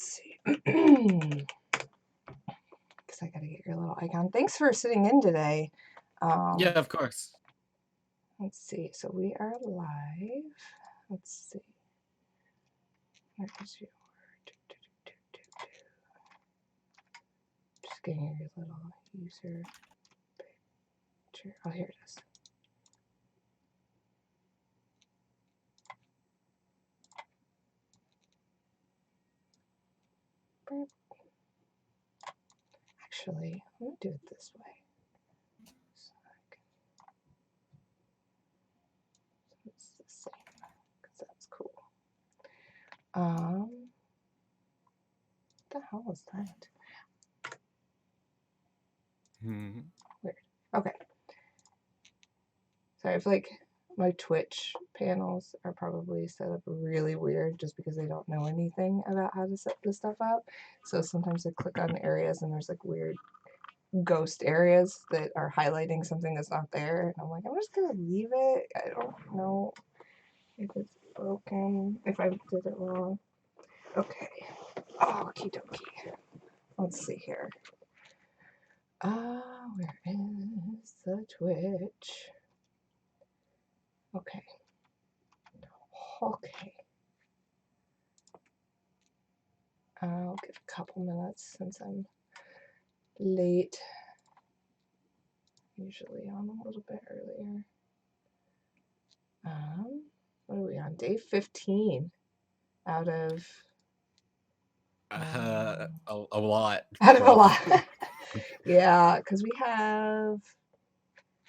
see. Because I gotta get your little icon. Thanks for sitting in today. Yeah, of course. Let's see. So we are live. Let's see. Where's your Just getting your little user picture. Oh, here it is. Actually, I'm gonna do it this way. So it's the same because that's cool. What the hell was that? Weird. Okay. So I feel like my Twitch panels are probably set up really weird just because they don't know anything about how to set this stuff up. So sometimes I click on areas and there's like weird ghost areas that are highlighting something that's not there. And I'm like, I'm just gonna leave it. I don't know if it's broken, if I did it wrong. Okay. Okie dokie. Let's see here. Where is the Twitch? Okay. Okay. I'll give a couple minutes since I'm late. Usually on a little bit earlier. What are we on? Day 15 out of A lot. out of a lot. Yeah, because we have,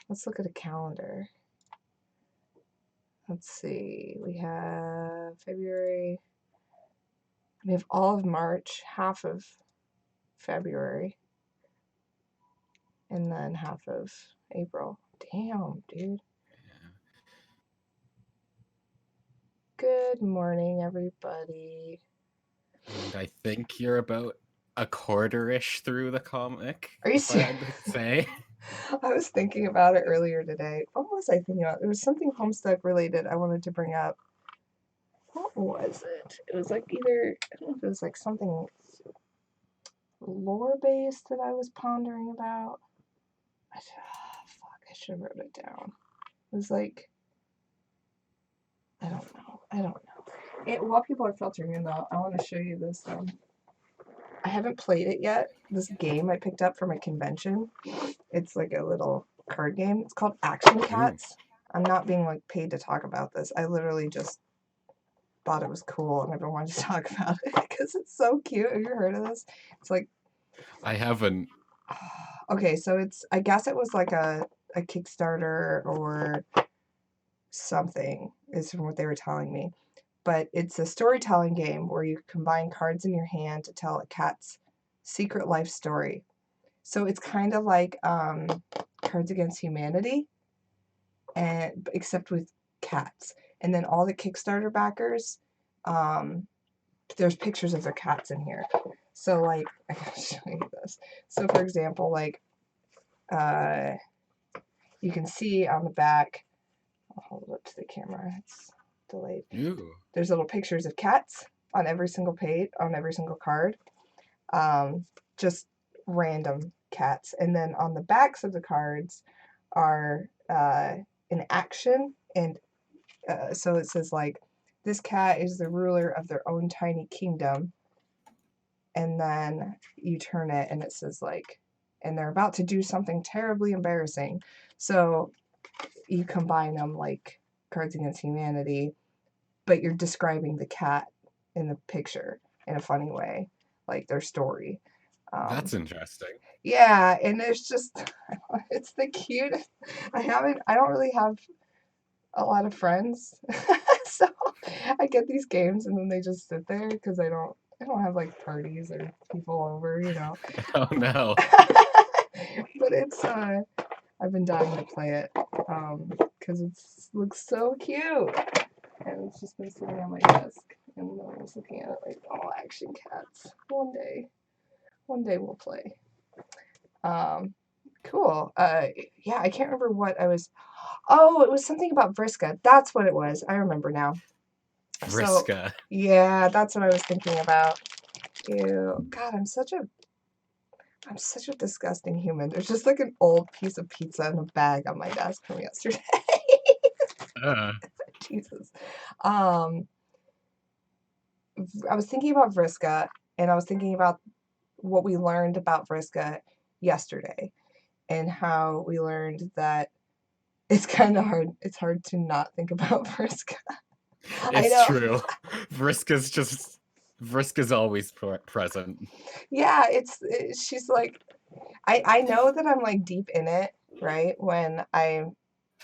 let's look at a calendar. Let's see, we have February, we have all of March, half of February, and then half of April. Damn, dude. Good morning, everybody. And I think you're about a quarter-ish through the comic. Are you if I had to say? I was thinking about it earlier today. What was I thinking about? There was something Homestuck related I wanted to bring up. What was it? It was like either, I don't know if it was like something lore based that I was pondering about. Fuck, I should have wrote it down. It was like, I don't know. While people are filtering in though, I want to show you this. I haven't played it yet. This game I picked up from a convention. It's like a little card game. It's called Action Cats. I'm not being like paid to talk about this. I literally just thought it was cool and everyone wanted to talk about it because it's so cute. Have you heard of this? It's like, I haven't. Okay, so it's, I guess it was like a Kickstarter or something is from what they were telling me. But it's a storytelling game where you combine cards in your hand to tell a cat's secret life story. So it's kind of like Cards Against Humanity, and except with cats. And then all the Kickstarter backers, there's pictures of their cats in here. So like, I gotta show you this. So for example, like, you can see on the back, I'll hold it up to the camera, it's delayed. Ooh. There's little pictures of cats on every single page, on every single card. Just random cats. And then on the backs of the cards are an action. And so it says like, this cat is the ruler of their own tiny kingdom. And then you turn it and it says like, and they're about to do something terribly embarrassing. So you combine them like Cards Against Humanity, but you're describing the cat in the picture in a funny way, like their story. That's interesting. Yeah, and it's just, it's the cutest. I don't really have a lot of friends, so I get these games and then they just sit there because I don't have like parties or people over, you know. Oh no. But it's I've been dying to play it because it looks so cute, and it's just been sitting on my desk and I was looking at it like, oh, Action Cats. One day we'll play. Cool. Yeah, I can't remember what I was. Oh, it was something about Vriska. That's what it was. I remember now. Vriska. So, yeah, that's what I was thinking about. Ew. God, I'm such a disgusting human. There's just like an old piece of pizza in a bag on my desk from yesterday. Uh, Jesus. Um, I was thinking about Vriska, and I was thinking about what we learned about Vriska yesterday, and how we learned that it's kind of hard. It's hard to not think about Vriska. I it's know. true. Vriska's always present. Yeah, she's like, I know that I'm like deep in it, right? When I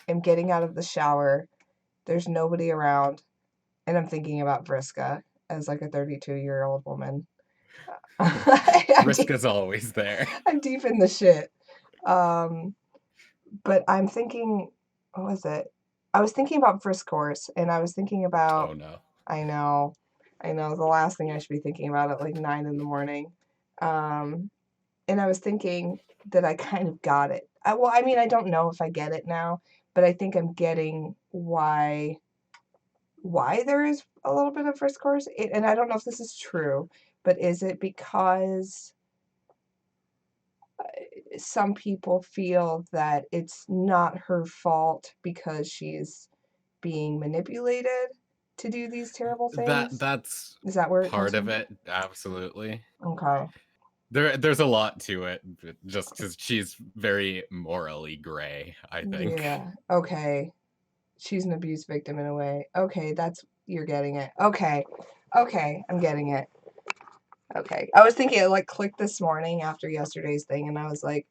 am getting out of the shower, there's nobody around, and I'm thinking about Vriska as like a 32-year-old woman. I'm deep, Vriska's always there. I'm deep in the shit. Um, but I'm thinking, what was it? I was thinking about Friskors, and I was thinking about, Oh no. I know, the last thing I should be thinking about at like 9 in the morning. Um, and I was thinking that I kind of got it. Well, I mean, I don't know if I get it now, but I think I'm getting why there is a little bit of Friskors. And I don't know if this is true, but is it because some people feel that it's not her fault because she's being manipulated to do these terrible things? That's Is that where it comes part of from? it, absolutely. Okay. There's a lot to it, just because she's very morally gray, I think. Yeah. Okay. She's an abuse victim in a way. Okay, you're getting it. Okay. Okay, I'm getting it. Okay. I was thinking it like clicked this morning after yesterday's thing, and I was like,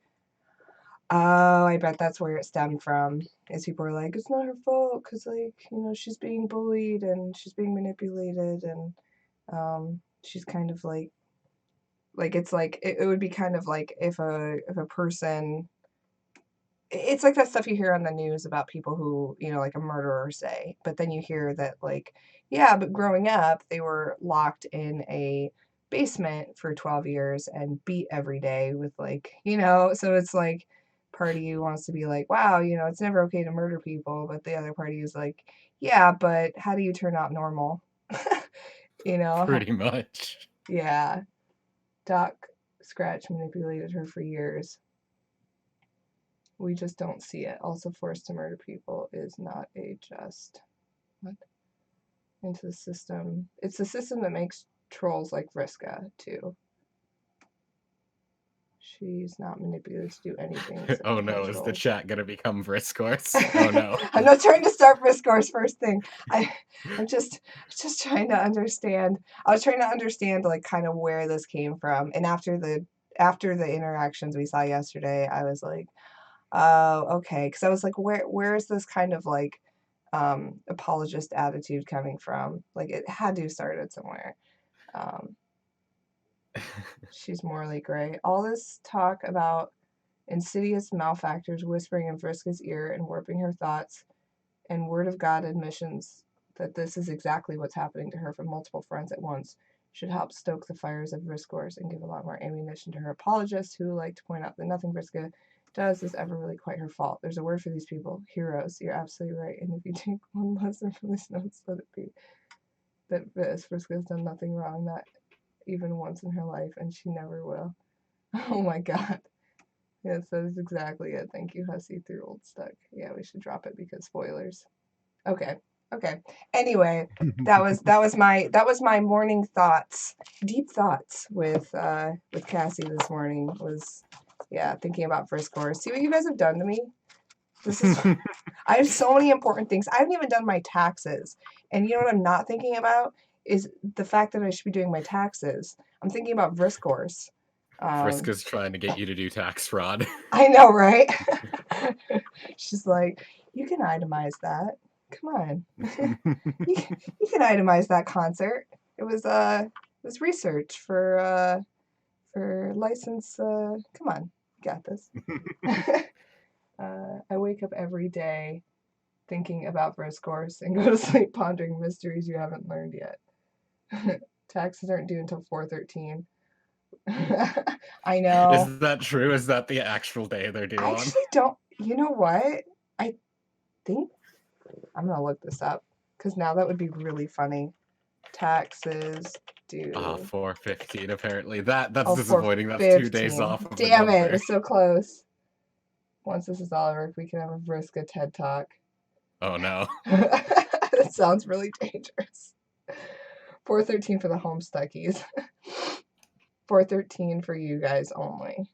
oh, I bet that's where it stemmed from. Is people are like, it's not her fault because, like, she's being bullied and she's being manipulated, and she's kind of like it's like it would be kind of like if a person, it's like that stuff you hear on the news about people who, like a murderer say, but then you hear that, like, yeah, but growing up, they were locked in a basement for 12 years and beat every day with, like, so it's like part of you wants to be like, wow, it's never okay to murder people, but the other party is like, yeah, but how do you turn out normal? you know? Pretty much. Yeah. Doc Scratch manipulated her for years. We just don't see it. Also, forced to murder people is not a just what into the system. It's the system that makes trolls like Vriska too. She's not manipulated to do anything except Oh defend no, is the trolls. chat gonna become Vriskors? Oh no. I'm not trying to start Vriskors first thing. I'm just trying to understand. I was trying to understand like kind of where this came from. And after the interactions we saw yesterday, I was like, oh, okay. Because I was like, where is this kind of like apologist attitude coming from? Like it had to have started somewhere. Um, she's morally gray. All this talk about insidious malefactors whispering in Vriska's ear and warping her thoughts, and word of God admissions that this is exactly what's happening to her from multiple fronts at once should help stoke the fires of Vriskors and give a lot more ammunition to her apologists who like to point out that nothing Vriska does is ever really quite her fault. There's a word for these people, heroes. You're absolutely right. And if you take one lesson from these notes, let it be that Vriska has done nothing wrong, not even once in her life, and she never will. Oh my God. Yes, that is exactly it. Thank you, Hussy, through Old Stuck. Yeah, we should drop it because spoilers. Okay. Okay. Anyway, that was my morning thoughts, deep thoughts with Cassie this morning. Was yeah, thinking about first course. See what you guys have done to me. This is I have so many important things. I haven't even done my taxes, and you know what I'm not thinking about is the fact that I should be doing my taxes. I'm thinking about Vriskors. Vriska's trying to get you to do tax fraud. I know, right? She's like, you can itemize that. Come on. you can itemize that concert. It was research for license. Come on, you got this. I wake up every day thinking about first course and go to sleep pondering mysteries you haven't learned yet. Taxes aren't due until 4/13. I know. Is that true? Is that the actual day they're due I on? actually don't. You know what? I think I'm gonna look this up because now that would be really funny. Taxes do 4:15 apparently. That's oh, disappointing. That's 2 days 4:15. off of the Damn it, it number. was so close. Once this is all over, if we can have a Vriska TED Talk. Oh no. That sounds really dangerous. 4:13 for the Homestuckies. 4:13 for you guys only.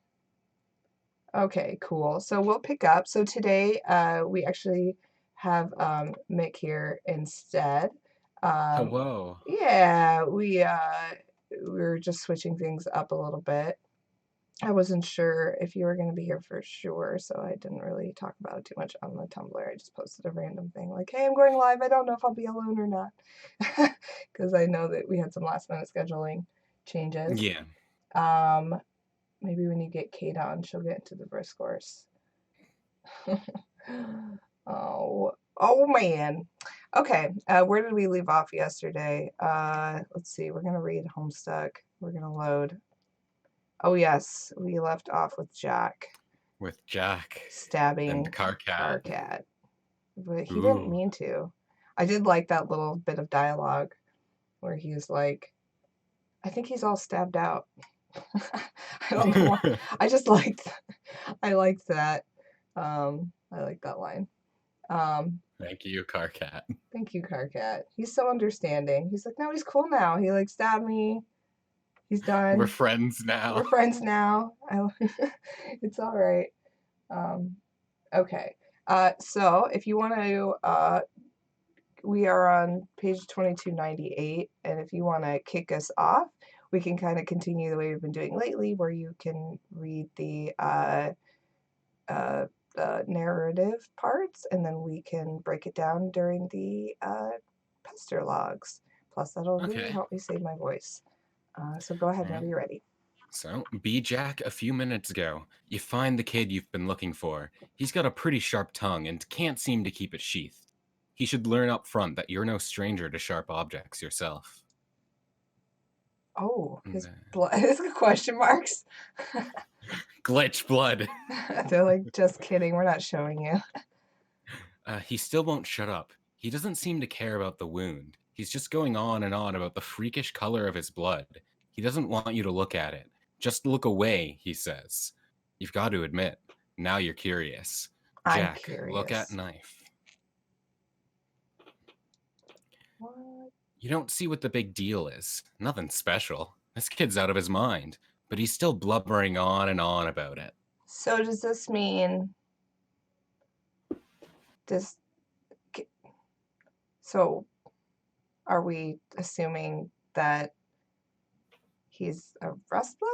Okay, cool. So we'll pick up. So today we actually have Mick here instead. Hello. Yeah, we're just switching things up a little bit. I wasn't sure if you were going to be here for sure, so I didn't really talk about it too much on the Tumblr. I just posted a random thing like, hey, I'm going live. I don't know if I'll be alone or not. Because I know that we had some last minute scheduling changes. Yeah. Maybe when you get Kate on, she'll get into the brisk course. Oh man. Okay, where did we leave off yesterday? Let's see. We're gonna read Homestuck. We're gonna load. Oh yes, we left off with Jack. With Jack Stabbing and Karkat. Karkat. But he didn't mean to. I did like that little bit of dialogue where he's like, I think he's all stabbed out. I don't know why. I liked that. I like that line. Thank you, Karkat. Thank you, Karkat. He's so understanding. He's like, no, he's cool now. He like stabbed me. He's done. We're friends now. We're friends now. It's all right. Okay. So if you want to, we are on page 2298, and if you want to kick us off, we can kind of continue the way we've been doing lately, where you can read the narrative parts, and then we can break it down during the pester logs. Plus, that'll really help me save my voice. So go ahead whenever you're ready. So, be Jack a few minutes ago. You find the kid you've been looking for. He's got a pretty sharp tongue and can't seem to keep it sheathed. He should learn up front that you're no stranger to sharp objects yourself. Oh, his blood is question marks. Glitch blood. They're like, just kidding, we're not showing you. He still won't shut up. He doesn't seem to care about the wound. He's just going on and on about the freakish color of his blood. He doesn't want you to look at it. Just look away, he says. You've got to admit, now you're curious. Jack, curious. Look at knife. What? You don't see what the big deal is. Nothing special. This kid's out of his mind, but he's still blubbering on and on about it. So does this mean so are we assuming that he's a rust blood?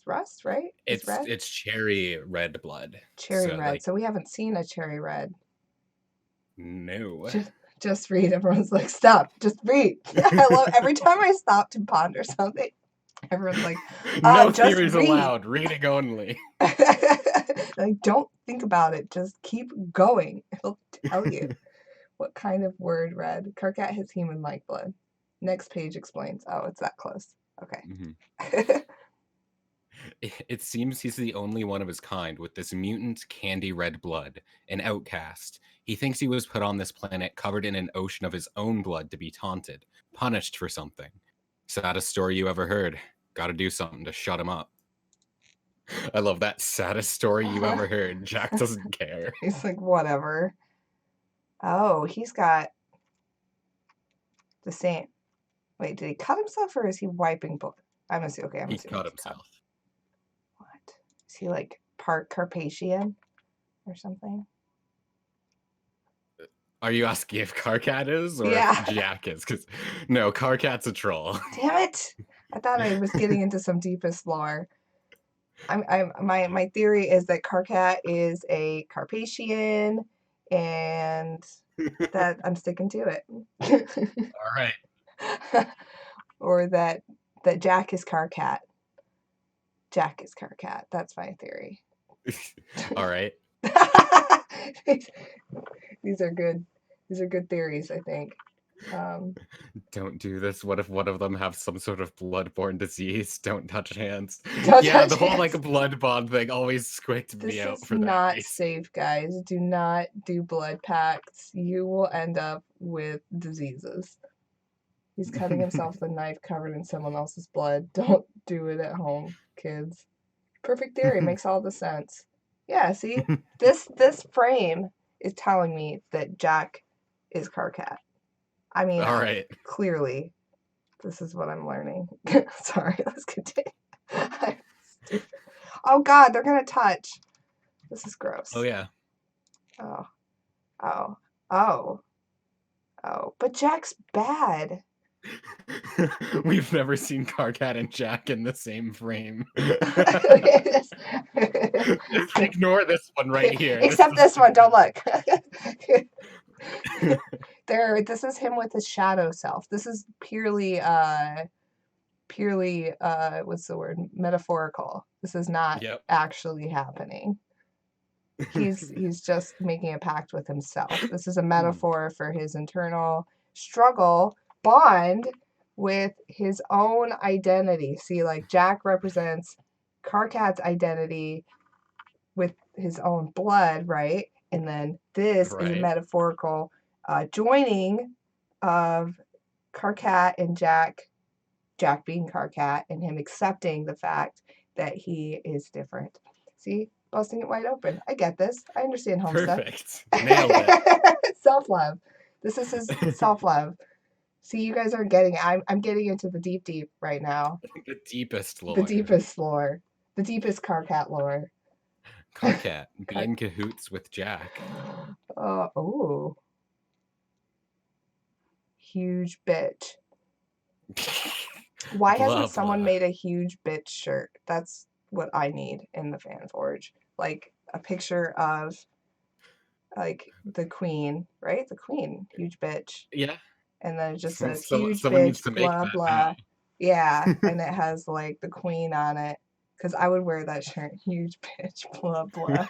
Rust, right? It's cherry red blood. Cherry red. So we haven't seen a cherry red. No. Just read. Everyone's like, stop. Just read. I love every time I stop to ponder something. Everyone's like, no just theories read. allowed. Reading only. Like, don't think about it. Just keep going. It'll tell you what kind of word red. Karkat has human-like blood. Next page explains. Oh, it's that close. Okay. Mm-hmm. It seems he's the only one of his kind with this mutant candy red blood, an outcast. He thinks he was put on this planet covered in an ocean of his own blood to be taunted, punished for something. Saddest story you ever heard. Gotta do something to shut him up. I love that. Saddest story you ever heard. Jack doesn't care. He's like, whatever. Oh, he's got the same. Wait, did he cut himself or is he wiping blood? I'm assuming. Okay, he cut himself. What? Is he like part Carpathian or something? Are you asking if Karkat is or if Jack is? Because no, Karkat's a troll. Damn it! I thought I was getting into some deepest lore. My theory is that Karkat is a Carpathian, and that I'm sticking to it. All right. Or that Jack is Karkat. Jack is Karkat. That's my theory. All right. These are good. These are good theories, I think. Don't do this. What if one of them have some sort of bloodborne disease? Don't touch hands. The whole like blood bond thing always squicked me out for that. This is not safe, guys. Do not do blood pacts. You will end up with diseases. He's cutting himself with a knife covered in someone else's blood. Don't do it at home, kids. Perfect theory. Makes all the sense. Yeah, see? This frame is telling me that Jack is Karkat. I mean, All right. clearly, this is what I'm learning. Sorry, let's continue. I'm stupid. Oh God, they're gonna touch. This is gross. Oh yeah. Oh. But Jack's bad. We've never seen Karkat and Jack in the same frame. Ignore this one right here. Except this one, don't look. This is him with his shadow self. This is purely what's the word? Metaphorical. This is not actually happening. He's just making a pact with himself. This is a metaphor for his internal struggle, bond with his own identity. See, like Jack represents Karkat's identity with his own blood, right? And then this is a metaphorical joining of Karkat and Jack being Karkat, and him accepting the fact that he is different. See? Busting it wide open. I get this. I understand Homestuck. Perfect. Nailed it. Self-love. This is his self-love. See, you guys are getting it. I'm getting into the deep right now. The deepest lore. The deepest lore. The deepest Karkat lore. Karkat, be in cahoots with Jack. Oh. Huge bitch. Why hasn't someone made a huge bitch shirt? That's what I need in the fan forge. Like a picture of like the queen, right? The queen, huge bitch. Yeah. And then it just says huge bitch, blah blah. Yeah, and it has like the queen on it. Because I would wear that shirt, huge bitch, blah blah.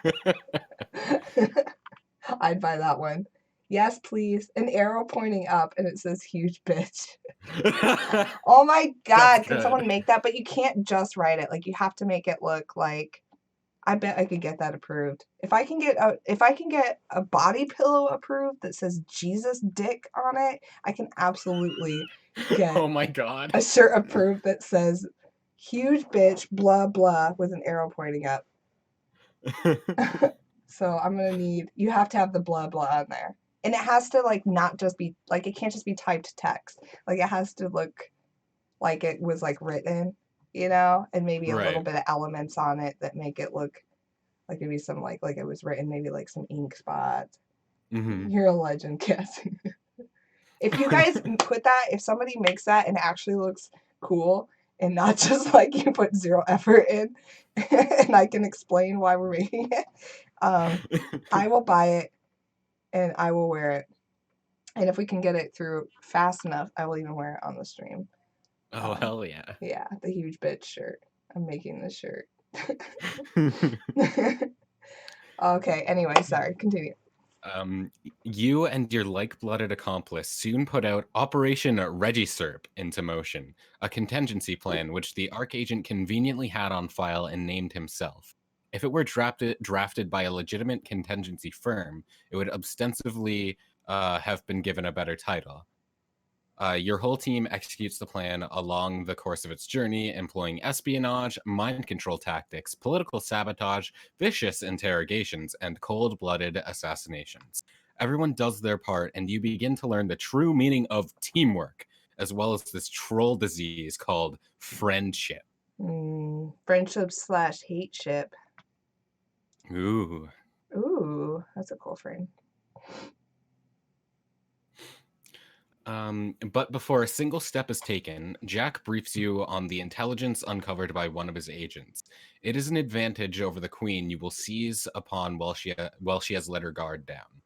I'd buy that one. Yes, please. An arrow pointing up and it says huge bitch. Oh my God. Can someone make that? But you can't just write it. Like you have to make it look like, I bet I could get that approved. If I can get a body pillow approved that says Jesus dick on it, I can absolutely get oh my God. a shirt approved that says huge bitch blah blah with an arrow pointing up. So I'm gonna need, you have to have the blah blah on there. And it has to like not just be like, it can't just be typed text. Like it has to look like it was like written, you know, and maybe a little bit of elements on it that make it look like maybe some like it was written, maybe like some ink spots. Mm-hmm. You're a legend, Cassie. If you guys put that, if somebody makes that and it actually looks cool and not just like you put zero effort in, and I can explain why we're making it, I will buy it and I will wear it. And if we can get it through fast enough, I will even wear it on the stream. Oh, hell yeah. Yeah, the huge bitch shirt. I'm making this shirt. Okay, anyway, sorry, continue. You and your like-blooded accomplice soon put out Operation Regisurp into motion, a contingency plan which the Archagent conveniently had on file and named himself. If it were drafted by a legitimate contingency firm, it would ostensibly have been given a better title. Your whole team executes the plan along the course of its journey, employing espionage, mind control tactics, political sabotage, vicious interrogations, and cold-blooded assassinations. Everyone does their part, and you begin to learn the true meaning of teamwork, as well as this troll disease called friendship. Friendship/hate ship. Ooh, that's a cool frame. But before a single step is taken, Jack briefs you on the intelligence uncovered by one of his agents. It is an advantage over the Queen you will seize upon while she has let her guard down.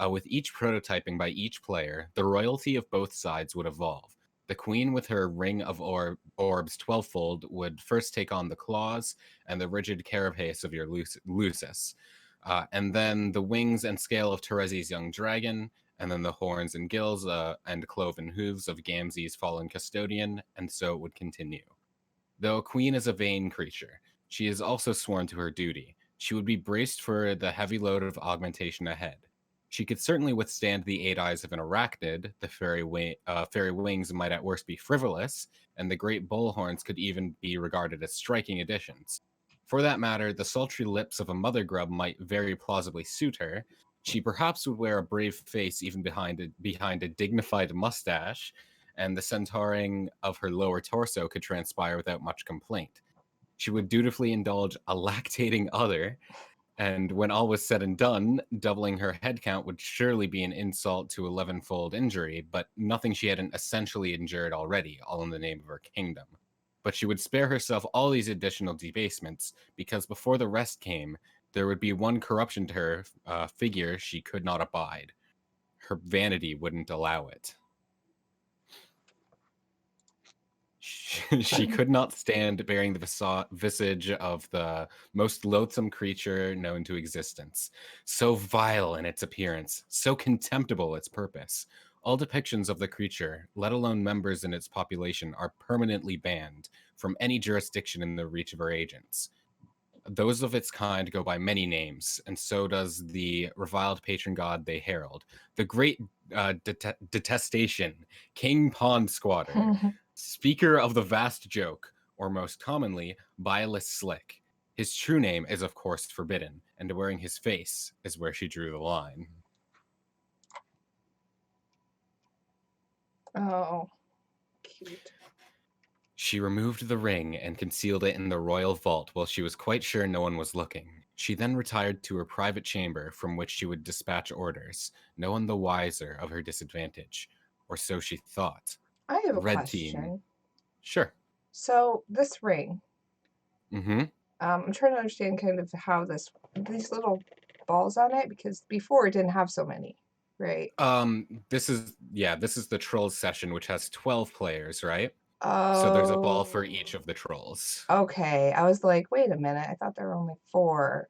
With each prototyping by each player, the royalty of both sides would evolve. The Queen with her ring of orbs 12-fold would first take on the claws and the rigid carapace of your Lucis. And then the wings and scale of Terezi's young dragon, and then the horns and gills and cloven hooves of Gamzee's fallen custodian, and so it would continue. Though a queen is a vain creature, she is also sworn to her duty. She would be braced for the heavy load of augmentation ahead. She could certainly withstand the 8 eyes of an arachnid. The fairy wings might at worst be frivolous, and the great bull horns could even be regarded as striking additions. For that matter, the sultry lips of a mother grub might very plausibly suit her. She perhaps would wear a brave face even behind a dignified mustache, and the centauring of her lower torso could transpire without much complaint. She would dutifully indulge a lactating udder, and when all was said and done, doubling her head count would surely be an insult to 11-fold injury, but nothing she hadn't essentially endured already, all in the name of her kingdom. But she would spare herself all these additional debasements, because before the rest came, there would be one corruption to her figure she could not abide. Her vanity wouldn't allow it. She could not stand bearing the visage of the most loathsome creature known to existence. So vile in its appearance, so contemptible its purpose. All depictions of the creature, let alone members in its population, are permanently banned from any jurisdiction in the reach of her agents. Those of its kind go by many names, and so does the reviled patron god they herald. The great detestation, King Pond Squatter, speaker of the vast joke, or most commonly, Bilious Slick. His true name is, of course, forbidden, and wearing his face is where she drew the line. Oh, cute. She removed the ring and concealed it in the royal vault while she was quite sure no one was looking. She then retired to her private chamber from which she would dispatch orders, no one the wiser of her disadvantage, or so she thought. I have a Red team. question. Sure. So this ring, Mm-hmm. I'm trying to understand kind of how these little balls on it, because before it didn't have so many, right? This is the Trolls session, which has 12 players, right? So there's a ball for each Oh, of the trolls. okay. I was like, wait a minute. I thought there were only four.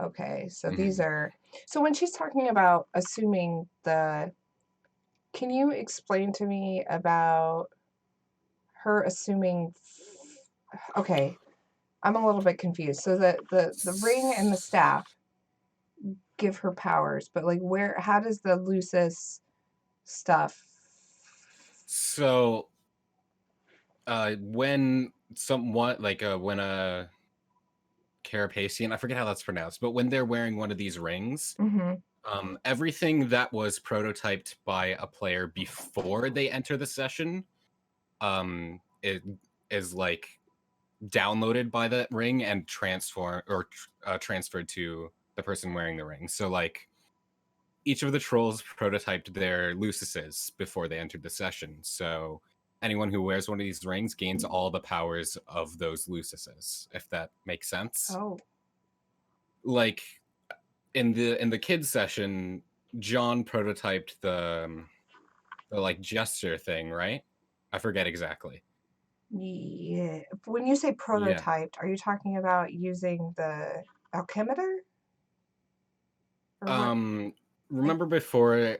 Okay, so these Mm-hmm. are. So when she's talking about assuming can you explain to me about her assuming? Okay, I'm a little bit confused. So the ring and the staff give her powers, but like how does the Lucis stuff? So when somewhat like when a Carapacian, I forget how that's pronounced, but when they're wearing one of these rings, Mm-hmm. everything that was prototyped by a player before they enter the session, it is like downloaded by the ring and transferred to the person wearing the ring. So like each of the trolls prototyped their Lucises before they entered the session. So anyone who wears one of these rings gains all the powers of those Lucises, if that makes sense. Oh, Like in the kids session, John prototyped the like gesture thing, right? I forget exactly. yeah. When you say Yeah. prototyped, are you talking about using the alchemitor or what? Um Like, remember before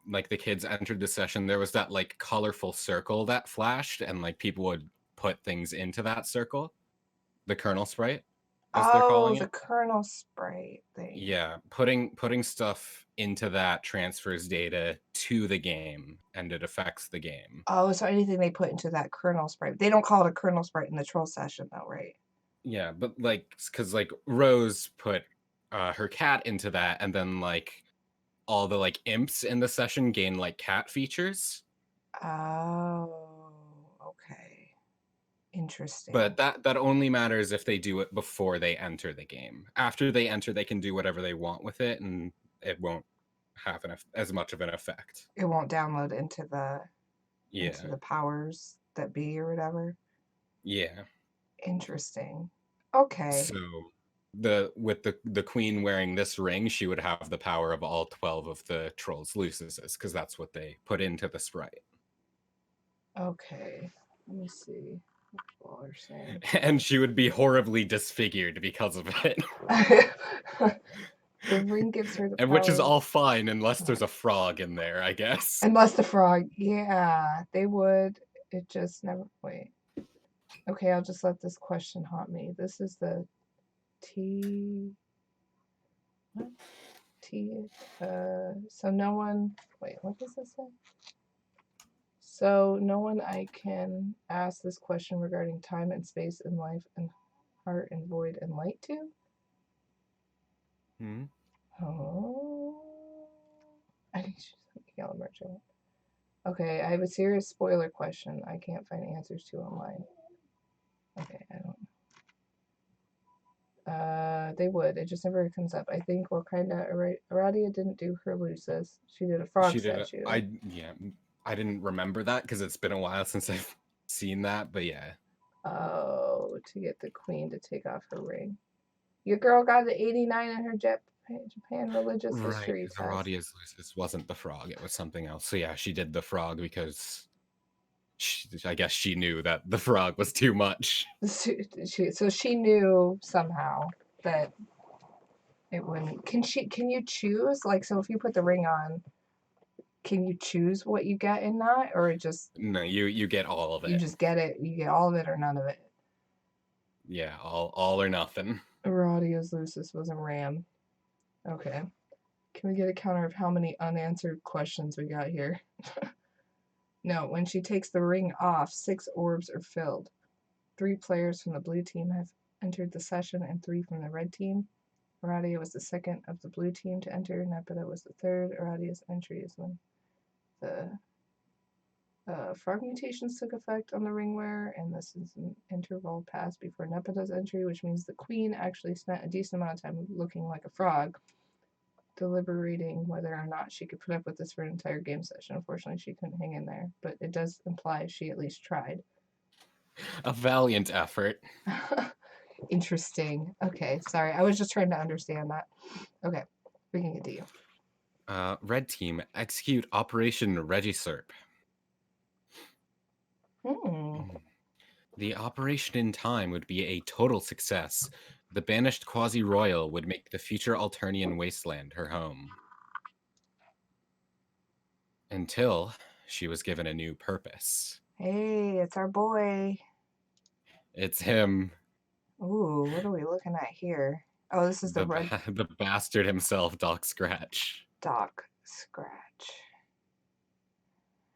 like the kids entered the session, there was that like colorful circle that flashed and like people would put things into that circle, the kernel sprite as they're oh, calling the it. kernel spray thing. Yeah, putting stuff into that transfers data to the game and it affects the game. Oh, so anything they put into that kernel sprite. They don't call it a kernel sprite in the troll session though, right? Yeah, but like cuz like Rose put her cat into that, and then like all the like imps in the session gain like cat features. Oh, okay. But Interesting. that only matters if they do it before they enter the game. After they enter, they can do whatever they want with it, and it won't have as much of an effect. It won't download into Yeah, the powers that be or whatever. yeah. Interesting. Okay. So the queen wearing this ring, she would have the power of all 12 of the trolls' lucises, because that's what they put into the sprite. Okay. Let me see what people are saying. And she would be horribly disfigured because of it. The ring gives her the And which is power. all fine unless there's a frog in there, I guess. Unless the frog, yeah, they would. It just never. Wait. Okay, I'll just let this question haunt me. This is the T. What? So no one. Wait, what does this say? So no one I can ask this question regarding time and space and life and heart and void and light to? Hmm? Oh. I think she's yellow merchant. Okay, I have a serious spoiler question I can't find answers to online. Okay, I don't. They would. It just never comes up. I think Wakanda Aradia didn't do her Lucis. She did a frog She did it. statue. I didn't remember that because it's been a while since I've seen that, but yeah. Oh, to get the queen to take off her ring. Your girl got an 89 in her Japan religious Right, history because test. Herodia's Lucis wasn't the frog, it was something else. So yeah, she did the frog because I guess she knew that the frog was too much. So she knew somehow that it wouldn't. Can you choose? Like, so if you put the ring on, can you choose what you get in that, or it just No, you get all of you it. just get it? You get all of it or none of it? Yeah, all or nothing. Herodia's Lucis was a ram. Okay. Can we get a counter of how many unanswered questions we got here? No, when she takes the ring off, 6 orbs are filled. 3 players from the blue team have entered the session and 3 from the red team. Aradia was the second of the blue team to enter. Nepeta was the third. Aradia's entry is when the frog mutations took effect on the ring wearer, and this is an interval passed before Nepeta's entry, which means the queen actually spent a decent amount of time looking like a frog, deliberating whether or not she could put up with this for an entire game session. Unfortunately, she couldn't hang in there, but it does imply she at least tried. A valiant effort. Interesting. Okay, sorry. I was just trying to understand that. Okay, we can continue. Red team, execute Operation Regisurp. Hmm. The operation in time would be a total success. The banished quasi-royal would make the future Alternian wasteland her home. Until she was given a new purpose. Hey, it's our boy. It's him. Ooh, what are we looking at here? Oh, this is the red The bastard himself, Doc Scratch. Doc Scratch.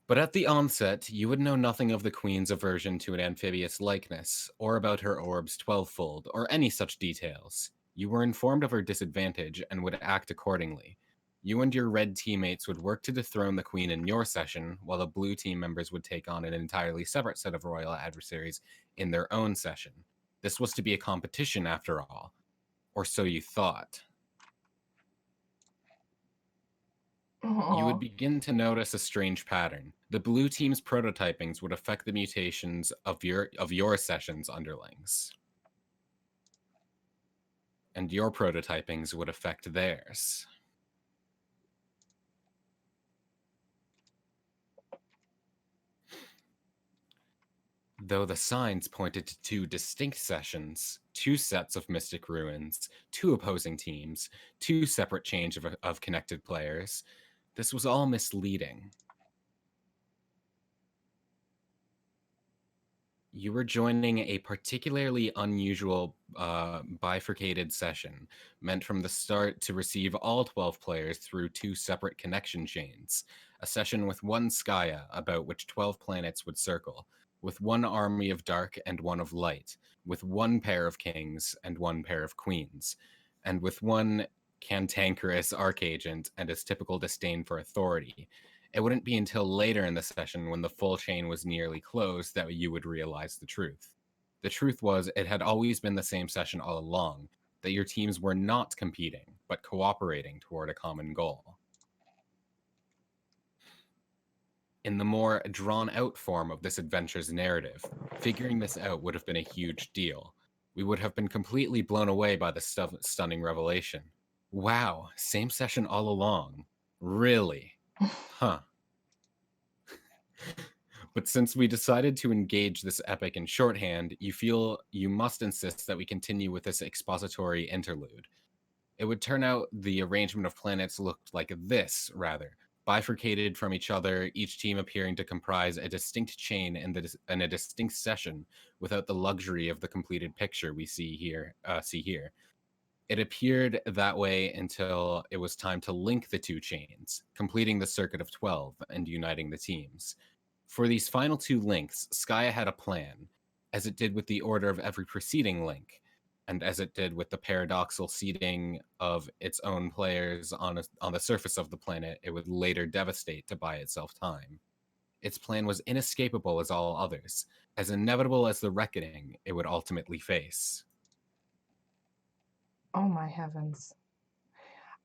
But at the onset, you would know nothing of the Queen's aversion to an amphibious likeness, or about her orb's 12-fold, or any such details. You were informed of her disadvantage and would act accordingly. You and your red teammates would work to dethrone the Queen in your session, while the blue team members would take on an entirely separate set of royal adversaries in their own session. This was to be a competition, after all. Or so you thought. You would begin to notice a strange pattern. The blue team's prototypings would affect the mutations of your session's underlings. And your prototypings would affect theirs. Though the signs pointed to 2 distinct sessions, 2 sets of mystic ruins, 2 opposing teams, 2 separate chains of connected players, this was all misleading. You were joining a particularly unusual bifurcated session, meant from the start to receive all 12 players through 2 separate connection chains, a session with 1 Skya about which 12 planets would circle, with 1 army of dark and 1 of light, with 1 pair of kings and 1 pair of queens, and with 1 cantankerous archagent and his typical disdain for authority. It wouldn't be until later in the session, when the full chain was nearly closed, that you would realize the truth. The truth was, it had always been the same session all along, that your teams were not competing, but cooperating toward a common goal. In the more drawn-out form of this adventure's narrative, figuring this out would have been a huge deal. We would have been completely blown away by the stunning revelation. Wow, same session all along. Really? Huh. But since we decided to engage this epic in shorthand, you feel you must insist that we continue with this expository interlude. It would turn out the arrangement of planets looked like this, rather, bifurcated from each other, each team appearing to comprise a distinct chain in a distinct session, without the luxury of the completed picture we see here. It appeared that way until it was time to link the two chains, completing the circuit of 12 and uniting the teams. For these final two links, Skya had a plan, as it did with the order of every preceding link, and as it did with the paradoxical seeding of its own players on the surface of the planet it would later devastate to buy itself time. Its plan was inescapable as all others, as inevitable as the reckoning it would ultimately face. Oh my heavens.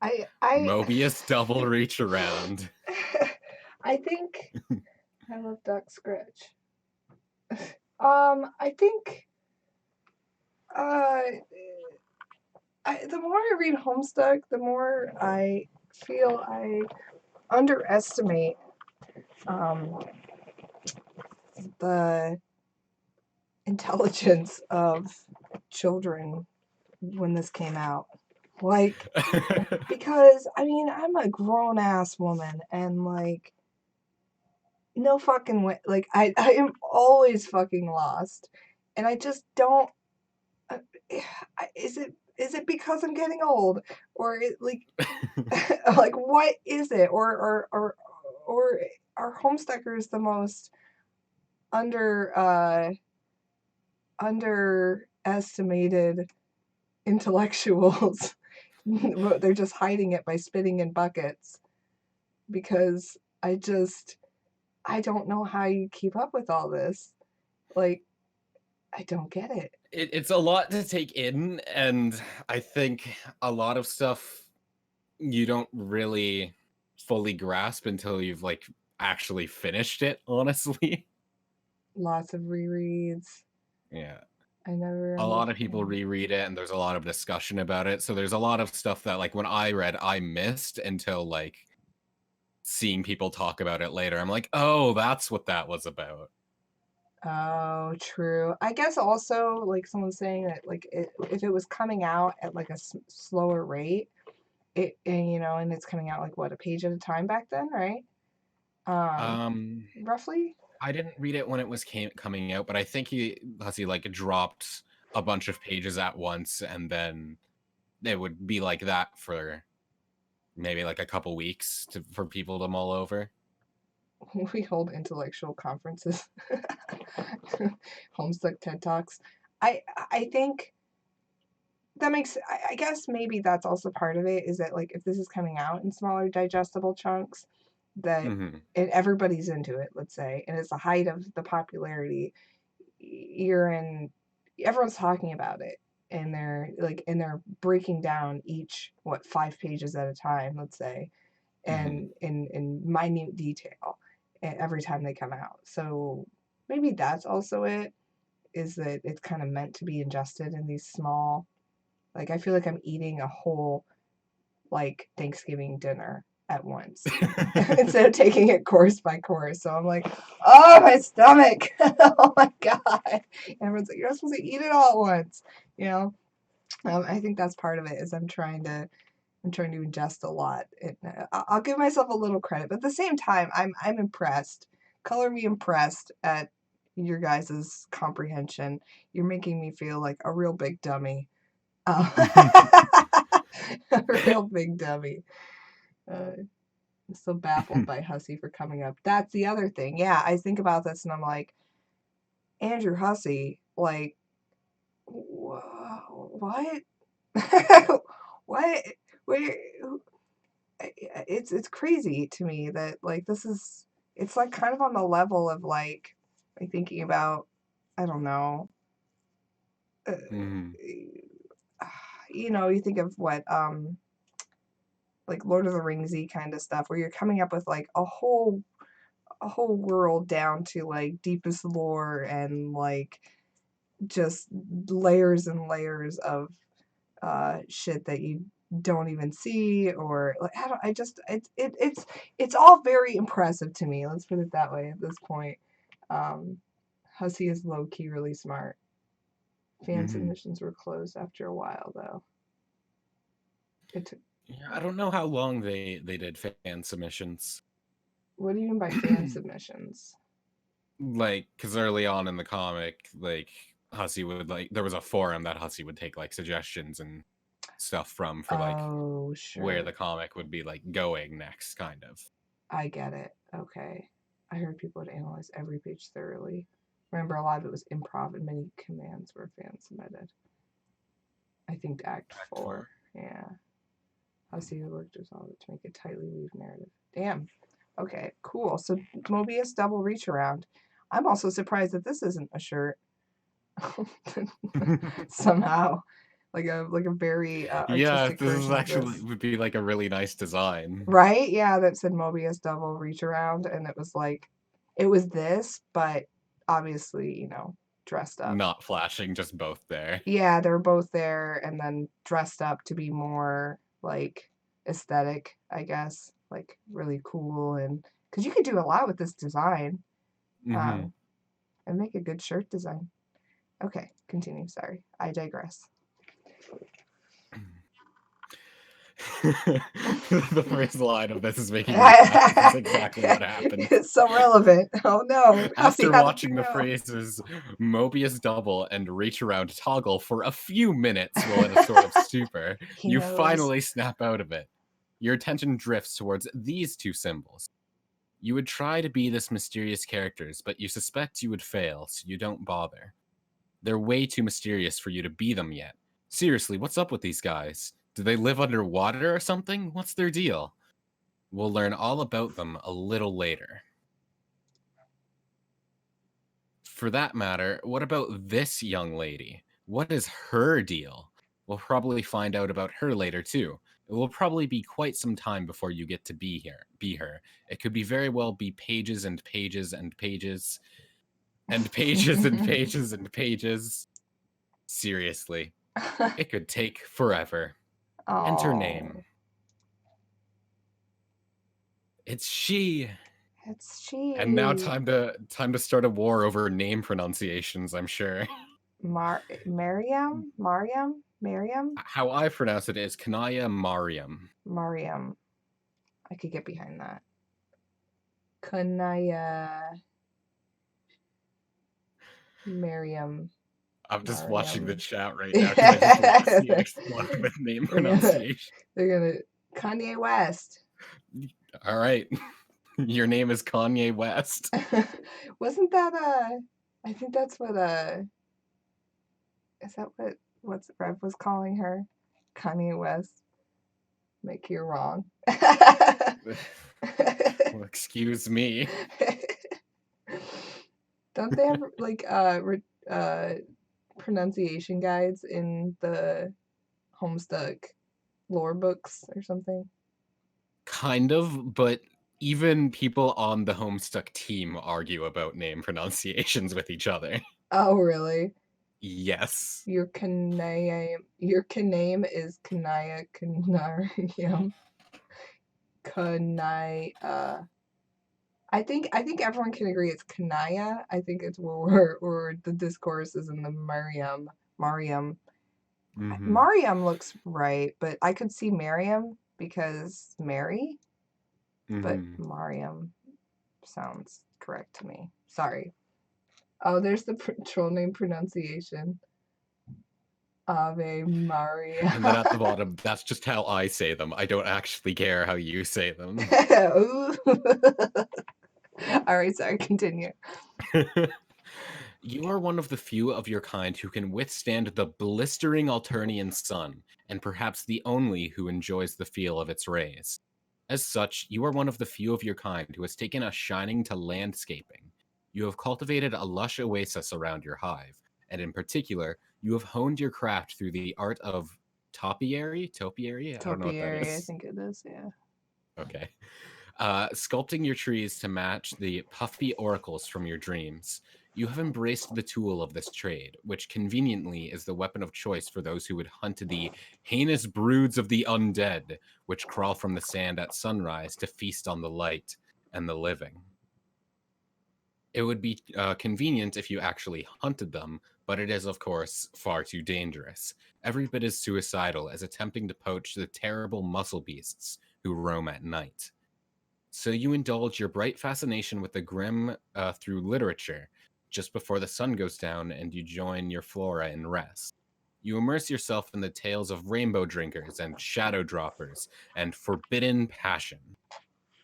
I Mobius double reach around. I think I love Duck Scratch. I think uh the more I read Homestuck, the more I feel I underestimate um the intelligence of children when this came out. Like, because I mean, I'm a grown ass woman, and like, no fucking way. Like, I am always fucking lost, and I just don't. Uh, is it because I'm getting old, or like like what is it, or are Homestuckers the most underestimated intellectuals? They're just hiding it by spitting in buckets, because I don't know how you keep up with all this. Like, I don't get it. It's a lot to take in, and I think a lot of stuff you don't really fully grasp until you've like actually finished it, honestly. Lots of rereads. Yeah. I never A lot of understood. people reread it and there's a lot of discussion about it. So there's a lot of stuff that like when I read I missed until like seeing people talk about it later. I'm like, "Oh, that's what that was about." Oh, true. I guess also, like, someone saying that, like, if it was coming out at like a slower rate, and it's coming out like what, a page at a time back then, right? Um, Um Roughly. I didn't read it when it was coming out, but I think he like dropped a bunch of pages at once, and then it would be like that for maybe like a couple weeks for people to mull over. We hold intellectual conferences, Homestuck TED Talks. I think that makes. I guess maybe that's also part of it. Is that, like, if this is coming out in smaller digestible chunks, that Mm-hmm. and everybody's into it, let's say, and it's the height of the popularity, you're in everyone's talking about it, and they're breaking down each, what, 5 pages at a time, let's say, Mm-hmm. and in minute detail every time they come out. So maybe that's also it, is that it's kind of meant to be ingested in these small, like, I feel like I'm eating a whole, like, Thanksgiving dinner at once instead of taking it course by course. So I'm like, oh, my stomach. Oh my God. And everyone's like, you're not supposed to eat it all at once. You know, I think that's part of it, is I'm trying to ingest a lot. I'll give myself a little credit, but at the same time, I'm impressed. Color me impressed at your guys' comprehension. You're making me feel like a real big dummy. A real big dummy. I'm so baffled by Hussey for coming up. That's the other thing. Yeah, I think about this and I'm like, Andrew Hussey, like, what? What? Where? It's crazy to me that, like, this is, it's like kind of on the level of like thinking about, I don't know, uh, Mm-hmm. you think of what, like Lord of the Ringsy kind of stuff, where you're coming up with like a whole world down to like deepest lore, and like just layers and layers of shit that you don't even see, or like, I just it's all very impressive to me. Let's put it that way at this point. Um, Hussey is low key really smart. Fan Mm-hmm. submissions were closed after a while, though. It took. Yeah, I don't know how long they did fan submissions. What do you mean by fan submissions? Like, because early on in the comic, like Hussey would like there was a forum that Hussey would take like suggestions and stuff from for like Oh, where sure. the comic would be like going next, kind of. I get it. Okay. I heard people would analyze every page thoroughly. Remember, a lot of it was improv and many commands were fan submitted. I think Act Act 4. four. Yeah. How Steve worked resolve it to make a tightly weaved narrative. Damn. Okay, cool. So Mobius double reach around. I'm also surprised that this isn't a shirt. Somehow. Like a very Yeah, artistic this is version of actually this. would be like a really nice design. Right? Yeah, that said Mobius double reach around, and it was like it was this, but obviously, dressed up. Not flashing, just both there. Yeah, they were both there and then dressed up to be more like aesthetic, I guess, like really cool, and because you could do a lot with this design, Mm-hmm. and make a good shirt design. Okay, continue. Sorry, I digress. The first line of this is making me laugh. This is exactly what happened. It's so relevant. Oh no. After How did watching you the know? phrases Mobius double and reach around toggle for a few minutes while in a sort of stupor, He you knows. finally snap out of it. Your attention drifts towards these two symbols. You would try to be this mysterious characters, but you suspect you would fail, so you don't bother. They're way too mysterious for you to be them yet. Seriously, what's up with these guys? Do they live underwater or something? What's their deal? We'll learn all about them a little later. For that matter, what about this young lady? What is her deal? We'll probably find out about her later too. It will probably be quite some time before you get to be her. It could be very well be pages and pages and pages and pages and pages and pages. Seriously, it could take forever. Enter name. Oh, It's she. it's And now she. time to start a war over name pronunciations, I'm sure. Mariam? Mariam? Mariam? How I pronounce it is Kanaya Mariam. Mariam. I could get behind that. Kanaya Mariam. I'm just watching the Mariam. chat right now because I just want to see it explode with name They're gonna, pronunciation. they're gonna Kanye West. All right. Your name is Kanye West. Wasn't that I think that's what is that what's Rev was calling her? Kanye West. Make you wrong. Well, excuse me. Don't they have like pronunciation guides in the Homestuck lore books or something? Kind of, but even people on the Homestuck team argue about name pronunciations with each other. Oh, really? Yes. Your Kanayam is Kanaya Kanariam. Kanai I think everyone can agree it's Kanaya. I think it's where the discourse is in the Mariam. Mariam. Mm-hmm. Mariam looks right, but I could see Mariam because Mary, but Mariam sounds correct to me. Sorry. Oh, there's the troll name pronunciation. Ave Maria. And then at the bottom, that's just how I say them. I don't actually care how you say them. All right, sorry, continue. You are one of the few of your kind who can withstand the blistering Alternian sun, and perhaps the only who enjoys the feel of its rays. As such, you are one of the few of your kind who has taken a shining to landscaping. You have cultivated a lush oasis around your hive, and in particular, you have honed your craft through the art of topiary? Topiary? I don't know what that Topiary, I is. think it is, yeah. Okay. Sculpting your trees to match the puffy oracles from your dreams. You have embraced the tool of this trade, which conveniently is the weapon of choice for those who would hunt the heinous broods of the undead, which crawl from the sand at sunrise to feast on the light and the living. It would be convenient if you actually hunted them, but it is, of course, far too dangerous. Every bit as suicidal as attempting to poach the terrible muscle beasts who roam at night. So you indulge your bright fascination with the grim through literature just before the sun goes down and you join your flora in rest. You immerse yourself in the tales of rainbow drinkers and shadow droppers and forbidden passion.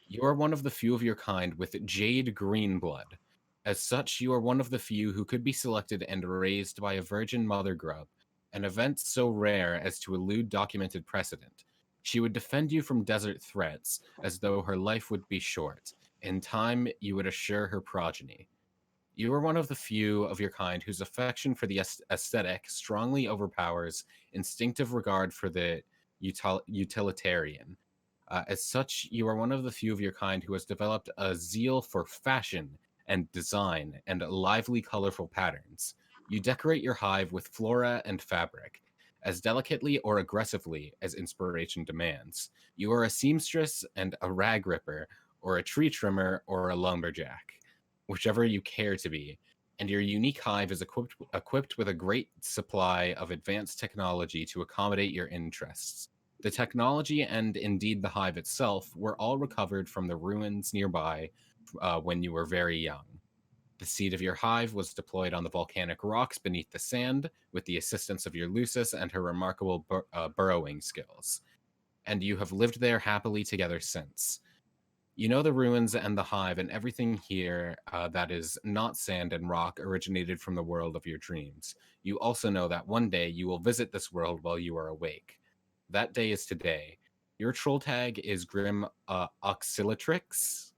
You are one of the few of your kind with jade green blood. As such, you are one of the few who could be selected and raised by a virgin mother grub, an event so rare as to elude documented precedent. She would defend you from desert threats as though her life would be short. In time, you would assure her progeny. You are one of the few of your kind whose affection for the aesthetic strongly overpowers instinctive regard for the utilitarian. As such, you are one of the few of your kind who has developed a zeal for fashion and design and lively, colorful patterns. You decorate your hive with flora and fabric, as delicately or aggressively as inspiration demands. You are a seamstress and a rag ripper, or a tree trimmer, or a lumberjack, whichever you care to be, and your unique hive is equipped with a great supply of advanced technology to accommodate your interests. The technology and indeed the hive itself were all recovered from the ruins nearby when you were very young. The seed of your hive was deployed on the volcanic rocks beneath the sand with the assistance of your Lucis and her remarkable burrowing skills, and you have lived there happily together since. You know the ruins and the hive and everything here that is not sand and rock originated from the world of your dreams. You also know that one day you will visit this world while you are awake. That day is today. Your troll tag is Grim Auxiliatrix,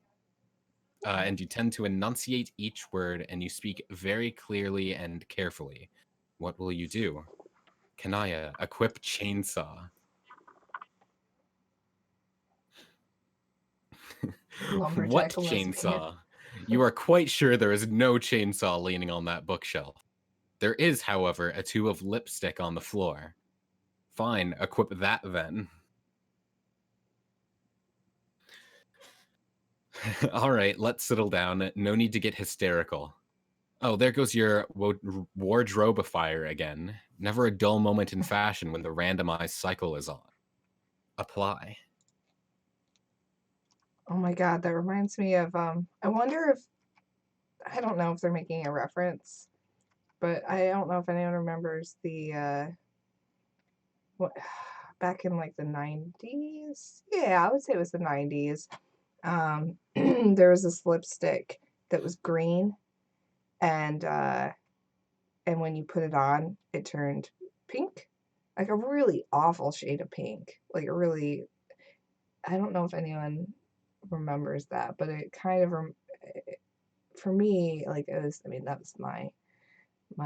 and you tend to enunciate each word and you speak very clearly and carefully. What will you do? Kanaya, equip chainsaw. What Lumberjack lesbian. chainsaw? You are quite sure there is no chainsaw leaning on that bookshelf. There is, however, a tube of lipstick on the floor. Fine, equip that then. All right, let's settle down. No need to get hysterical. Oh, there goes your wardrobifier again. Never a dull moment in fashion when the randomized cycle is on. Apply. Oh my god, that reminds me of I wonder if I don't know if they're making a reference, but I don't know if anyone remembers the what back in like the 90s. Yeah, I would say it was the 90s. There was this lipstick that was green and when you put it on, it turned pink. Like a really awful shade of pink. Like a really I don't know if anyone remembers that, but it kind of for me, like it was. I mean, that was my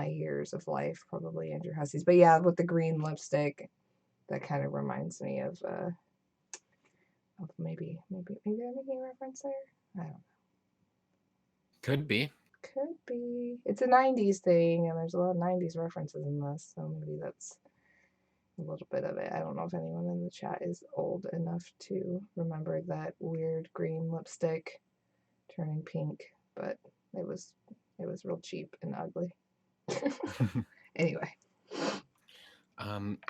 years of life, probably Andrew Hussey's. But yeah, with the green lipstick, that kind of reminds me of maybe I'm making a reference there. I don't know. Could be. Could be. It's a 90s thing, and there's a lot of 90s references in this, so maybe that's a little bit of it. I don't know if anyone in the chat is old enough to remember that weird green lipstick turning pink, but it was real cheap and ugly. Anyway.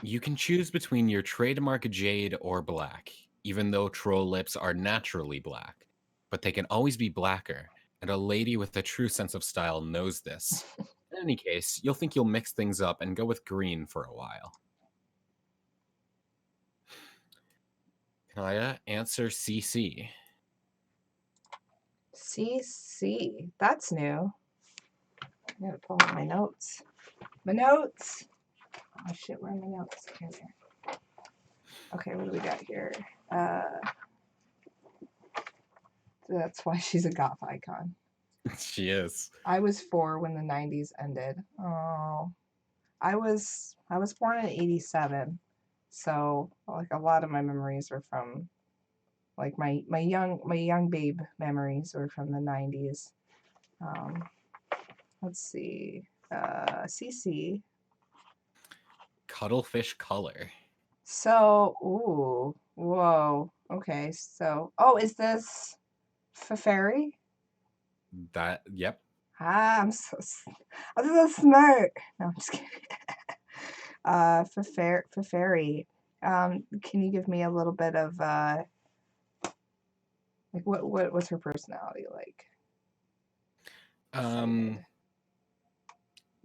You can choose between your trademark jade or black, even though troll lips are naturally black, but they can always be blacker, and a lady with a true sense of style knows this. In any case, you'll think you'll mix things up and go with green for a while. Kaya, answer CC. CC. That's new. I gotta pull out my notes. My notes! Oh shit, where are my notes? Here they are. Okay, what do we got here? That's why she's a goth icon. She is. I was 4 when the 90s ended. Oh. I was born in 87. So like a lot of my memories are from like my young babe memories are from the 90s. Let's see. CC. Cuttlefish color. So, ooh, whoa. Okay, so, oh, is this Fairy? Yep. Ah, I'm so smart. No, I'm just kidding. Fairy. Can you give me a little bit of like what's her personality like?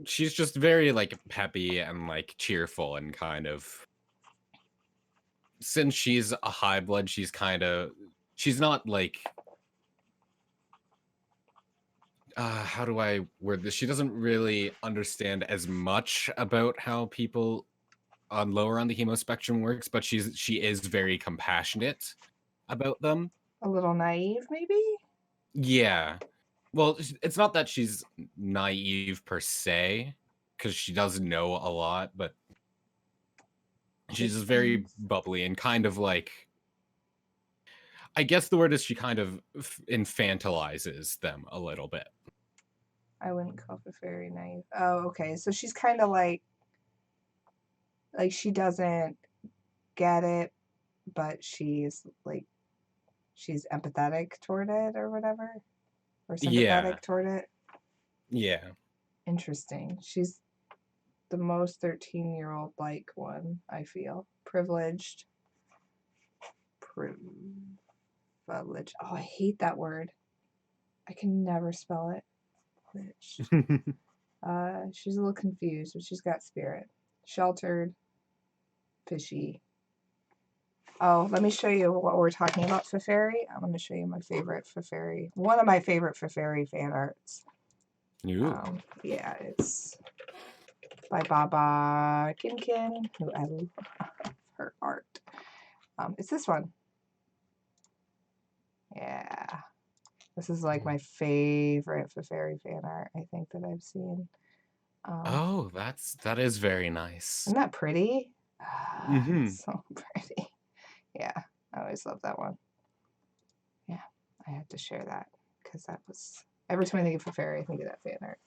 she's just very like peppy and like cheerful and kind of, since she's a high blood, she's not like how do I word this? She doesn't really understand as much about how people on lower on the hemo spectrum works, but she is very compassionate about them. A little naive, maybe? Yeah. Well, it's not that she's naive per se, because she does know a lot, but she's just very Distance. bubbly and kind of like, I guess the word is she kind of infantilizes them a little bit. I wouldn't call it very naive. Oh, okay. So she's kind of like she doesn't get it, but she's empathetic toward it or whatever, or Yeah. sympathetic toward it. Yeah. Interesting. She's the most 13-year-old like one, I feel. Privileged. Privileged. Oh, I hate that word. I can never spell it. Privileged. She's a little confused, but she's got spirit. Sheltered. Fishy. Oh, let me show you what we're talking about for fairy. I'm going to show you my favorite for fairy. One of my favorite for fairy fan arts. Ooh. Yeah, it's by Baba Kinkin, who I love her art. It's this one. Yeah. This is like my favorite for fairy fan art, I think, that I've seen. Oh, that is very nice. Isn't that pretty? Mm-hmm. So pretty. Yeah, I always love that one. Yeah, I had to share that because that was, every time I think of fairy, I think of that fan art.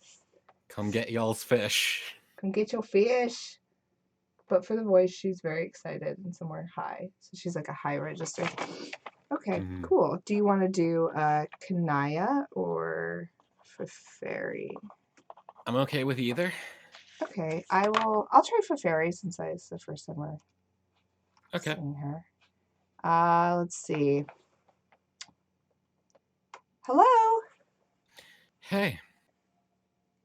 Come get y'all's fish. Come get your fish. But for the voice, she's very excited and somewhere high. So she's like a high register. Okay, Mm-hmm. cool. Do you want to do Kanaya or Fairy? I'm okay with either. Okay, I'll try Fairy since it's the first time we're Okay. seeing her. Let's see. Hello? Hey.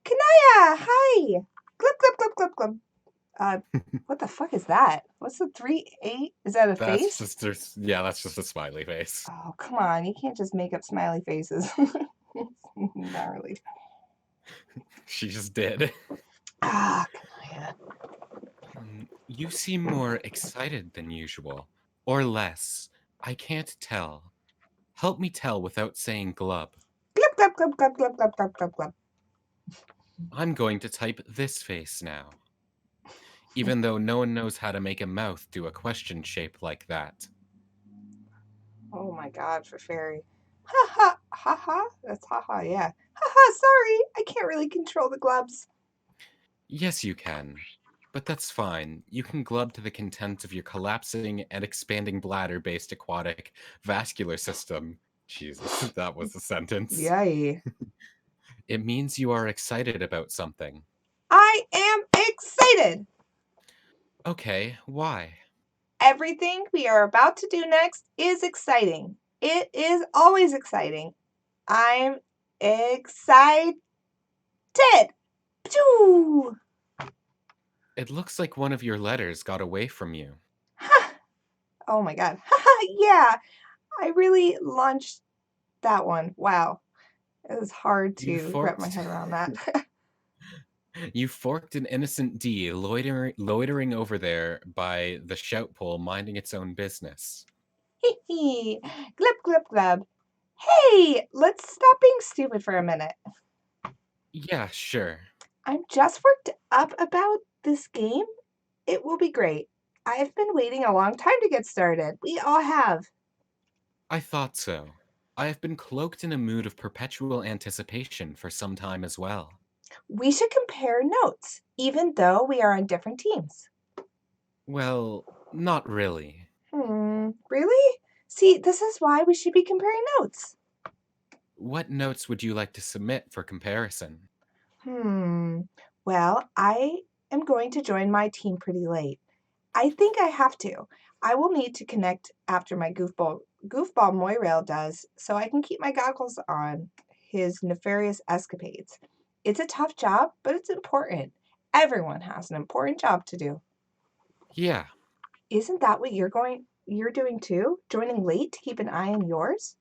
Kanaya! Hi! Glub, glub, glub, glub, glub. What the fuck is that? What's the 3-8? Is that a That's face? just that's just a smiley face. Oh, come on. You can't just make up smiley faces. Not really. She just did. Ah, Kanaya. You seem more excited than usual. Or less. I can't tell. Help me tell without saying glub. Glub, glub, glub, glub, glub, glub, glub, glub, glub. I'm going to type this face now. Even though no one knows how to make a mouth do a question shape like that. Oh my god, for fairy. Ha ha, ha ha. That's ha ha, yeah. Ha ha, sorry. I can't really control the glubs. Yes, you can. But that's fine. You can glub to the content of your collapsing and expanding bladder-based aquatic vascular system. Jesus, that was a sentence. Yay. It means you are excited about something. I am excited. Okay, why? Everything we are about to do next is exciting. It is always exciting. I'm excited. Pshoo! It looks like one of your letters got away from you. Ha! Oh my god. Ha! Yeah, I really launched that one. Wow. It was hard You to wrap my forked head around that. you forked an innocent D loitering over there by the shout pole minding its own business. Hee hee. Glub, glub, glub. Hey, let's stop being stupid for a minute. Yeah, sure. I'm just worked up about this game. It will be great. I've been waiting a long time to get started. We all have. I thought so. I have been cloaked in a mood of perpetual anticipation for some time as well. We should compare notes, even though we are on different teams. Well, not really. Really? See, this is why we should be comparing notes. What notes would you like to submit for comparison? Well, I am going to join my team pretty late. I think I have to. I will need to connect after my goofball Moirail does, so I can keep my goggles on his nefarious escapades. It's a tough job, but it's important. Everyone has an important job to do. Yeah, Isn't that what you're doing too? Joining late to keep an eye on yours?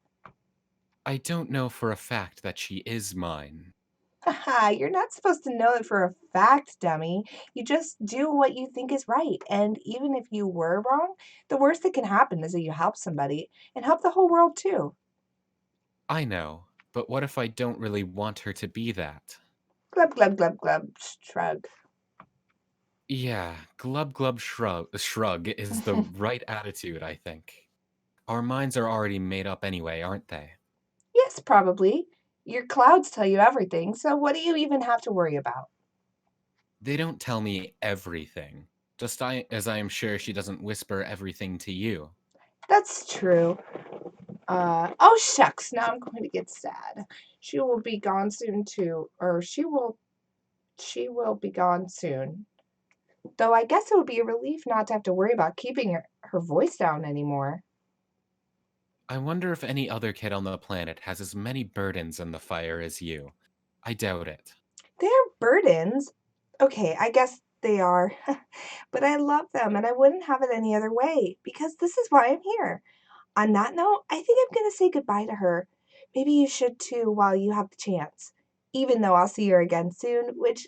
I don't know for a fact that she is mine. Haha, you're not supposed to know it for a fact, dummy. You just do what you think is right. And even if you were wrong, the worst that can happen is that you help somebody and help the whole world too. I know, but what if I don't really want her to be that? Glub, glub, glub, glub, shrug. Yeah, glub glub shrug is the right attitude, I think. Our minds are already made up anyway, aren't they? Yes, probably. Your clouds tell you everything, so what do you even have to worry about? They don't tell me everything. Just as I am sure she doesn't whisper everything to you. That's true. Oh shucks, now I'm going to get sad. She will be gone soon too, or she will be gone soon. Though I guess it would be a relief not to have to worry about keeping her voice down anymore. I wonder if any other kid on the planet has as many burdens in the fire as you. I doubt it. They're burdens. Okay, I guess they are. But I love them and I wouldn't have it any other way because this is why I'm here. On that note, I think I'm going to say goodbye to her. Maybe you should too while you have the chance. Even though I'll see her again soon, which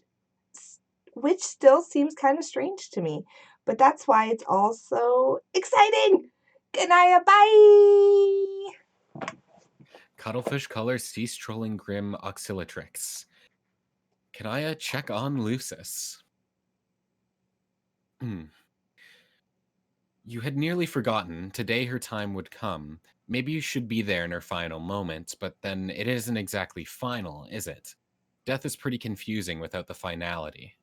still seems kind of strange to me. But that's why it's also exciting. Good night, bye. Cuttlefish colors cease trolling grim oxylatrix. Can I check on Lucis? Hmm. You had nearly forgotten. Today her time would come. Maybe you should be there in her final moments, but then it isn't exactly final, is it? Death is pretty confusing without the finality.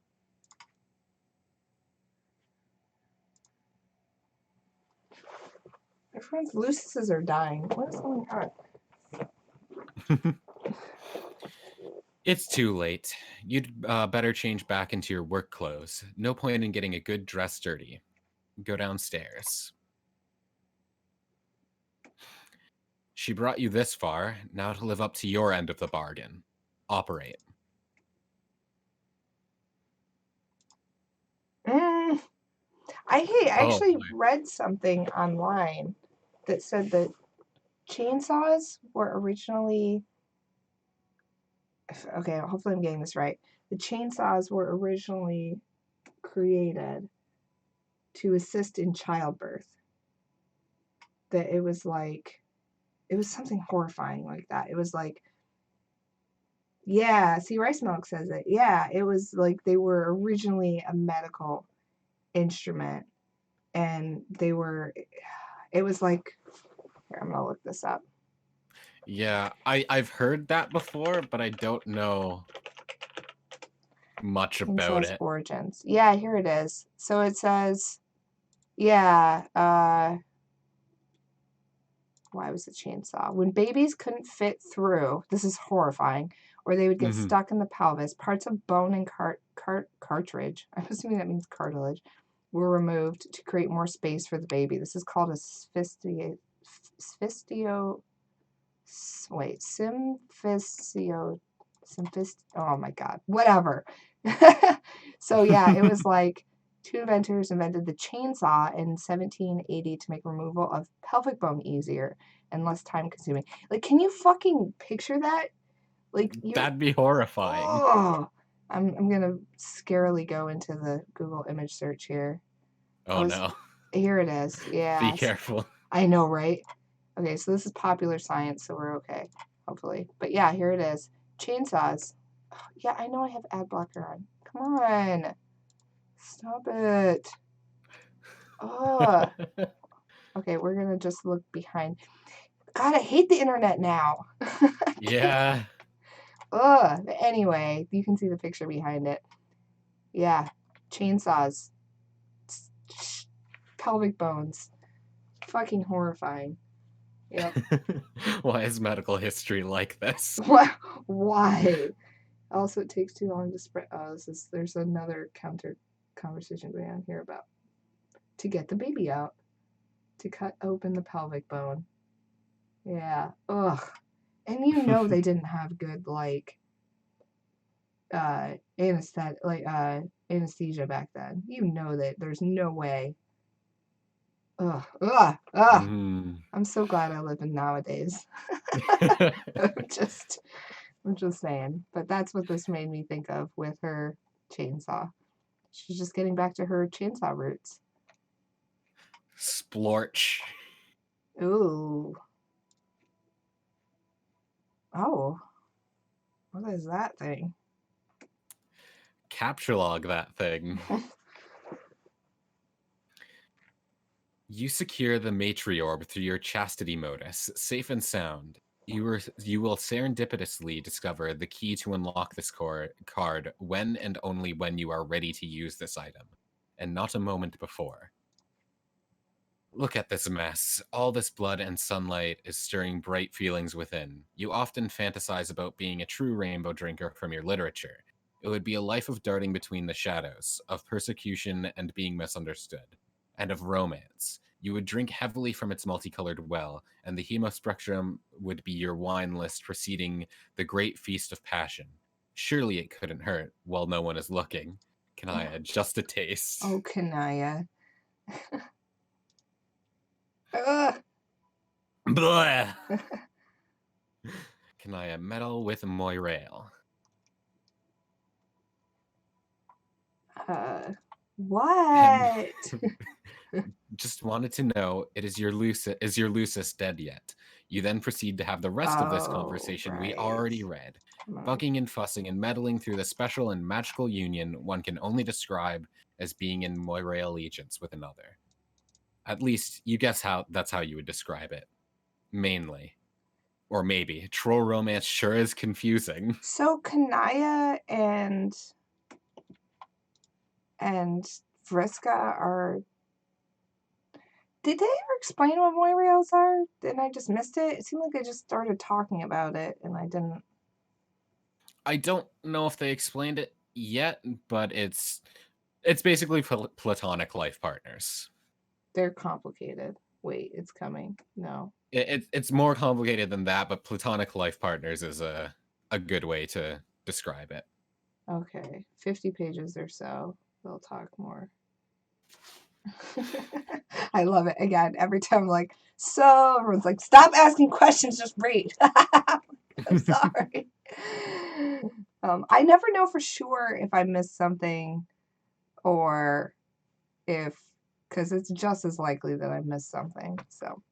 Everyone's Lucises are dying. What is going on? It's too late. You'd better change back into your work clothes. No point in getting a good dress dirty. Go downstairs. She brought you this far. Now to live up to your end of the bargain. Operate. Mm, I Oh, actually read something online that said that chainsaws were originally, okay, hopefully I'm getting this right. The chainsaws were originally created to assist in childbirth. That it was something horrifying like that. It was like, yeah, see, Rice Milk says it. Yeah, it was like they were originally a medical instrument and it was like, here, I'm gonna look this up. yeah. I've heard that before, but I don't know much about Chainsaw's it. origins. Yeah, here it is. So it says, yeah, why was it chainsaw? When babies couldn't fit through, this is horrifying, or they would get Hmm. stuck in the pelvis, parts of bone and cartridge, I'm assuming that means cartilage, were removed to create more space for the baby. This is called a sphistio, wait, oh my God, whatever. So yeah, it was like two inventors invented the chainsaw in 1780 to make removal of pelvic bone easier and less time consuming. Like, can you fucking picture that? Like you're, That'd be horrifying. oh, I'm gonna scarily go into the Google image search here. Oh Oh, it's, no. here it is. Be Yes, careful. I know, right? Okay, so this is popular science, so we're okay, hopefully. But yeah, here it is. Chainsaws. Oh, yeah, I know I have ad blocker on. Come on. Stop it. Oh. Okay, we're gonna just look behind. God, I hate the internet now. Yeah. Ugh. Anyway, you can see the picture behind it. Yeah, chainsaws. Pelvic bones. Fucking horrifying. Yep. Why is medical history like this? Why? Also, it takes too long to spread. Oh, there's another counter conversation going on here about to get the baby out, to cut open the pelvic bone. Yeah. Ugh. And you know they didn't have good, like, anesthesia back then. You know that there's no way. Ugh, ugh, ugh. Mm. I'm so glad I live in nowadays. just I'm just saying. But that's what this made me think of with her chainsaw. She's just getting back to her chainsaw roots. Splorch. Ooh. Oh. What is that thing? Capture log that thing. You secure the matriorb through your chastity modus, safe and sound. You will serendipitously discover the key to unlock this card when and only when you are ready to use this item, and not a moment before. Look at this mess. All this blood and sunlight is stirring bright feelings within. You often fantasize about being a true rainbow drinker from your literature. It would be a life of darting between the shadows, of persecution and being misunderstood, and of romance. You would drink heavily from its multicolored well, and the hemospectrum would be your wine list preceding the great feast of passion. Surely it couldn't hurt, while no one is looking. Kanaya, just a taste. Oh, Kanaya. Ugh. Blah. Kanaya, meddle with Moirail. What? Just wanted to know, is your Lucis dead yet? You then proceed to have the rest of this conversation we already read. Bugging and fussing and meddling through the special and magical union one can only describe as being in Moirail allegiance with another. At least, you guess that's how you would describe it. Mainly. Or maybe. Troll romance sure is confusing. So Kanaya and Vriska are... Did they ever explain what Moirails are? Didn't I just missed it? It seemed like they just started talking about it and I didn't. I don't know if they explained it yet, but it's basically platonic life partners. They're complicated. Wait, it's coming. No. It's more complicated than that, but platonic life partners is a good way to describe it. Okay. 50 pages or so. They'll talk more. I love it. Again, every time I'm like, so everyone's like, stop asking questions, just read. I'm sorry. I never know for sure if I missed something or if, because it's just as likely that I missed something. So,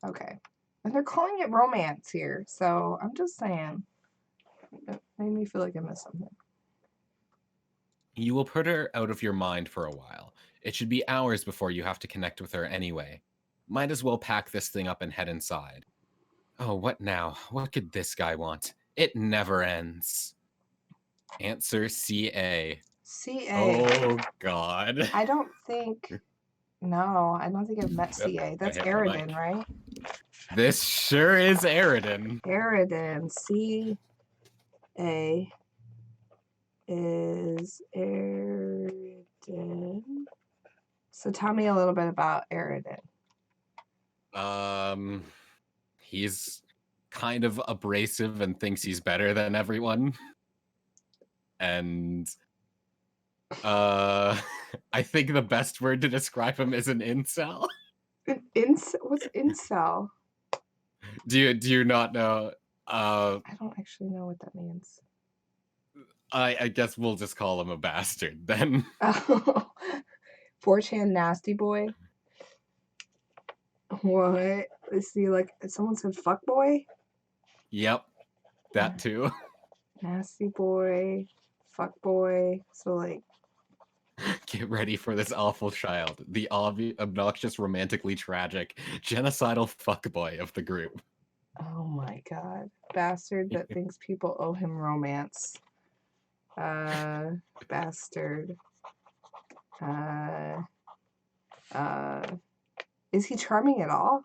okay. And they're calling it romance here. So I'm just saying, it made me feel like I missed something. You will put her out of your mind for a while. It should be hours before you have to connect with her anyway. Might as well pack this thing up and head inside. Oh, what now? What could this guy want? It never ends. Answer CA. CA. Oh, God. I don't think... No, I don't think I've met CA. That's Aridin, right? This sure is Aridin. Aridin. CA is Aridin. So tell me a little bit about Aridin. He's kind of abrasive and thinks he's better than everyone. And I think the best word to describe him is an incel. What's incel? Do you not know? I don't actually know what that means. I guess we'll just call him a bastard then. Oh, 4chan nasty boy. What? Is he like, someone said fuck boy? Yep, that too. Nasty boy, fuck boy. So like, get ready for this awful child, the obnoxious, romantically tragic, genocidal fuckboy of the group. Oh my god. Bastard that thinks people owe him romance. Bastard. Is he charming at all?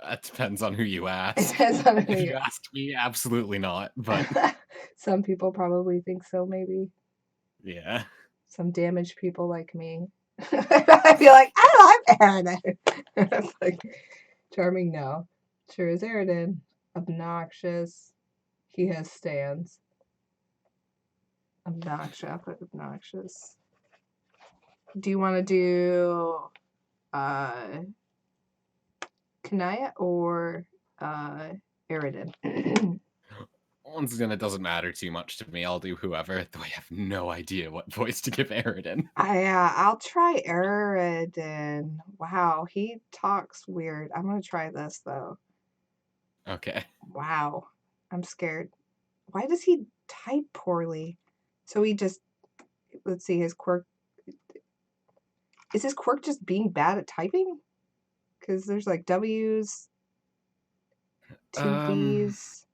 That depends on who you ask. It depends on who if you ask me, absolutely not. But some people probably think so, maybe. Yeah. Some damaged people like me. I'd be like, I love Aridin. Like, charming, no. Sure is Aridin. Obnoxious. He has stands. Obnoxious. Do you want to do Kanaya or Aridin? Once again, it doesn't matter too much to me. I'll do whoever, though I have no idea what voice to give Aridin. I'll try Aridin. Wow, he talks weird. I'm gonna try this though. Okay. Wow, I'm scared. Why does he type poorly? So he just, let's see, his quirk. Is his quirk just being bad at typing? Because there's like W's, 2 V's,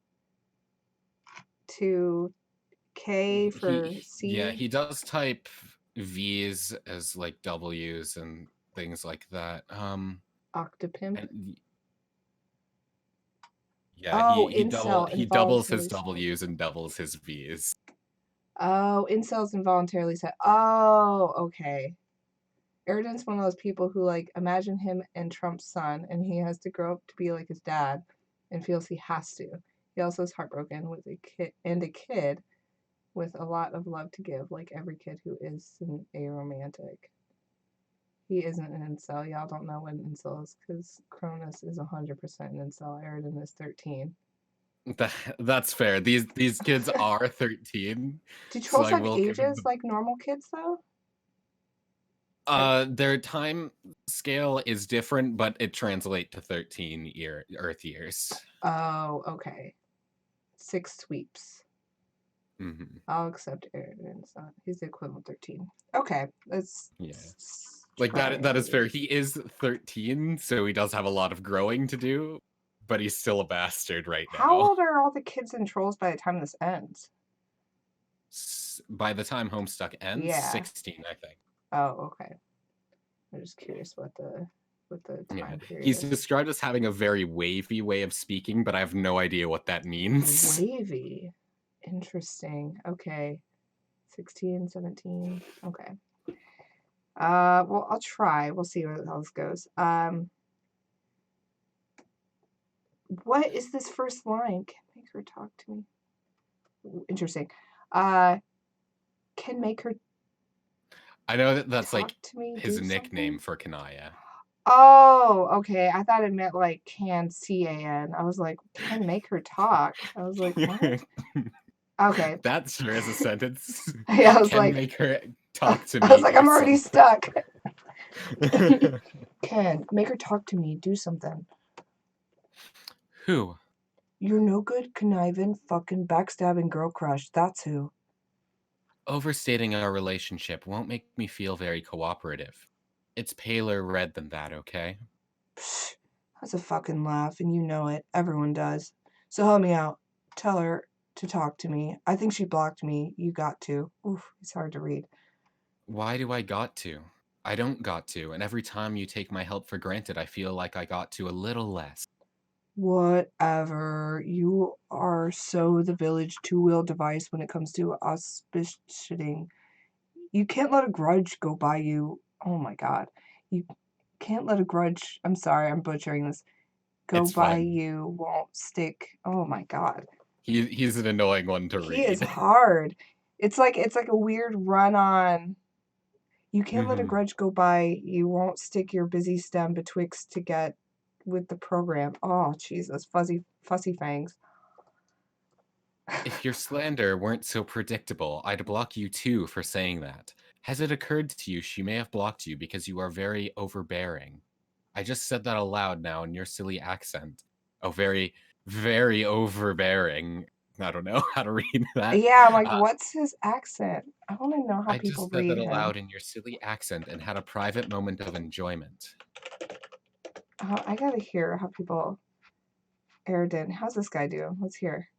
2 K for C. Yeah, he does type V's as like W's and things like that. Octopimp. And yeah, incel, he doubles his involuntarily W's and doubles his V's. Oh, incels involuntarily said. Oh, okay. Aridin's one of those people who, like, imagine him and Trump's son, and he has to grow up to be like his dad and feels he has to. He also is heartbroken with a kid with a lot of love to give, like every kid who isn't a romantic. He isn't an incel. Y'all don't know what an incel is because Cronus is 100% an incel. Aridin is 13. That's fair. These kids are 13. Do trolls so have ages like normal kids, though? Their time scale is different, but it translates to 13 Earth years. Oh, okay. 6 sweeps. Mm-hmm. I'll accept Aridin's. He's the equivalent of 13. Okay, let's. Yeah. Like that is fair. He is 13, so he does have a lot of growing to do, but he's still a bastard right now. How old are all the kids and trolls by the time this ends? By the time Homestuck ends, Yeah. 16, I think. Oh, okay. I'm just curious what the time period He's is. described as having a very wavy way of speaking, but I have no idea what that means. Wavy. Interesting. Okay. 16, 17. Okay. Well, I'll try. We'll see where this goes. What is this first line? Can make her talk to me. Interesting. Can make her. I know that's talk like to me, his nickname for Kanaya. Oh, okay. I thought it meant like can CAN. I was like, can make her talk. I was like, what? Okay. That sure is a sentence. Yeah, I was can like, make her talk to me. I was like, I'm already stuck. Can make her talk to me. Do something. Who? You're no good, conniving, fucking backstabbing girl crush. That's who. Overstating our relationship won't make me feel very cooperative. It's paler red than that, okay? Psh, that's a fucking laugh, and you know it. Everyone does. So help me out. Tell her to talk to me. I think she blocked me. You got to. Oof, it's hard to read. Why do I got to? I don't got to, and every time you take my help for granted, I feel like I got to a little less. Whatever. You are so the village two-wheel device when it comes to auspiciating. You can't let a grudge go by you. Oh my god. You can't let a grudge. I'm sorry, I'm butchering this. Go by you won't stick. Oh my god. He's an annoying one to read. He is hard. It's like a weird run on. You can't let a grudge go by. You won't stick your busy stem betwixt to get with the program. Oh, Jesus. Fussy fangs. If your slander weren't so predictable, I'd block you too for saying that. Has it occurred to you she may have blocked you because you are very overbearing? I just said that aloud now in your silly accent. Oh, very, very overbearing. I don't know how to read that. Yeah, I'm like, what's his accent? I want to know how people read him. I just said that aloud in your silly accent and had a private moment of enjoyment. I gotta hear how people... Aridin. How's this guy do? Let's hear.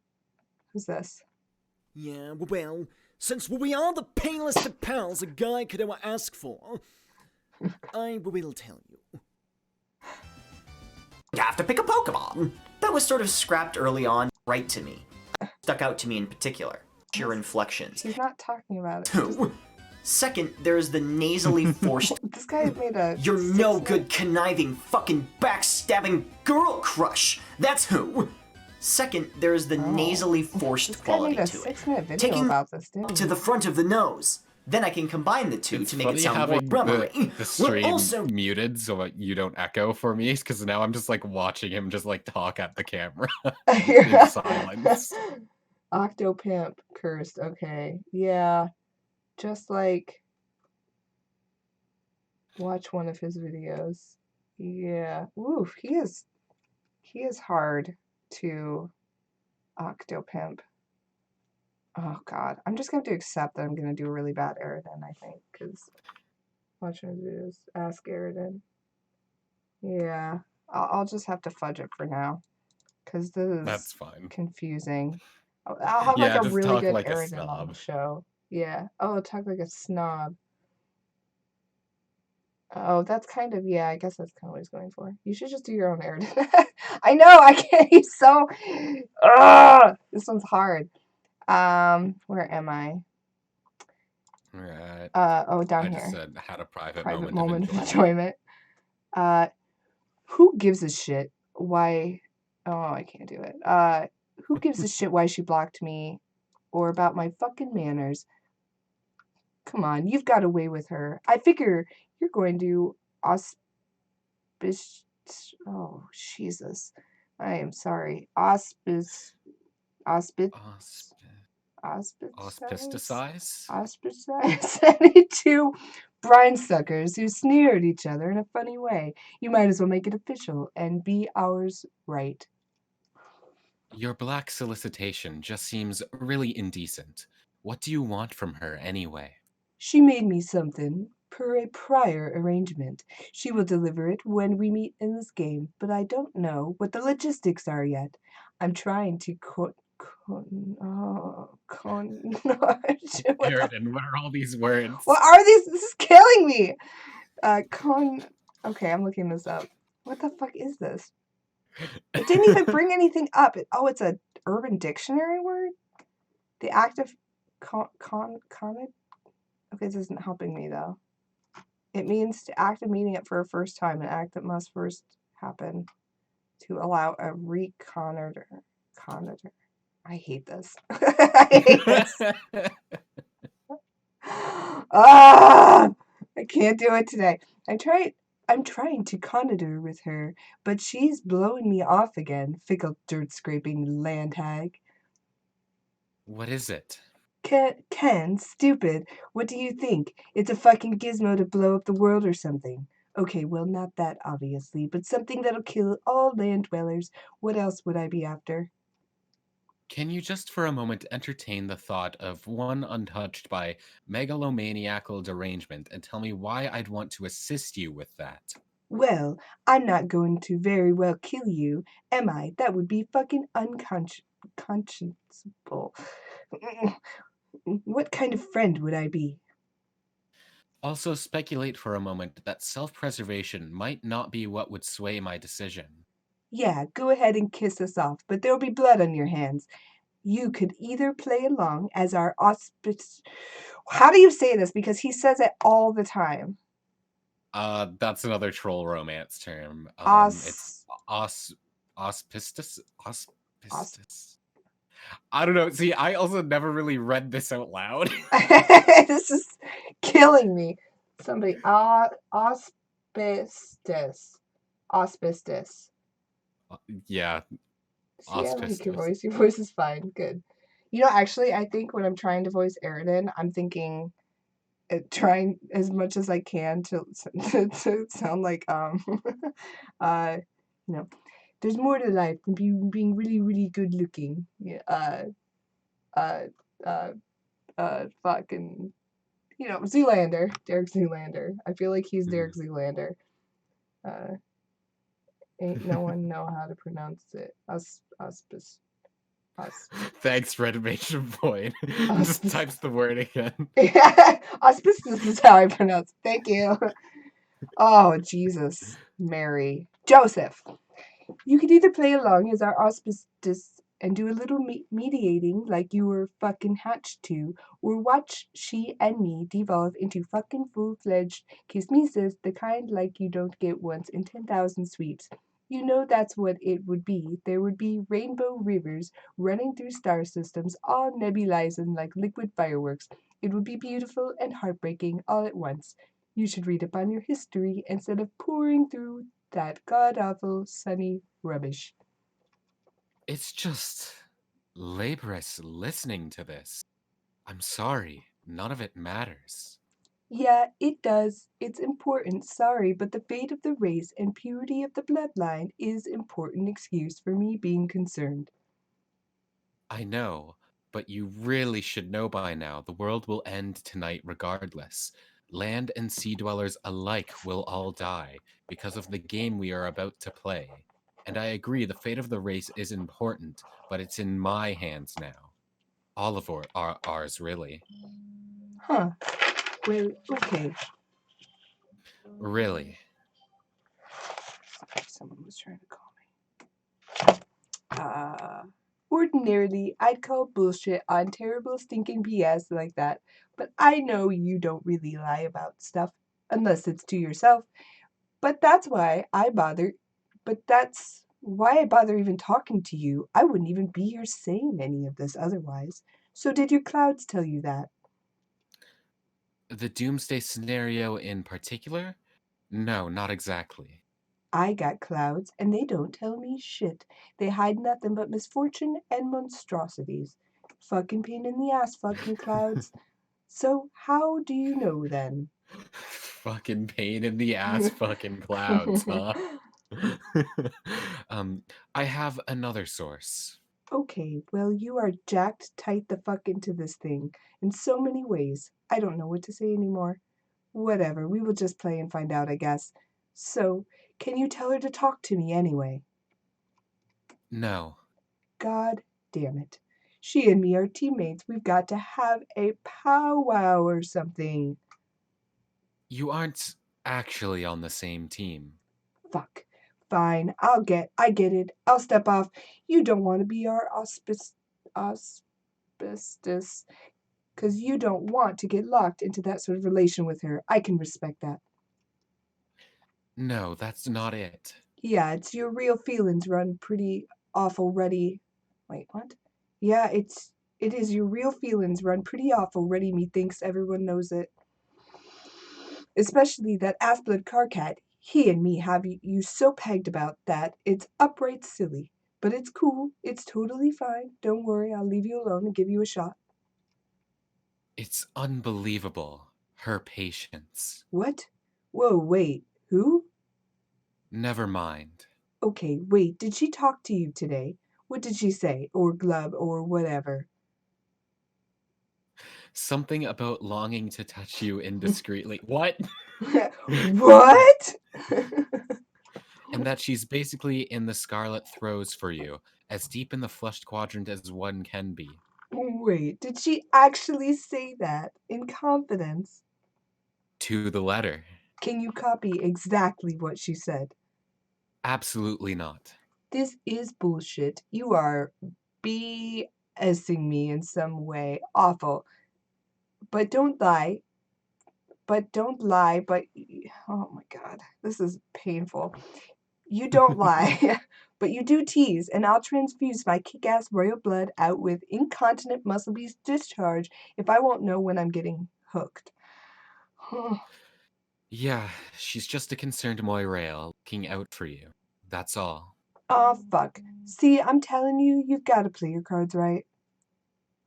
Who's this? Yeah, well, since we are the palest of pals a guy could ever ask for, I will tell you. You have to pick a Pokemon. That was sort of scrapped early on, right to me. Stuck out to me in particular. Your inflections. He's not talking about it. Two. Second, there's the nasally forced. This guy made a. You're no good, conniving, fucking backstabbing girl crush. That's who. Second, there is the nasally forced This guy quality made a to it. 6-minute video Taking about this, didn't to he? the front of the nose. Then I can combine the two It's to make it funny sound more having rubbery. the We'll stream also muted so you don't echo for me, because now I'm just like watching him just like talk at the camera in silence. Octopimp cursed. Okay. Yeah. Just like watch one of his videos. Yeah. Oof, he is hard to Octopimp. Oh god. I'm just gonna have to accept that I'm gonna do a really bad Aridin, I think, because watching his videos. Ask Aridin. Yeah. I'll just have to fudge it for now. Because this is That's fine. confusing. I'll have like Yeah, a just really talk good like a Aridin on snob. the show. Yeah. Oh, talk like a snob. Oh, that's kind of, yeah, I guess that's kind of what he's going for. You should just do your own Aridin. I know, I can't, he's so, this one's hard. Where am I? Right. Oh, down I just here. said had a private Private moment of of enjoyment. enjoyment. Who gives a shit why, oh, I can't do it. Who gives a shit why she blocked me or about my fucking manners? Come on, you've got away with her. I figure you're going to oh, Jesus. I am sorry. Auspicize? Auspicize? Auspicize any two brine suckers who sneer at each other in a funny way. You might as well make it official and be ours right. Your black solicitation just seems really indecent. What do you want from her anyway? She made me something per a prior arrangement. She will deliver it when we meet in this game, but I don't know what the logistics are yet. I'm trying to Aridin, what are all these words? what are these? This is killing me. Okay, I'm looking this up. What the fuck is this? It didn't even bring anything up. It's a Urban Dictionary word? The act of Okay, this isn't helping me though. It means to act of meeting it for a first time, an act that must first happen to allow a reconnoiter. I hate this. I hate this. Ah, I can't do it today. I'm trying to connoiter with her, but she's blowing me off again, fickle dirt scraping land hag. What is it? Ken, stupid. What do you think? It's a fucking gizmo to blow up the world or something. Okay, well, not that obviously, but something that'll kill all land dwellers. What else would I be after? Can you just for a moment entertain the thought of one untouched by megalomaniacal derangement and tell me why I'd want to assist you with that? Well, I'm not going to very well kill you, am I? That would be fucking unconscionable. What kind of friend would I be? Also, speculate for a moment that self-preservation might not be what would sway my decision. Yeah, go ahead and kiss us off, but there'll be blood on your hands. You could either play along as our auspice. How do you say this? Because he says it all the time. That's another troll romance term. It's auspicious. I don't know. See, I also never really read this out loud. This is killing me. Somebody, auspicious. Yeah, See, I like your auspicious. voice. Your voice is fine. Good. You know, actually, I think when I'm trying to voice Aridin, I'm thinking, trying as much as I can to sound like uh, there's more to life than being really, really good looking. Yeah, fucking, Zoolander, Derek Zoolander. I feel like he's Derek Zoolander. Ain't no one know how to pronounce it. Auspice. Thanks, Renovation Point. Just types the word again. Auspicious is how I pronounce it. Thank you. Oh, Jesus. Mary. Joseph. You could either play along as our auspicious and do a little mediating like you were fucking hatched to, or watch she and me devolve into fucking full-fledged kiss me sis, the kind like you don't get once in 10,000 sweeps. You know that's what it would be. There would be rainbow rivers running through star systems, all nebulizing like liquid fireworks. It would be beautiful and heartbreaking all at once. You should read up on your history instead of pouring through that god-awful sunny rubbish. It's just laborious listening to this. I'm sorry, none of it matters. Yeah, it does. It's important, sorry, but the fate of the race and purity of the bloodline is important excuse for me being concerned. I know, but you really should know by now the world will end tonight regardless. Land and sea dwellers alike will all die because of the game we are about to play. And I agree, the fate of the race is important, but it's in my hands now. All of ours, really. Huh. Well, okay. Really. Someone was trying to call me. Ordinarily, I'd call bullshit on terrible stinking BS like that, but I know you don't really lie about stuff, unless it's to yourself. But that's why I bother. But that's why I bother even talking to you. I wouldn't even be here saying any of this otherwise. So did your clouds tell you that? The doomsday scenario in particular? No, not exactly. I got clouds, and they don't tell me shit. They hide nothing but misfortune and monstrosities. Fucking pain in the ass, fucking clouds. So how do you know then? Fucking pain in the ass, fucking clouds, huh? I have another source. Okay, well, you are jacked tight the fuck into this thing in so many ways. I don't know what to say anymore. Whatever, we will just play and find out, I guess. So, can you tell her to talk to me anyway? No. God damn it. She and me are teammates. We've got to have a powwow or something. You aren't actually on the same team. Fuck. Fine, I get it. I'll step off. You don't want to be our auspicious, because you don't want to get locked into that sort of relation with her. I can respect that. No, that's not it. Yeah, it's your real feelings run pretty awful ready. Wait, what? Yeah, it is your real feelings run pretty awful ready. Methinks everyone knows it. Especially that ass-blood car cat. He and me have you so pegged about that it's upright silly. But it's cool. It's totally fine. Don't worry. I'll leave you alone and give you a shot. It's unbelievable. Her patience. What? Whoa, wait. Who? Never mind. Okay, wait. Did she talk to you today? What did she say? Or glub or whatever? Something about longing to touch you indiscreetly. What? What? And that she's basically in the scarlet throes for you, as deep in the flushed quadrant as one can be. Wait, did she actually say that in confidence? To the letter. Can you copy exactly what she said? Absolutely not. This is bullshit. You are BSing me in some way. Awful. But don't lie. But don't lie. Oh my god, this is painful. You don't lie. But you do tease, and I'll transfuse my kick-ass royal blood out with incontinent muscle beast discharge if I won't know when I'm getting hooked. Yeah, she's just a concerned Moirail looking out for you. That's all. Aw, fuck. See, I'm telling you, you've got to play your cards right.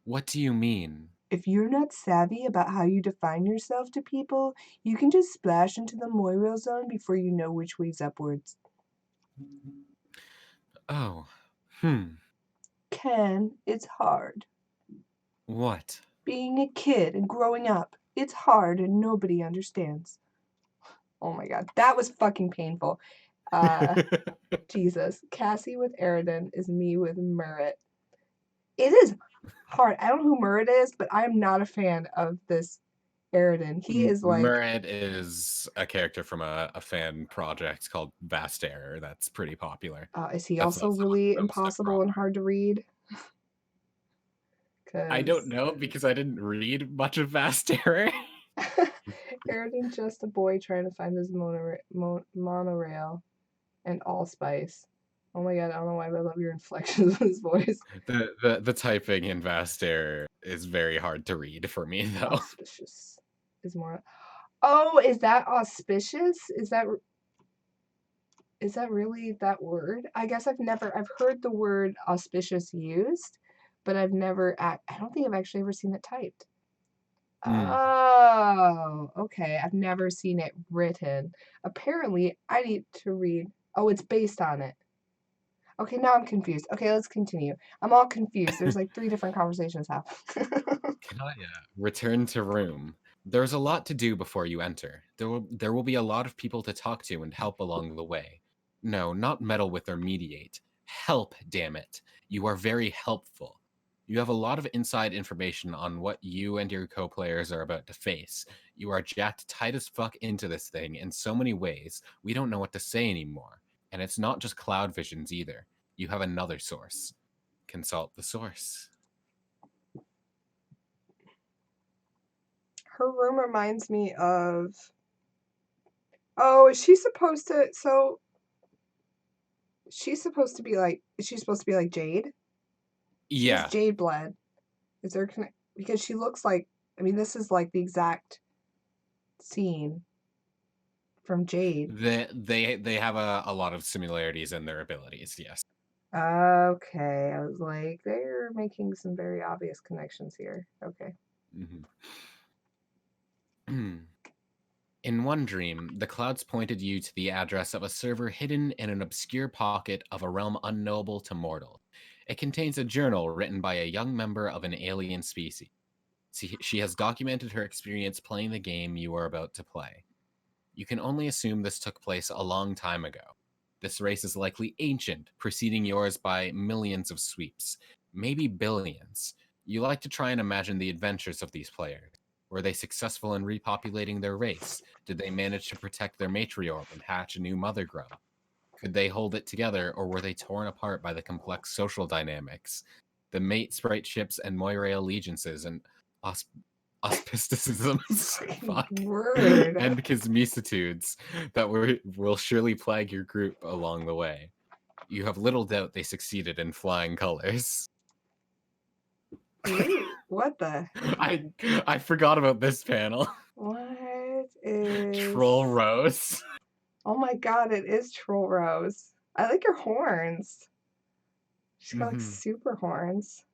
What do you mean? If you're not savvy about how you define yourself to people, you can just splash into the Moirail zone before you know which way's upwards. Oh, Ken, it's hard. What? Being a kid and growing up, it's hard and nobody understands. Oh my god, that was fucking painful. Jesus. Cassie with Aridin is me with Merritt. It is hard. I don't know who Merritt is, but I'm not a fan of this Aridin. He is like... Murad is a character from a fan project called Vast Error that's pretty popular. is he That's also not someone really who knows it impossible and hard to read? I don't know because I didn't read much of Vast Error. Aridin's just a boy trying to find his monorail. and allspice. Oh my god, I don't know why, but I love your inflections of his voice. The typing in Vastair is very hard to read for me though. Auspicious is more. Oh, is that auspicious? Is that really that word? I guess I've heard the word auspicious used, but I've never, I don't think I've actually ever seen it typed. Oh, okay. I've never seen it written. Apparently, I need to read. Oh, it's based on it. Okay, now I'm confused. Okay, let's continue. I'm all confused. There's like 3 different conversations happening. Can I return to room? There's a lot to do before you enter. There will be a lot of people to talk to and help along the way. No, not meddle with or mediate. Help, damn it. You are very helpful. You have a lot of inside information on what you and your co-players are about to face. You are jacked tight as fuck into this thing in so many ways, we don't know what to say anymore. And it's not just cloud visions either. You have another source. Consult the source. Her room reminds me of. Oh, is she supposed to? So. She's supposed to be like. Is she supposed to be like Jade? She has Jade blood. Is there because she looks like. I mean, this is like the exact scene from Jade. They have a lot of similarities in their abilities, yes. Okay, I was like, they're making some very obvious connections here. Okay. In one dream, the clouds pointed you to the address of a server hidden in an obscure pocket of a realm unknowable to mortal. It contains a journal written by a young member of an alien species. She has documented her experience playing the game you are about to play. You can only assume this took place a long time ago. This race is likely ancient, preceding yours by millions of sweeps, maybe billions. You like to try and imagine the adventures of these players. Were they successful in repopulating their race? Did they manage to protect their matriarch and hatch a new mother grub? Could they hold it together, or were they torn apart by the complex social dynamics? The mate sprite ships and Moira allegiances and auspisticisms and kismicitudes that will surely plague your group along the way. You have little doubt they succeeded in flying colors. Ooh, what the? I forgot about this panel. What is Troll Rose? Oh my god, it is Troll Rose. I like her horns. She's got like super horns.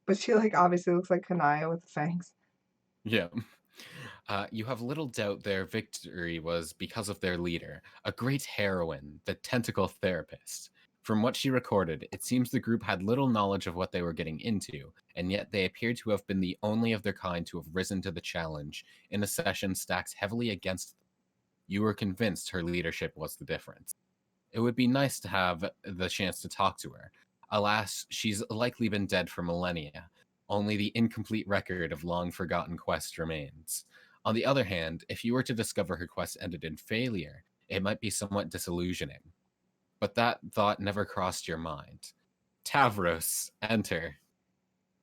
But she like obviously looks like Kanaya with the fangs. Yeah. You have little doubt their victory was because of their leader, a great heroine, the tentacle therapist. From what she recorded, it seems the group had little knowledge of what they were getting into, and yet they appeared to have been the only of their kind to have risen to the challenge in a session stacked heavily against them. You were convinced her leadership was the difference. It would be nice to have the chance to talk to her. Alas, she's likely been dead for millennia. Only the incomplete record of long-forgotten quests remains. On the other hand, if you were to discover her quest ended in failure, it might be somewhat disillusioning. But that thought never crossed your mind. Tavros, enter.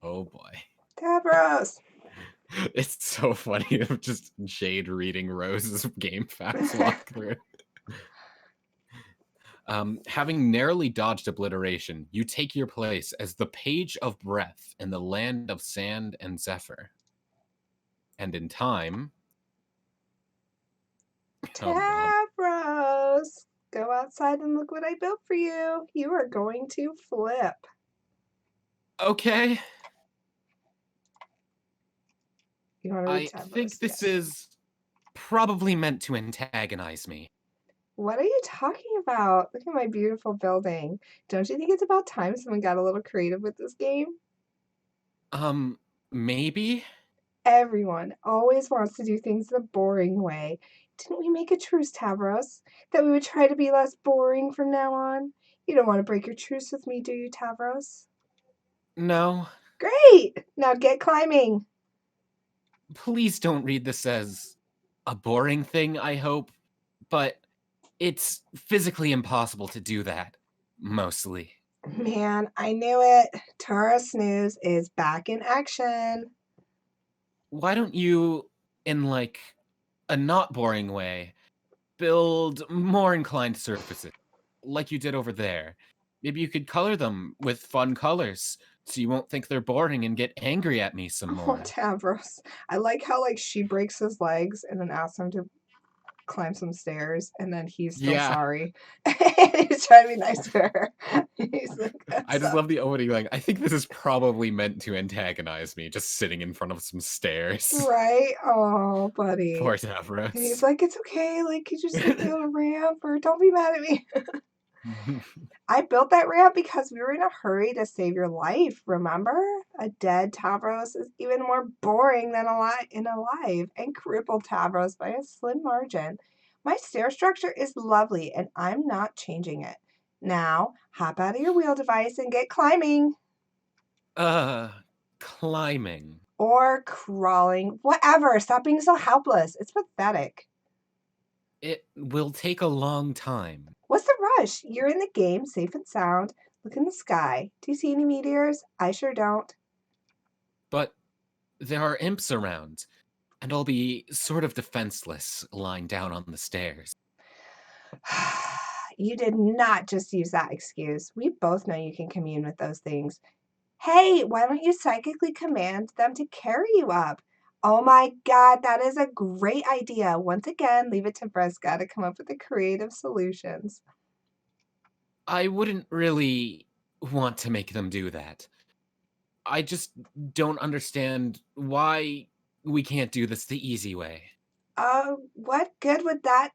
Oh boy. Tavros! It's so funny of just Jade reading Rose's game facts walkthrough. Having narrowly dodged obliteration, you take your place as the Page of Breath in the land of sand and zephyr. And in time... Tavros! Go outside and look what I built for you. You are going to flip. Okay. You want to read I Tavros? think this is probably meant to antagonize me. What are you talking about? Look at my beautiful building. Don't you think it's about time someone got a little creative with this game? Maybe? Everyone always wants to do things the boring way. Didn't we make a truce, Tavros? That we would try to be less boring from now on? You don't want to break your truce with me, do you, Tavros? No. Great! Now get climbing. Please don't read this as a boring thing, I hope. But it's physically impossible to do that, mostly. Man, I knew it. Tara Snooze is back in action. Why don't you, in like a not boring way, build more inclined surfaces? like you did over there. Maybe you could color them with fun colors so you won't think they're boring and get angry at me some Oh, more. Tavros. I like how like she breaks his legs and then asks him to climb some stairs, and then he's still Yeah. sorry. He's trying to be nice to her. He's like, I just love the opening. Like, I think this is probably meant to antagonize me, just sitting in front of some stairs. right. Oh, buddy. Poor And he's Tavros. like, it's okay. Like, could you just take me on a ramp, or don't be mad at me. I built that ramp because we were in a hurry to save your life, remember? A dead Tavros is even more boring than alive and crippled Tavros by a slim margin. My stair structure is lovely and I'm not changing it. Now, hop out of your wheel device and get climbing. Climbing. Or crawling. Whatever. Stop being so helpless. It's pathetic. It will take a long time. What's the rush? You're in the game, safe and sound. Look in the sky. Do you see any meteors? I sure don't. But there are imps around, and I'll be sort of defenseless lying down on the stairs. You did not just use that excuse. We both know you can commune with those things. Hey, why don't you psychically command them to carry you up? Oh my God, that is a great idea. Once again, leave it to Fresca to come up with the creative solutions. I wouldn't really want to make them do that. I just don't understand why we can't do this the easy way. What good would that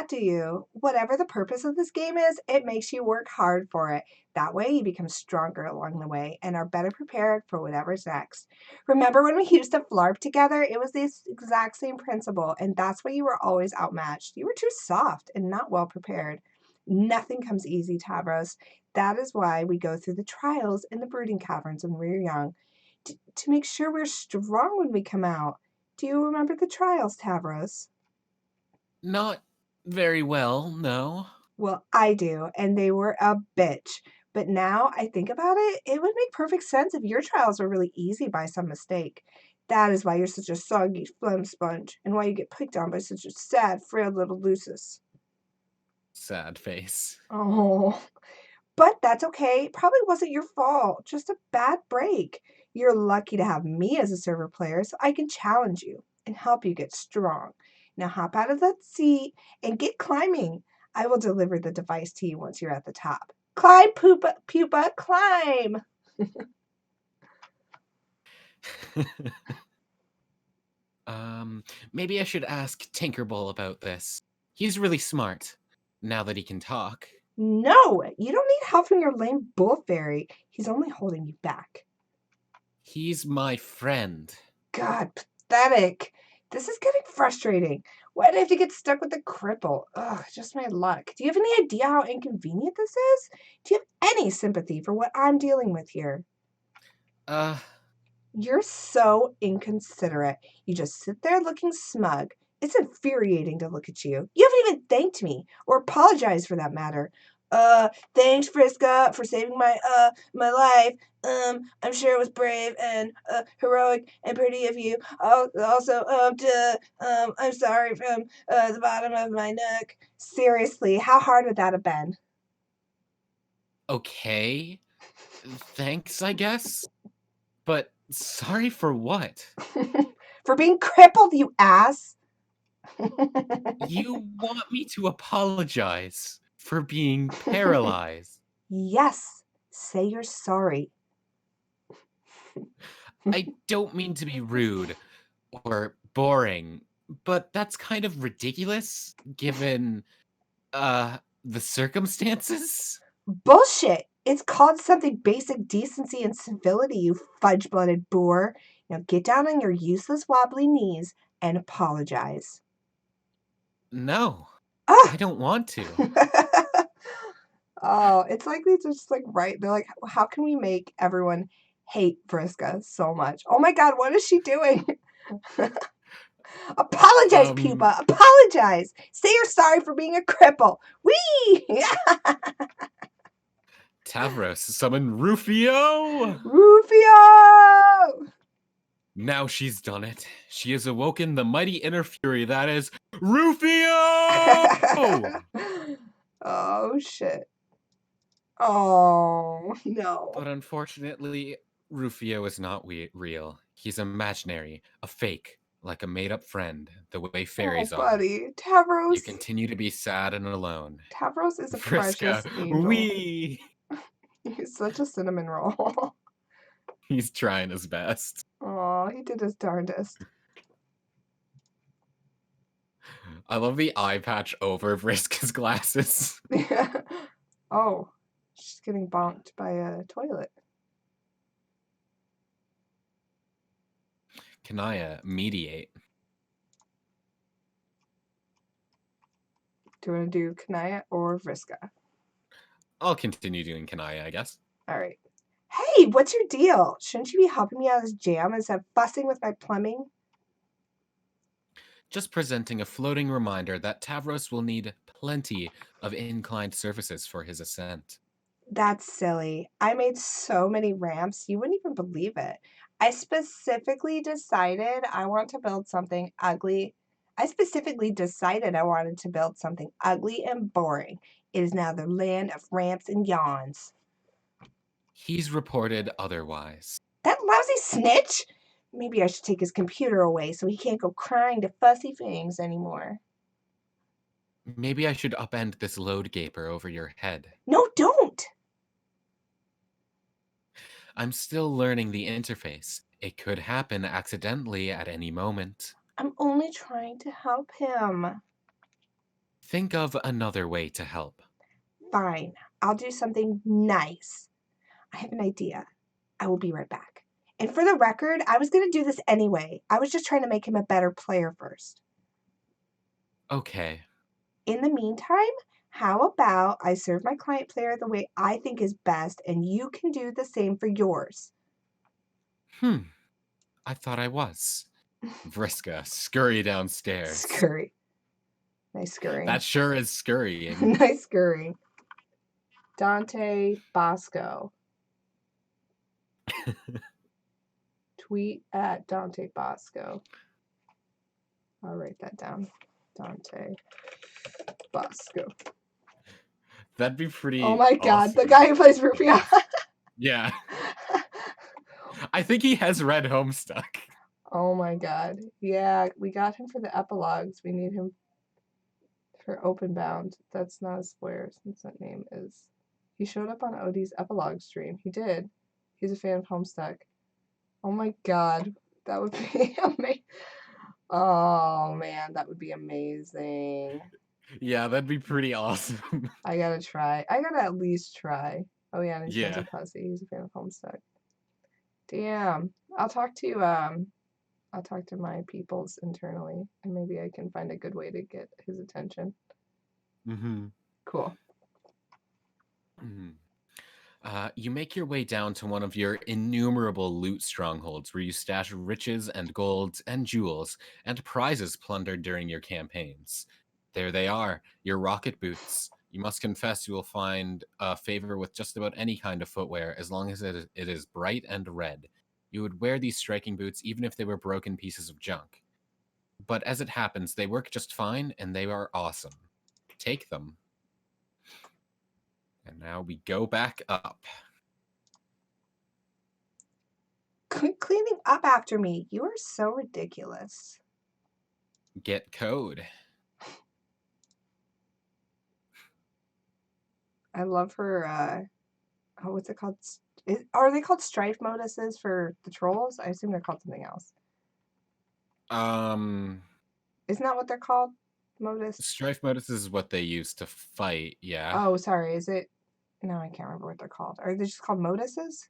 do you? Whatever the purpose of this game is, it makes you work hard for it. That way you become stronger along the way and are better prepared for whatever's next. Remember when we used to flarp together? It was this exact same principle, and that's why you were always outmatched. You were too soft and not well prepared. Nothing comes easy, Tavros. That is why we go through the trials in the brooding caverns when we're young, to make sure we're strong when we come out. Do you remember the trials, Tavros? Not very well, no. Well, I do, and they were a bitch. But now I think about it, it would make perfect sense if your trials were really easy by some mistake. That is why you're such a soggy phlegm sponge, and why you get picked on by such a sad, frail little Lucis. Sad face. Oh, but that's okay. Probably wasn't your fault, just a bad break. You're lucky to have me as a server player so I can challenge you and help you get strong. Now hop out of that seat and get climbing. I will deliver the device to you once you're at the top. Climb, pupa, climb! Maybe I should ask Tinkerbell about this. He's really smart, now that he can talk. No, you don't need help from your lame bull fairy. He's only holding you back. He's my friend. God, pathetic. This is getting frustrating. Why do I have to get stuck with the cripple? Ugh, just my luck. Do you have any idea how inconvenient this is? Do you have any sympathy for what I'm dealing with here? You're so inconsiderate. You just sit there looking smug. It's infuriating to look at you. You haven't even thanked me, or apologized for that matter. Thanks, Friska, for saving my life. I'm sure it was brave and heroic and pretty of you. Also, I'm sorry from the bottom of my neck. Seriously, how hard would that have been? Okay. Thanks, I guess. But sorry for what? For being crippled, you ass. You want me to apologize for being paralyzed? Yes, say you're sorry. I don't mean to be rude or boring, but that's kind of ridiculous given the circumstances. Bullshit! It's called something basic decency and civility, you fudge-blooded boor. Now get down on your useless wobbly knees and apologize. No, Ah! I don't want to. Oh, it's like they just like they're like, how can we make everyone hate Vriska so much? Oh my God, what is she doing? Apologize, pupa. Apologize. Say you're sorry for being a cripple. Whee! Tavros, summon Rufio! Rufio! Now she's done it. She has awoken the mighty inner fury that is Rufio! Oh, shit. Oh, no. But unfortunately, Rufio is not real. He's imaginary, a fake, like a made-up friend, the way Oh, fairies are. buddy. You Tavros. continue to be sad and alone. Tavros is a Vriska, precious angel. wee! He's such a cinnamon roll. He's trying his best. Oh, he did his darndest. I love the eye patch over Vriska's glasses. Oh, she's getting bonked by a toilet. Kanaya, mediate. Do you want to do Kanaya or Vriska? I'll continue doing Kanaya, I guess. All right. Hey, what's your deal? Shouldn't you be helping me out of this jam instead of fussing with my plumbing? Just presenting a floating reminder that Tavros will need plenty of inclined surfaces for his ascent. That's silly. I made so many ramps, you wouldn't even believe it. I specifically decided I want to build something ugly. I specifically decided I wanted to build something ugly and boring. It is now the land of ramps and yawns. He's reported otherwise. That lousy snitch! Maybe I should take his computer away so he can't go crying to Fussy Fangs anymore. Maybe I should upend this load gaper over your head. No, don't! I'm still learning the interface. It could happen accidentally at any moment. I'm only trying to help him. Think of another way to help. Fine, I'll do something nice. I have an idea. I will be right back. And for the record, I was going to do this anyway. I was just trying to make him a better player first. Okay. In the meantime, how about I serve my client player the way I think is best, and you can do the same for yours. I thought I was. Vriska, scurry downstairs. Scurry. Nice scurrying. That sure is scurrying. Nice scurrying. Dante Bosco. Tweet at Dante Bosco. I'll write that down. Dante Bosco. That'd be pretty Oh my god, awesome. the guy who plays Rufio. Yeah. I think he has read Homestuck. Oh my god. Yeah, we got him for the epilogues. We need him for Openbound. That's not a spoiler since that name is. He showed up on Odie's epilogue stream. He did. He's a fan of Homestuck. Oh my god. That would be amazing. Oh man, that would be amazing. Yeah, that'd be pretty awesome. I gotta try. I gotta at least try. Oh yeah, and he's Yeah. a pussy. He's a fan of Homestuck. Damn. I'll talk to my peoples internally, and maybe I can find a good way to get his attention. Mm-hmm. Cool. Mm-hmm. You make your way down to one of your innumerable loot strongholds where you stash riches and golds and jewels and prizes plundered during your campaigns. There they are, your rocket boots. You must confess you will find favor with just about any kind of footwear as long as it is bright and red. You would wear these striking boots even if they were broken pieces of junk. But as it happens, they work just fine and they are awesome. Take them. And now we go back up. Quit cleaning up after me. You are so ridiculous. Get code. I love her, oh, what's it called? Are they called strife moduses for the trolls? I assume they're called something else. Isn't that what they're called? Modus? Strife modus is what they use to fight, yeah. Oh, sorry, is it? No, I can't remember what they're called. Are they just called moduses?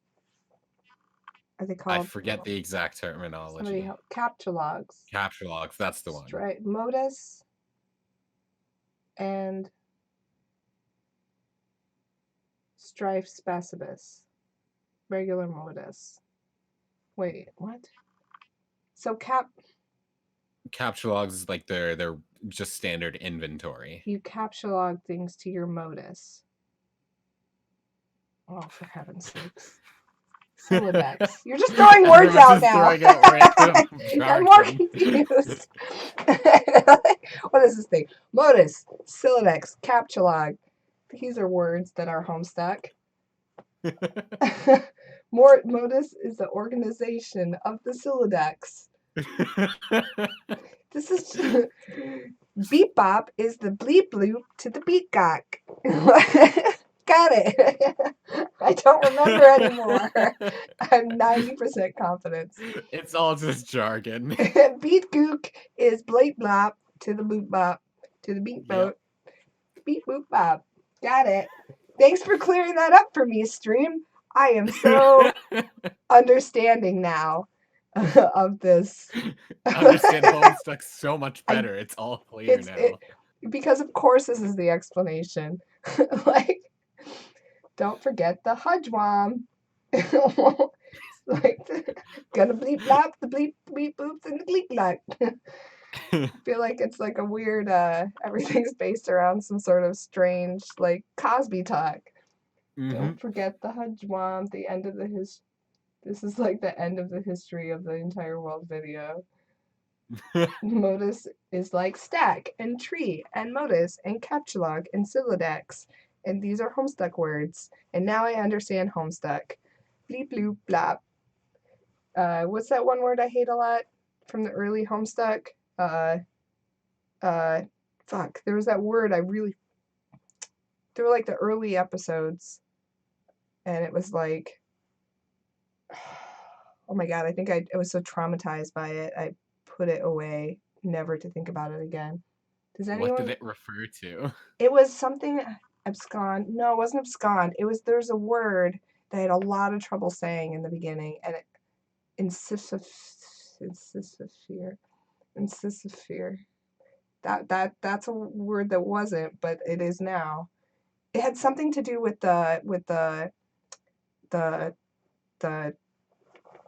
Are they called? I forget the exact terminology. Somebody help. Capture logs. Capture logs, that's the one. Modus and strife specibus. Regular modus. Wait, what? So capture logs is like they're just standard inventory. You capture log things to your modus. Oh, for heaven's sakes. Sylladex. You're just throwing words out now. I'm more confused. What is this thing? Modus, Sylladex, capture log. these are words that are Homestuck. Modus is the organization of the Sylladex. This is beep bop is the bleep bloop to the beat gok. Got it. I don't remember anymore. I'm 90% confidence. It's all just jargon. Beat gook is bleep blop to the boop bop to the beat boat. Beep boop bop. Got it. Thanks for clearing that up for me, stream. I am so understanding now of this. Understand Homestuck so much better. It's all clear now. Because of course this is the explanation. Like, don't forget the hudgewam. Like, gonna bleep blop the bleep bleep boops and the bleep block. I feel like it's like a weird everything's based around some sort of strange like Cosby talk. Don't forget the hudgewam, the end of the this is like the end of the history of the entire world video. Modus is like stack and tree and modus and captchalogue and Sylladex. And these are Homestuck words. And now I understand Homestuck. Bleep bloop blop. What's that one word I hate a lot from the early Homestuck? Fuck. There was that word I really. They were like the early episodes. And it was like. Oh my god, I think I was so traumatized by it. I put it away, never to think about it again. Does anyone? What did it refer to? It was something abscond. No, it wasn't abscond. There's a word that I had a lot of trouble saying in the beginning, and it incisifear. That's a word that wasn't, but it is now. It had something to do with the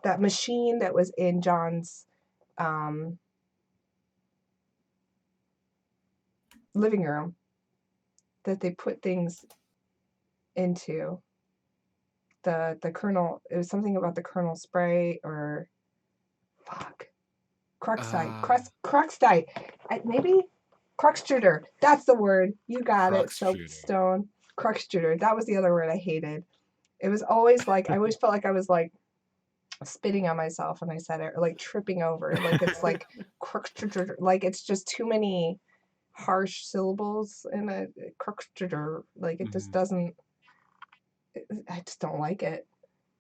that machine that was in John's living room that they put things into. The kernel, it was something about the kernel spray or Cruxite. Maybe Cruxtruder. That's the word. You got it, Soapstone. Cruxtruder. That was the other word I hated. It was always like, I always felt like I was like spitting on myself when I said it, or like tripping over. Like it's like Cruxtruder. Like it's just too many harsh syllables in a Cruxtruder. Like it just doesn't. I just don't like it.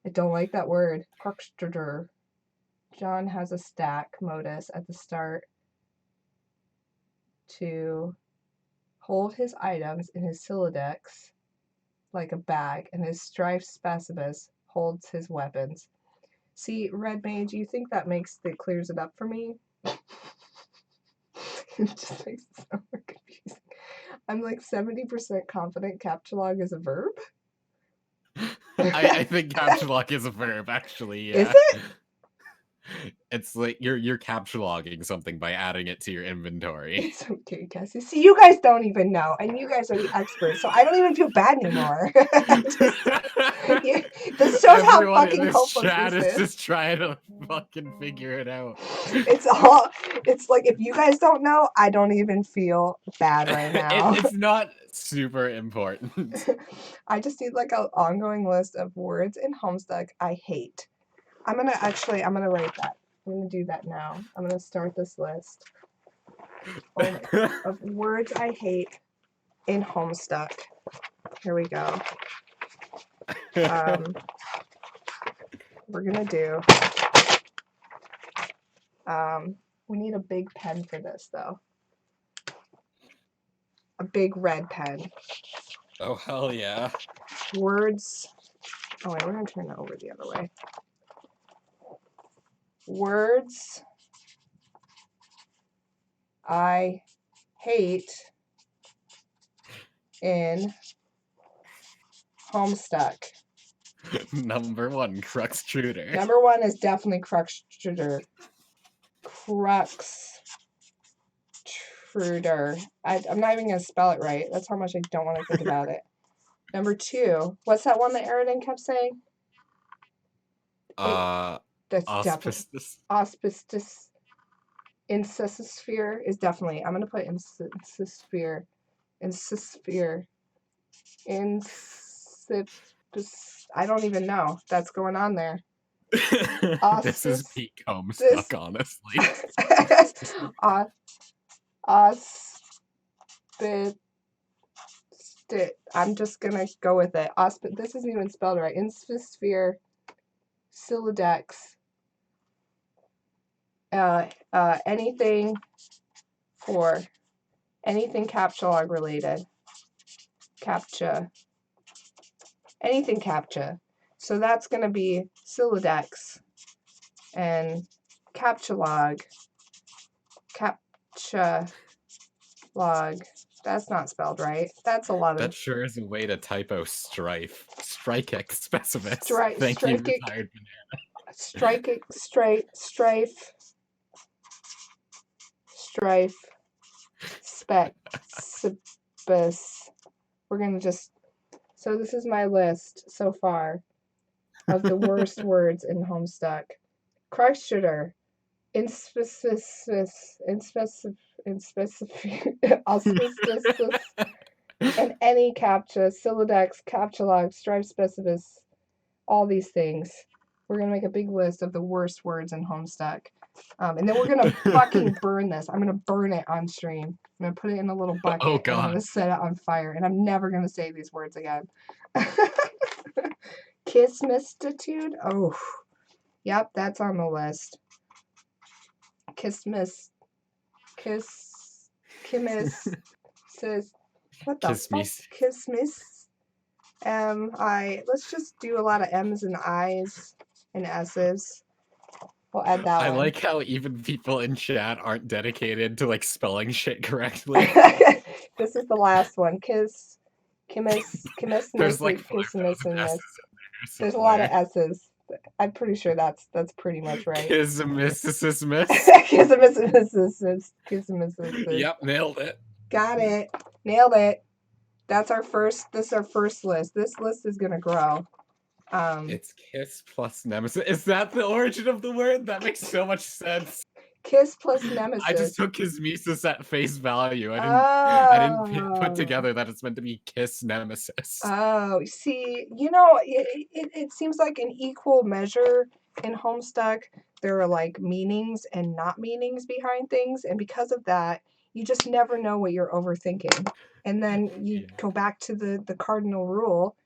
I don't like that word. Cruxtruder. John has a stack modus at the start to hold his items in his Sylladex like a bag, and his strife spacibus holds his weapons. See, Red Mage, you think that clears it up for me? It just makes it sound more confusing. I'm like 70% confident captchalogue is a verb. I think captchalogue is a verb, actually. Yeah. Is it? It's like you're captchalogging something by adding it to your inventory. It's okay, Cassie. See, you guys don't even know, and you guys are the experts, so I don't even feel bad anymore. This shows how fucking hopeless chat this is is. just trying to fucking figure it out. It's like, if you guys don't know, I don't even feel bad right now. It's not super important. I just need like an ongoing list of words in Homestuck I hate. I'm gonna write that. I'm gonna do that now. I'm gonna start this list of words I hate in Homestuck. Here we go. We're gonna do. We need a big pen for this though. A big red pen. Oh hell yeah. Words. Oh wait, we're gonna turn that over the other way. Words I hate in Homestuck. Number 1, Cruxtruder. Number 1 is definitely Cruxtruder. Cruxtruder. I'm not even gonna spell it right. That's how much I don't want to think about it. Number 2. What's that one that Aridin kept saying? That's definitely auspicious. Incisisphere is definitely. I'm gonna put incisisphere. Incisisphere I don't even know. That's going on there. This is Auspice. peak Homestuck, honestly. I'm just gonna go with it. This isn't even spelled right. Insphere, Silodex. Anything for anything captcha related. CAPTCHA. Anything CAPTCHA. So that's gonna be Silodex and CAPTCHA log. That's not spelled right. That's a lot of. That sure is a way to typo strife. Strike specimen. Strike. Thank you, retired banana. Strife. Specibus. We're gonna just. So this is my list so far of the worst words in Homestuck. Christshooter. Inspecific. Auspicious. And any CAPTCHA, Silodex, CAPTCHA log, strife specifics, all these things. We're going to make a big list of the worst words in Homestuck. And then we're going to fucking burn this. I'm going to burn it on stream. I'm going to put it in a little bucket. Oh, and I'm God. going to set it on fire. And I'm never going to say these words again. Kismistitude? Oh. Yep, that's on the list. Kismis. What the fuck? Kismis. Let's just do a lot of M's and I's and S's. We'll add that I one. like how even people in chat aren't dedicated to like spelling shit correctly. This is the last one. Kimis, There's like 5,000 S's in there. There's a lot of S's. I'm pretty sure that's pretty much right. Kismissis. Yep, nailed it. Got it. Nailed it. This is our first list. This list is gonna grow. It's kiss plus nemesis. Is that the origin of the word? That makes so much sense. Kiss plus nemesis. I just took kismesis at face value. I didn't put together that it's meant to be kiss nemesis. Oh, see, it seems like an equal measure in Homestuck. There are like meanings and not meanings behind things, and because of that, you just never know what you're overthinking. And then you go back to the cardinal rule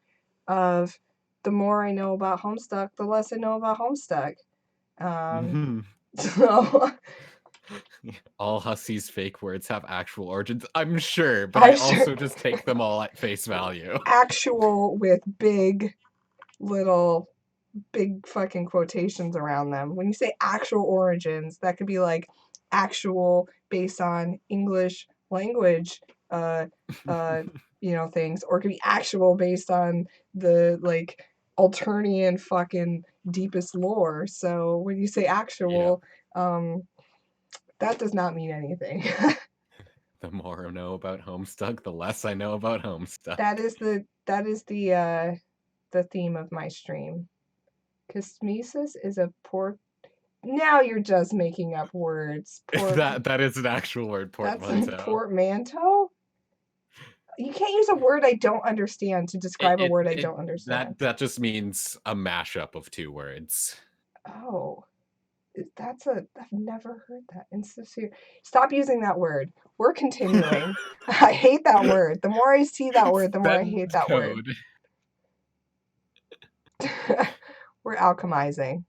of the more I know about Homestuck, the less I know about Homestuck. So all Hussey's fake words have actual origins, I'm sure, but I also just take them all at face value. Actual with big fucking quotations around them. When you say actual origins, that could be like actual based on English language things, or it could be actual based on the like Alternian fucking deepest lore. So when you say actual, that does not mean anything. The more I know about Homestuck, the less I know about Homestuck. That is the theme of my stream. Kismesis is a port. Now you're just making up words. That is an actual word. Portmanteau. That's a portmanteau. You can't use a word I don't understand to describe a word I don't understand. That just means a mashup of two words. Oh, I've never heard that. Stop using that word. We're continuing. I hate that word. The more I see that word, the more I hate that word. We're alchemizing.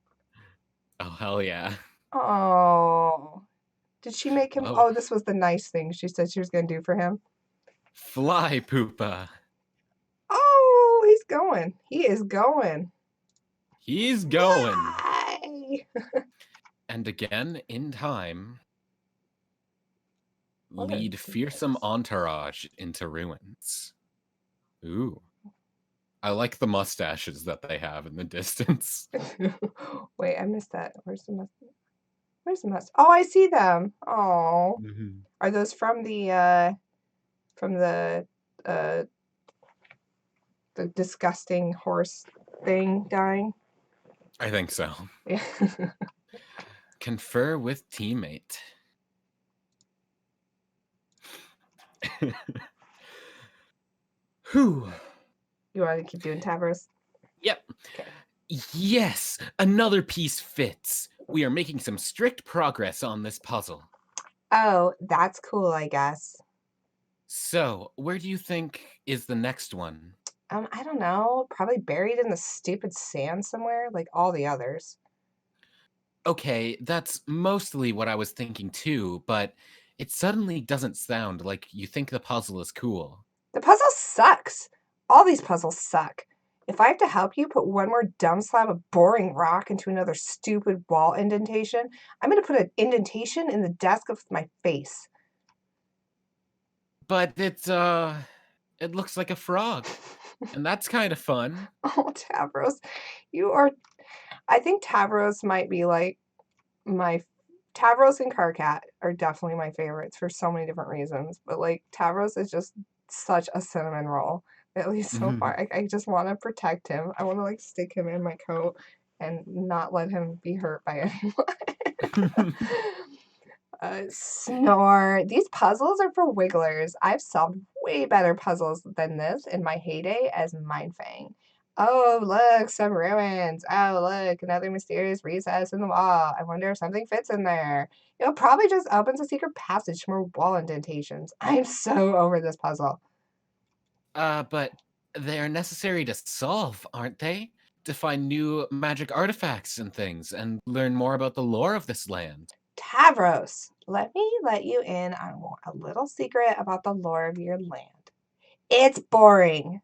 Oh, hell yeah. Oh. Did she make him? Oh, this was the nice thing she said she was going to do for him. Fly poopa. Oh, he's going. He is going. He's going. Yay! And again, in time, lead fearsome entourage into ruins. Ooh. I like the mustaches that they have in the distance. Wait, I missed that. Where's the mustache? Oh, I see them. Oh. Mm-hmm. Are those from the disgusting horse thing dying? I think so. Yeah. Confer with teammate. Whew. You want to keep doing Tavros? Yep. Okay. Yes, another piece fits. We are making some strict progress on this puzzle. Oh, that's cool, I guess. So, where do you think is the next one? I don't know. Probably buried in the stupid sand somewhere, like all the others. Okay, that's mostly what I was thinking too, but it suddenly doesn't sound like you think the puzzle is cool. The puzzle sucks. All these puzzles suck. If I have to help you put one more dumb slab of boring rock into another stupid wall indentation, I'm going to put an indentation in the desk of my face. But it looks like a frog, and that's kind of fun. Oh, Tavros, you are. I think Tavros might be like my. Tavros and Carcat are definitely my favorites for so many different reasons. But like Tavros is just such a cinnamon roll, at least so far. I just want to protect him. I want to like stick him in my coat and not let him be hurt by anyone. Snore. These puzzles are for wigglers. I've solved way better puzzles than this in my heyday as Mindfang. Oh, look, some ruins. Oh, look, another mysterious recess in the wall. I wonder if something fits in there. It probably just opens a secret passage to more wall indentations. I'm so over this puzzle. But they're necessary to solve, aren't they? To find new magic artifacts and things, and learn more about the lore of this land. Tavros, let me let you in on a little secret about the lore of your land. It's boring.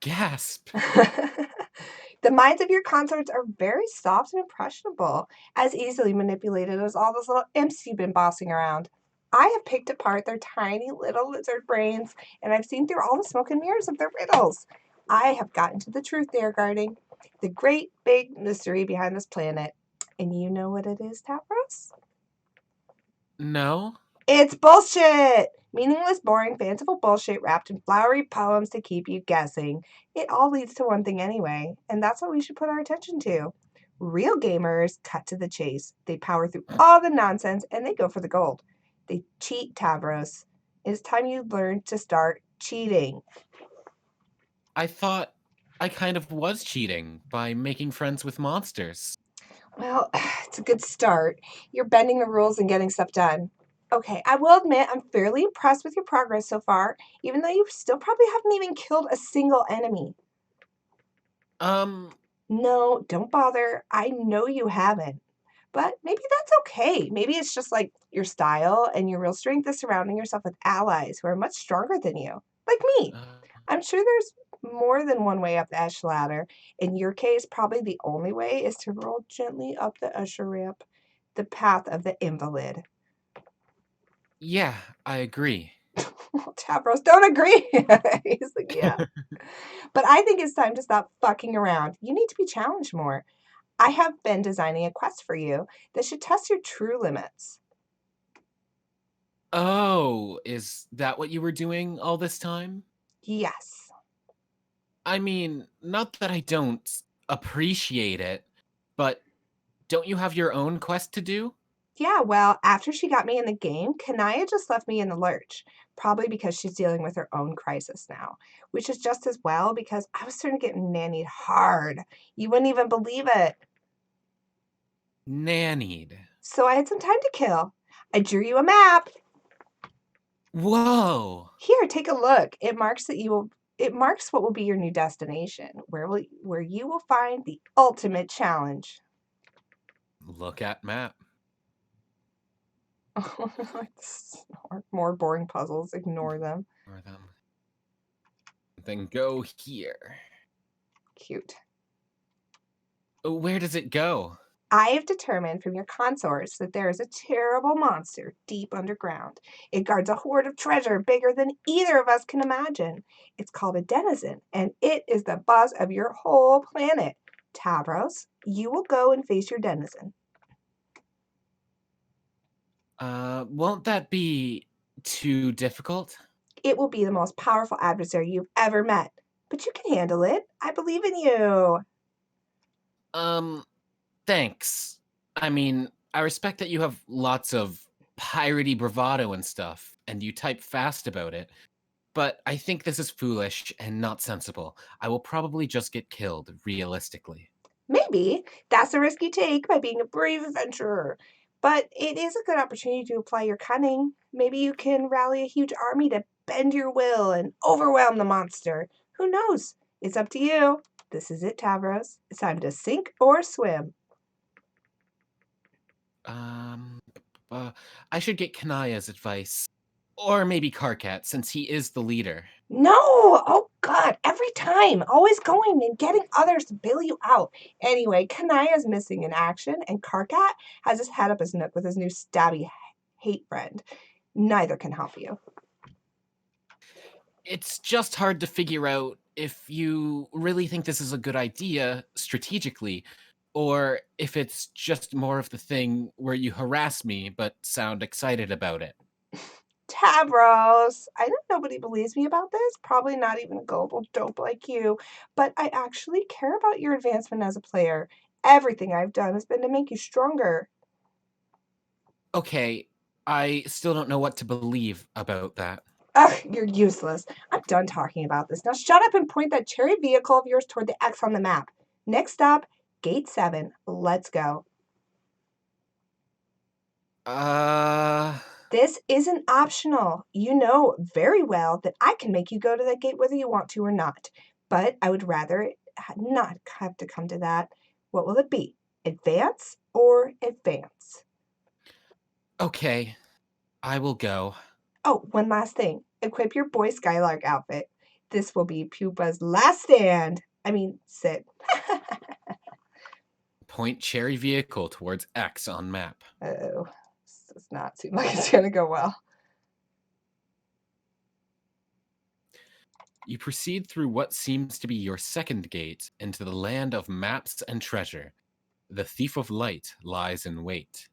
Gasp. The minds of your consorts are very soft and impressionable, as easily manipulated as all those little imps you've been bossing around. I have picked apart their tiny little lizard brains, and I've seen through all the smoke and mirrors of their riddles. I have gotten to the truth they are guarding, the great big mystery behind this planet. And you know what it is, Tavros? No? It's bullshit! Meaningless, boring, fanciful bullshit wrapped in flowery poems to keep you guessing. It all leads to one thing anyway, and that's what we should put our attention to. Real gamers cut to the chase. They power through all the nonsense and they go for the gold. They cheat, Tavros. It's time you learn to start cheating. I thought I kind of was cheating by making friends with monsters. Well, it's a good start. You're bending the rules and getting stuff done. Okay, I will admit I'm fairly impressed with your progress so far, even though you still probably haven't even killed a single enemy. No, don't bother. I know you haven't. But maybe that's okay. Maybe it's just like your style, and your real strength is surrounding yourself with allies who are much stronger than you, like me. I'm sure there's more than one way up the Esh ladder. In your case, probably the only way is to roll gently up the usher ramp, the path of the invalid. Yeah, I agree. Tavros, don't agree. He's like, yeah. But I think it's time to stop fucking around. You need to be challenged more. I have been designing a quest for you that should test your true limits. Oh, is that what you were doing all this time? Yes. I mean, not that I don't appreciate it, but don't you have your own quest to do? Yeah, well, after she got me in the game, Kanaya just left me in the lurch, probably because she's dealing with her own crisis now, which is just as well because I was starting to get nannied hard. You wouldn't even believe it. Nannied. So I had some time to kill. I drew you a map. Whoa. Here, take a look. It marks what will be your new destination, where you will find the ultimate challenge. Look at map. More boring puzzles. Ignore them. Or them. Then go here. Cute. Where does it go? I have determined from your consorts that there is a terrible monster deep underground. It guards a hoard of treasure bigger than either of us can imagine. It's called a denizen, and it is the boss of your whole planet. Tavros, you will go and face your denizen. Won't that be too difficult? It will be the most powerful adversary you've ever met. But you can handle it. I believe in you. Thanks. I mean, I respect that you have lots of piratey bravado and stuff, and you type fast about it. but I think this is foolish and not sensible. I will probably just get killed, realistically. Maybe that's the risk you take by being a brave adventurer. But it is a good opportunity to apply your cunning. Maybe you can rally a huge army to bend your will and overwhelm the monster. Who knows? It's up to you. This is it, Tavros. It's time to sink or swim. Um, I should get Kanaya's advice. Or maybe Karkat, since he is the leader. No! Oh, God. Every time. Always going and getting others to bail you out. Anyway, Kanaya's missing in action, and Karkat has his head up his nook with his new stabby hate friend. Neither can help you. It's just hard to figure out if you really think this is a good idea strategically, or if it's just more of the thing where you harass me but sound excited about it. Tavros, I know nobody believes me about this, probably not even a gullible dope like you, but I actually care about your advancement as a player. Everything I've done has been to make you stronger. Okay, I still don't know what to believe about that. Ugh, you're useless. I'm done talking about this. Now shut up and point that cherry vehicle of yours toward the X on the map. Next stop, Gate 7. Let's go. This isn't optional. You know very well that I can make you go to that gate whether you want to or not. But I would rather not have to come to that. What will it be? Advance or advance? Okay, I will go. Oh, one last thing. Equip your Boy Skylark outfit. This will be Pupa's last stand. Sit. Point cherry vehicle towards X on map. Uh-oh. This does not seem like it's going to go well. You proceed through what seems to be your second gate into the land of maps and treasure. The thief of light lies in wait.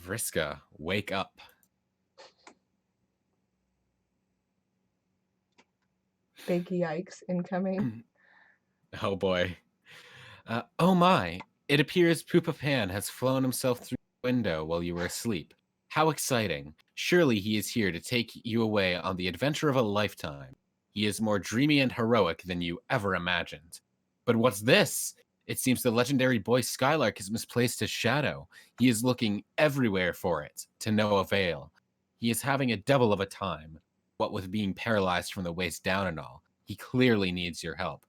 Vriska, wake up. Big yikes incoming. Oh boy. Oh my. It appears Poopa Pan has flown himself through the window while you were asleep. How exciting. Surely he is here to take you away on the adventure of a lifetime. He is more dreamy and heroic than you ever imagined. But what's this? It seems the legendary boy Skylark has misplaced his shadow. He is looking everywhere for it, to no avail. He is having a devil of a time, what with being paralyzed from the waist down and all. He clearly needs your help.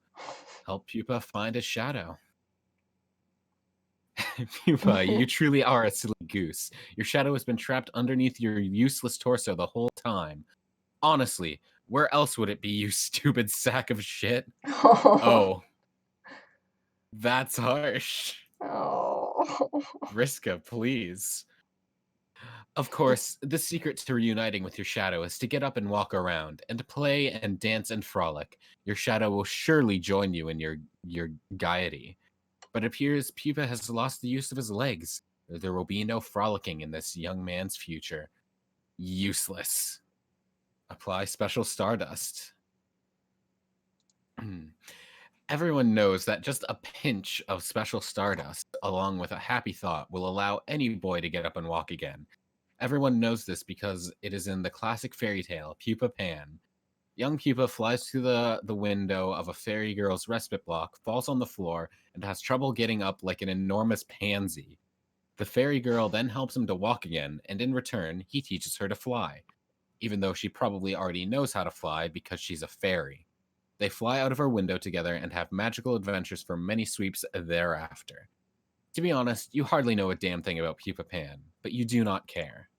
Help Pupa find his shadow. Pupa, you truly are a silly goose. Your shadow has been trapped underneath your useless torso the whole time. Honestly, where else would it be, you stupid sack of shit? Oh. That's harsh. Oh. Vriska, please. Of course, the secret to reuniting with your shadow is to get up and walk around, and to play and dance and frolic. Your shadow will surely join you in your gaiety. But it appears Pupa has lost the use of his legs. There will be no frolicking in this young man's future. Useless. Apply special stardust. Everyone knows that just a pinch of special stardust, along with a happy thought, will allow any boy to get up and walk again. Everyone knows this because it is in the classic fairy tale, Pupa Pan. Young Pupa flies through the window of a fairy girl's respite block, falls on the floor, and has trouble getting up like an enormous pansy. The fairy girl then helps him to walk again, and in return, he teaches her to fly, even though she probably already knows how to fly because she's a fairy. They fly out of her window together and have magical adventures for many sweeps thereafter. To be honest, you hardly know a damn thing about Pupa Pan, but you do not care.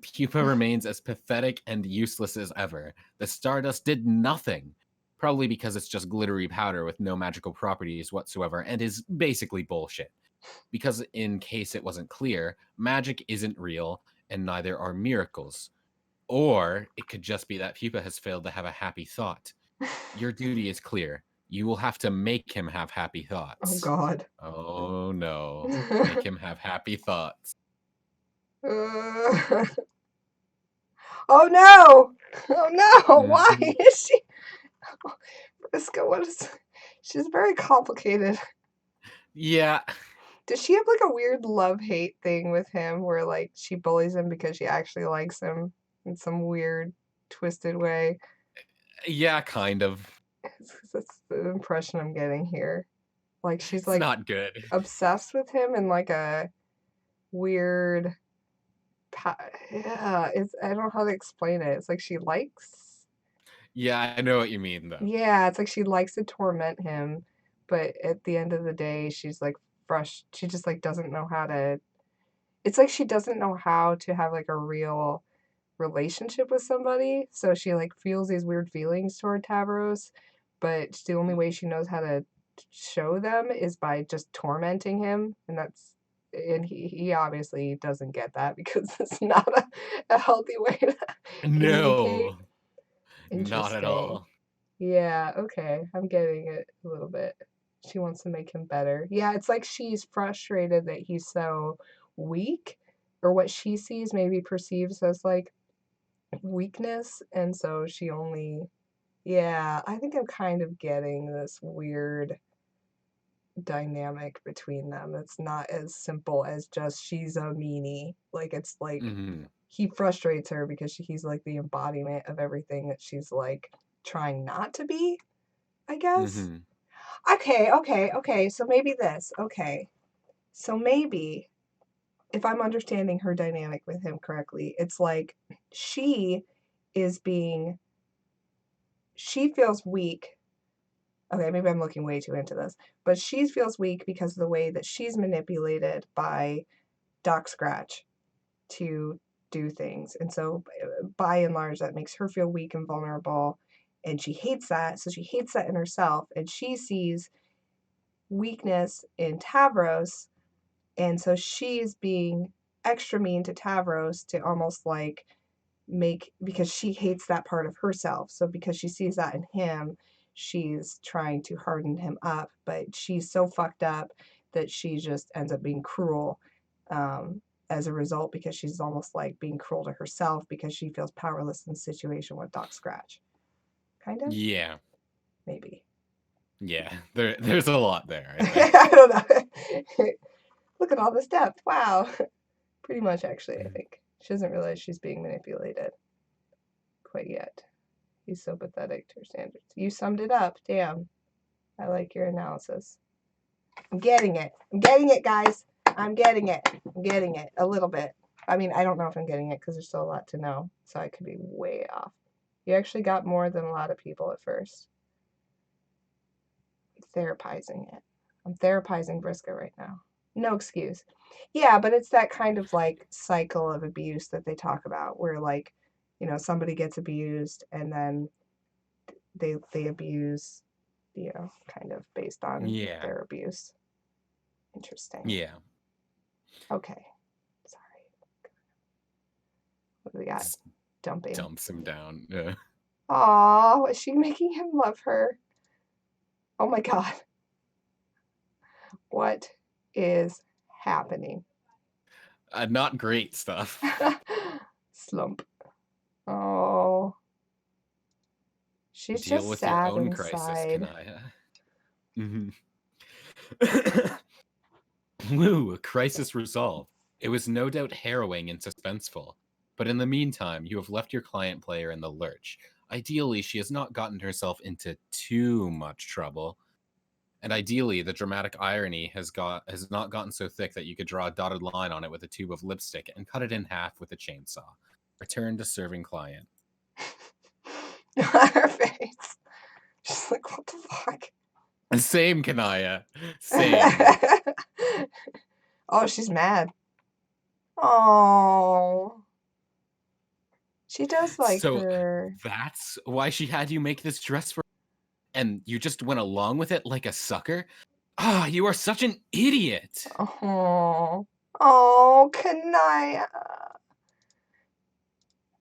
Pupa remains as pathetic and useless as ever. The stardust did nothing, probably because it's just glittery powder with no magical properties whatsoever and is basically bullshit. Because in case it wasn't clear, magic isn't real and neither are miracles. Or it could just be that Pupa has failed to have a happy thought. Your duty is clear. You will have to make him have happy thoughts. Oh, God. Oh, no. Make him have happy thoughts. Oh, no. Oh, no. Why is she... Vriska, what is... She's very complicated. Yeah. Does she have like a weird love-hate thing with him where like she bullies him because she actually likes him in some weird, twisted way? Yeah, kind of. That's the impression I'm getting here. Like she's It's like not good. obsessed with him in like a weird yeah, it's I don't know how to explain it. It's like she likes Yeah, I know what you mean, though. yeah, it's like she likes to torment him, but at the end of the day, she's like she just like doesn't know how to it's like she doesn't know how to have like a real relationship with somebody. So she like feels these weird feelings toward Tavros, but the only way she knows how to show them is by just tormenting him, and he obviously doesn't get that because it's not a healthy way to communicate. No, not at Interesting. all. Yeah, okay. I'm getting it a little bit. She wants to make him better. Yeah, it's like she's frustrated that he's so weak, or what she sees maybe perceives as like weakness, and so she only yeah, I think I'm kind of getting this weird dynamic between them. It's not as simple as just she's a meanie. Like it's like Hmm. he frustrates her because he's like the embodiment of everything that she's like trying not to be, I guess. Hmm. Okay. So maybe this. Okay. So maybe if I'm understanding her dynamic with him correctly, it's like she is being she feels weak. Okay, maybe I'm looking way too into this, but she feels weak because of the way that she's manipulated by Doc Scratch to do things. And so, by and large, that makes her feel weak and vulnerable. And she hates that. So, she hates that in herself. And she sees weakness in Tavros. And so, she's being extra mean to Tavros to almost like because she hates that part of herself. So because she sees that in him, she's trying to harden him up, but she's so fucked up that she just ends up being cruel as a result because she's almost like being cruel to herself because she feels powerless in the situation with Doc Scratch. Kind of? Yeah, Maybe. yeah. There's a lot there, I think. I don't know. Look at all this depth. Wow. Pretty much, actually, I think. She doesn't realize she's being manipulated quite yet. He's so pathetic to her standards. You summed it up. Damn. I like your analysis. I'm getting it. I'm getting it, guys. I'm getting it. I'm getting it. A little bit. I mean, I don't know if I'm getting it because there's still a lot to know. So I could be way off. You actually got more than a lot of people at first. I'm therapizing it. I'm therapizing Briska right now. No excuse. Yeah, but it's that kind of like cycle of abuse that they talk about where like, somebody gets abused and then they abuse, kind of based on Yeah, their abuse. Interesting. yeah. Okay. Sorry. What do we got? Just Dumping. dumps him down. Yeah. Aw, is she making him love her? Oh my god. What is happening? Not great stuff. Slump. Oh. She's Deal just with your sad own crisis, inside. Kanaya. Mhm. Woo, crisis resolved. It was no doubt harrowing and suspenseful, but in the meantime, you have left your client player in the lurch. Ideally, she has not gotten herself into too much trouble, and ideally, the dramatic irony has not gotten so thick that you could draw a dotted line on it with a tube of lipstick and cut it in half with a chainsaw. Return to serving client. Her face. She's like, what the fuck? Same, Kanaya. Same. Oh, she's mad. Oh. She does like So her. that's why she had you make this dress for, and you just went along with it like a sucker? Ah, you are such an idiot. Oh. Oh, Kanaya.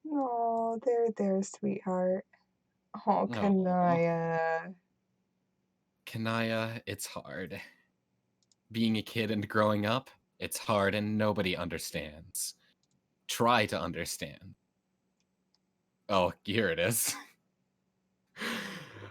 No, there, sweetheart. Oh, Oh, Kanaya. Kanaya, it's hard. Being a kid and growing up, it's hard and nobody understands. Try to understand. Oh, here it is.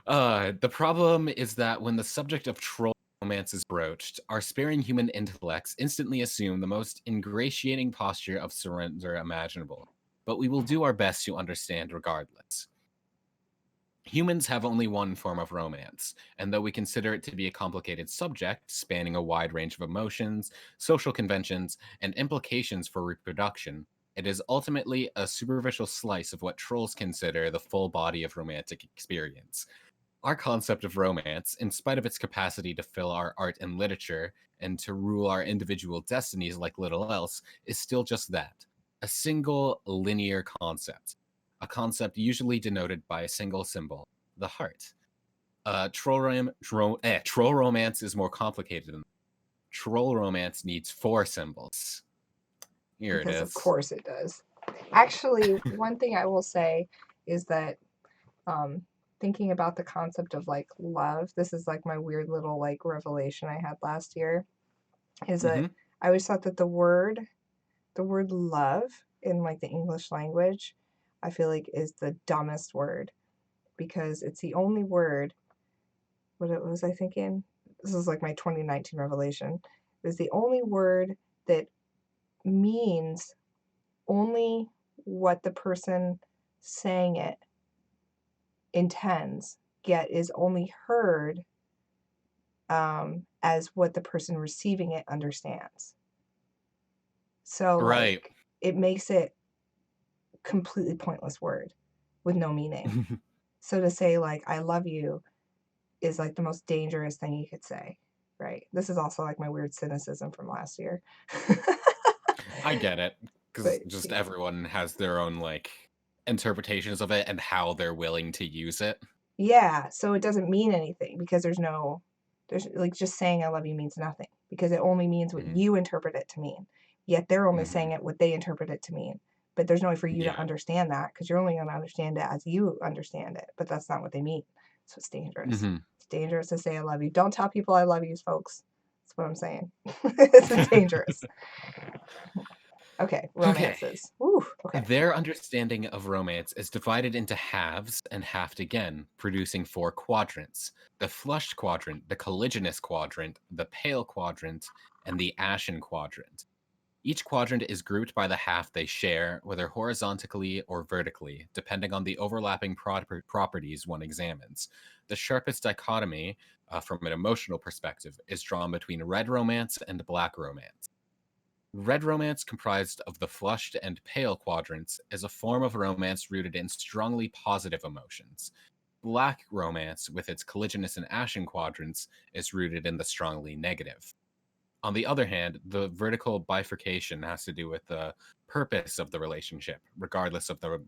The problem is that when the subject of troll romance is broached, our sparing human intellects instantly assume the most ingratiating posture of surrender imaginable, but we will do our best to understand regardless. Humans have only one form of romance, and though we consider it to be a complicated subject spanning a wide range of emotions, social conventions, and implications for reproduction, it is ultimately a superficial slice of what trolls consider the full body of romantic experience. Our concept of romance, in spite of its capacity to fill our art and literature and to rule our individual destinies like little else, is still just that, a single linear concept. A concept usually denoted by a single symbol, the heart. Troll romance is more complicated than that. Troll romance needs 4 symbols. Here it Because of is. course it does. Actually, one thing I will say is that thinking about the concept of like love, this is like my weird little like revelation I had last year, is that I always thought that the word love in like the English language, I feel like is the dumbest word because it's the only word. What it was I thinking? This is like my 2019 revelation. It was the only word that means only what the person saying it intends, yet is only heard as what the person receiving it understands. So Right. like it makes it completely pointless word with no meaning. So to say like I love you is like the most dangerous thing you could say, right? This is also like my weird cynicism from last year. I get it, because But just yeah. everyone has their own like interpretations of it and how they're willing to use it. Yeah, so it doesn't mean anything because there's like just saying I love you means nothing because it only means what you interpret it to mean. Yet they're only saying it what they interpret it to mean. But there's no way for you to understand that because you're only going to understand it as you understand it. But that's not what they mean. So it's dangerous. It's dangerous to say I love you. Don't tell people I love you, folks. That's what I'm saying. It's dangerous. Okay, romances. Ooh, okay. Their understanding of romance is divided into halves and halved again, producing 4 quadrants: the flushed quadrant, the colliginous quadrant, the pale quadrant, and the ashen quadrant. Each quadrant is grouped by the half they share, whether horizontally or vertically, depending on the overlapping properties one examines. The sharpest dichotomy, from an emotional perspective, is drawn between red romance and black romance. Red romance, comprised of the flushed and pale quadrants, is a form of romance rooted in strongly positive emotions. Black romance, with its colliginous and ashen quadrants, is rooted in the strongly negative. On the other hand, the vertical bifurcation has to do with the purpose of the relationship, regardless of the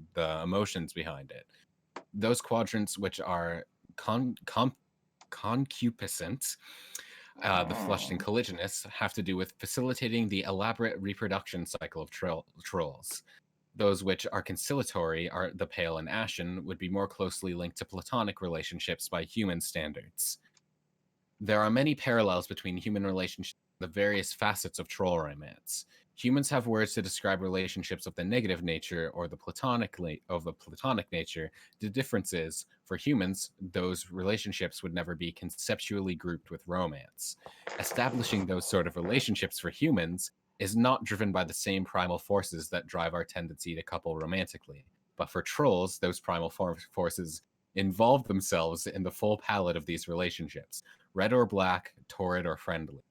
emotions behind it. Those quadrants which are concupiscent, the flushed and colliginous, have to do with facilitating the elaborate reproduction cycle of trolls. Those which are conciliatory, are the pale and ashen, would be more closely linked to platonic relationships by human standards. There are many parallels between human relationships and the various facets of troll romance. Humans have words to describe relationships of the negative nature or the platonic nature. The difference is, for humans, those relationships would never be conceptually grouped with romance. Establishing those sort of relationships for humans is not driven by the same primal forces that drive our tendency to couple romantically. But for trolls, those primal forces involve themselves in the full palette of these relationships: red or black, torrid or friendly.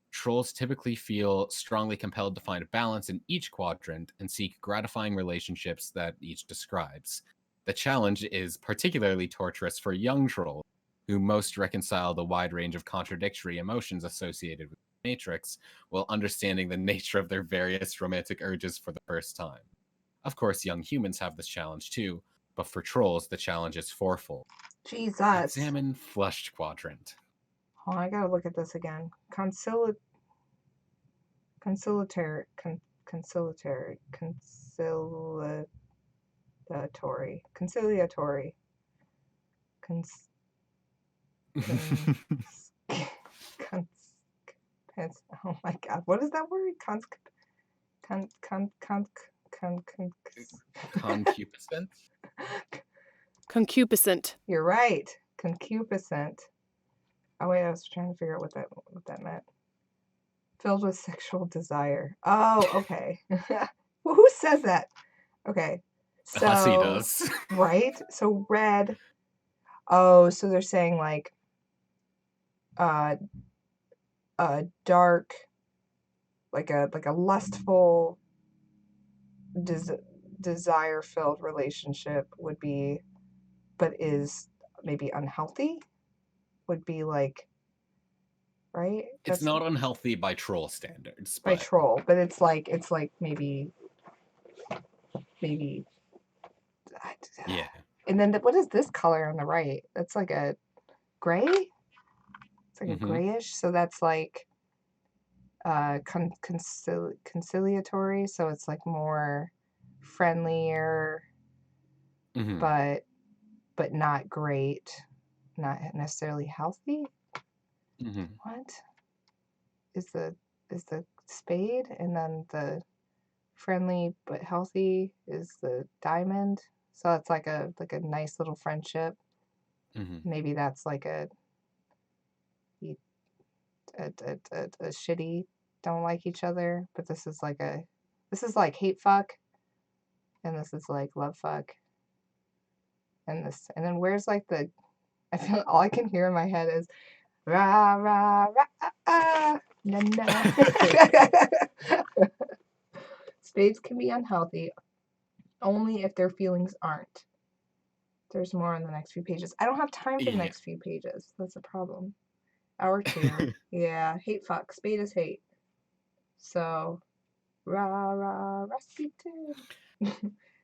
Trolls typically feel strongly compelled to find balance in each quadrant and seek gratifying relationships that each describes. The challenge is particularly torturous for young trolls, who most reconcile the wide range of contradictory emotions associated with the Matrix while understanding the nature of their various romantic urges for the first time. Of course, young humans have this challenge too, but for trolls, the challenge is fourfold. Jesus. Examine flushed quadrant. Oh, I gotta look at this again. Conciliatory. Oh my god, what is that word? Concupiscent? Concupiscent. You're right. Concupiscent. Oh wait, I was trying to figure out what that meant. Filled with sexual desire. Oh, okay. Well, who says that? Okay. Hussy So, does. right? So red. Oh, so they're saying like a dark, like a lustful desire filled relationship would be, but is maybe unhealthy, would be like, right? It's That's not unhealthy by troll standards, by but troll, but it's like maybe yeah. and then what is this color on the right? That's like a gray. It's like a grayish, so that's like conciliatory, so it's like more friendlier, but not great, not necessarily healthy. What is the spade, and then the friendly but healthy is the diamond. So it's like a nice little friendship. Maybe that's like a shitty, don't like each other, but this is like hate fuck, and this is like love fuck, and then where's like the, I feel all I can hear in my head is rah rah rah ah, na na. Spades can be unhealthy only if their feelings aren't. There's more on the next few pages. I don't have time for the next few pages. That's a problem. Hour 2. Yeah, hate fuck. Spade is hate. So, rah, rah, Rasputin.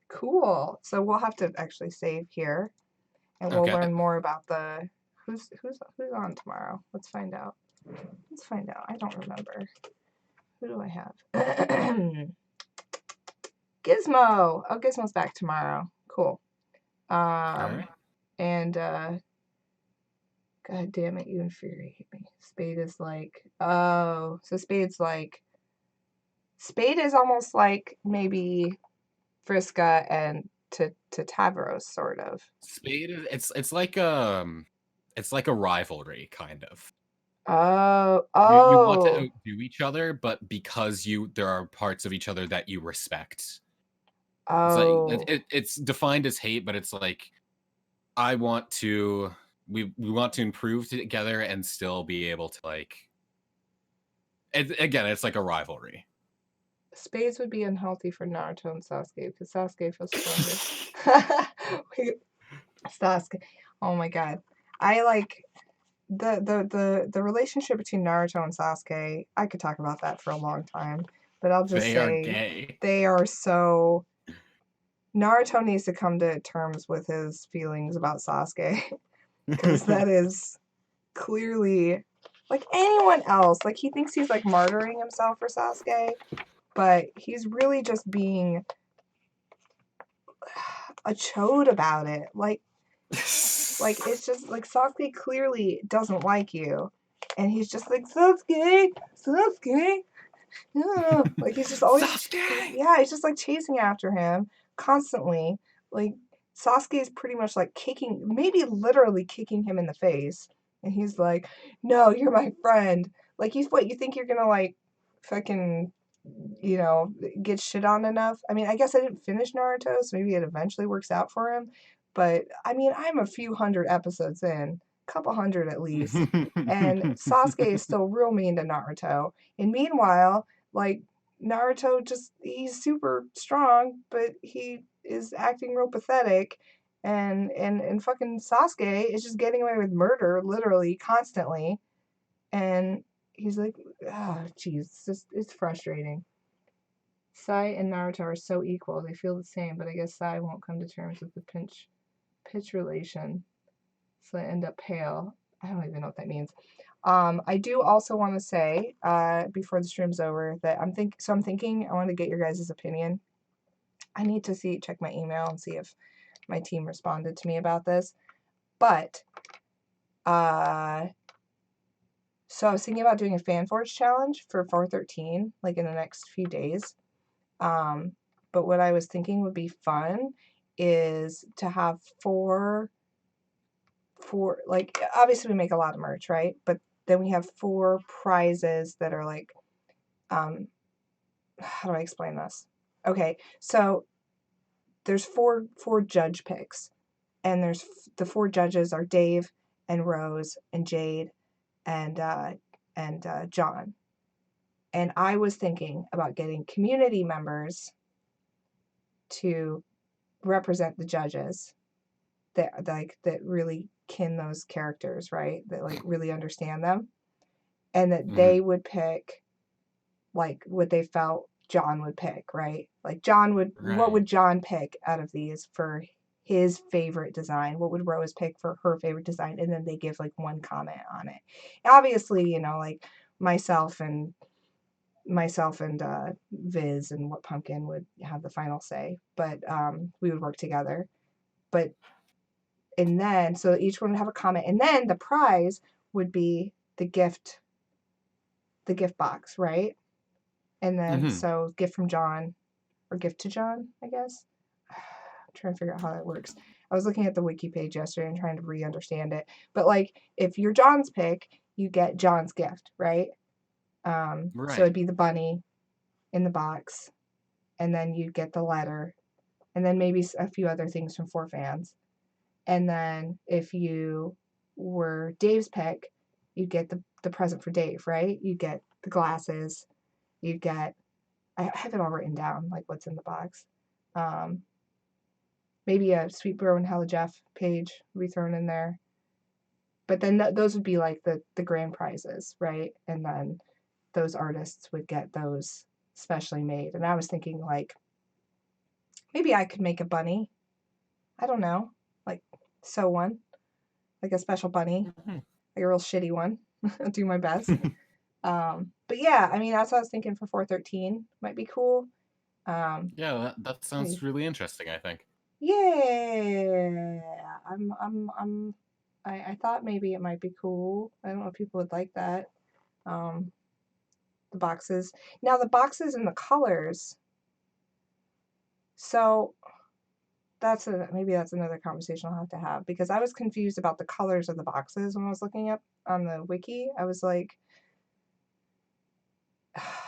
Cool. So we'll have to actually save here, and we'll learn more about the who's on tomorrow. Let's find out. I don't remember. Who do I have? Gizmo. Oh, Gizmo's back tomorrow. Cool. Alright. And God damn it, you infuriate me. Spade is like, oh, so Spade is almost like maybe Friska and to Tavros, sort of. Spade is it's like a rivalry kind of. Oh, You want to oh, outdo each other, but because there are parts of each other that you respect. It's like oh. it's defined as hate, but it's like I want to we want to improve together and still be able to like again, it's like a rivalry. Spades would be unhealthy for Naruto and Sasuke because Sasuke feels stronger. Sasuke. Oh my god. I like the relationship between Naruto and Sasuke. I could talk about that for a long time, but I'll just They are say gay. they are so. Naruto needs to come to terms with his feelings about Sasuke because that is clearly like anyone else. Like he thinks he's like martyring himself for Sasuke, but he's really just being a chode about it. Like it's just like Sasuke clearly doesn't like you, and he's just like Sasuke. Yeah. Like he's just always yeah, he's just like chasing after him constantly. Like Sasuke is pretty much like maybe literally kicking him in the face, and he's like, "No, you're my friend." Like you think you're gonna like fucking get shit on enough? I mean, I guess I didn't finish Naruto, so maybe it eventually works out for him. But I mean, I'm a few hundred episodes in, couple hundred at least, and Sasuke is still real mean to Naruto. And meanwhile, like Naruto he's super strong, but he is acting real pathetic, and fucking Sasuke is just getting away with murder literally constantly, and he's like, oh jeez, it's frustrating. Sai and Naruto are so equal, they feel the same, but I guess Sai won't come to terms with the pitch relation, so they end up pale. I don't even know what that means. I do also want to say, before the stream's over, that I'm thinking I want to get your guys' opinion. I need to check my email and see if my team responded to me about this. But, so I was thinking about doing a FanForge challenge for 413, like in the next few days. But what I was thinking would be fun is to have 4 4, like, obviously we make a lot of merch, right? But then we have 4 prizes that are like, how do I explain this? Okay, so there's four judge picks, and there's the 4 judges are Dave and Rose and Jade and John. And I was thinking about getting community members to represent the judges that really kin those characters, right? That like really understand them, and that they would pick like what they felt John would pick, right? Like what would John pick out of these for his favorite design? What would Rose pick for her favorite design? And then they give like one comment on it. Obviously, you know, like myself and Viz and What Pumpkin would have the final say, but we would work together. And then so each one would have a comment, and then the prize would be the gift box, right? And then so gift from John, or gift to John, I guess. I'm trying to figure out how that works. I was looking at the wiki page yesterday and trying to re-understand it. But like if you're John's pick, you get John's gift, right? So it'd be the bunny in the box, and then you'd get the letter, and then maybe a few other things from 4 fans. And then if you were Dave's pick, you'd get the present for Dave, right? You get the glasses, you get, I have it all written down, like what's in the box. Maybe a Sweet Bro and Hella Jeff page would be thrown in there. But then those would be like the grand prizes, right? And then those artists would get those specially made. And I was thinking like, maybe I could make a bunny. I don't know. Like sew one. Like a special bunny. Like a real shitty one. I'll do my best. But yeah, I mean that's what I was thinking for 413. Might be cool. Yeah, that sounds really interesting, I think. Yeah. I thought maybe it might be cool. I don't know if people would like that. The boxes. Now the boxes and the colors. So maybe that's another conversation I'll have to have, because I was confused about the colors of the boxes when I was looking up on the wiki. I was like,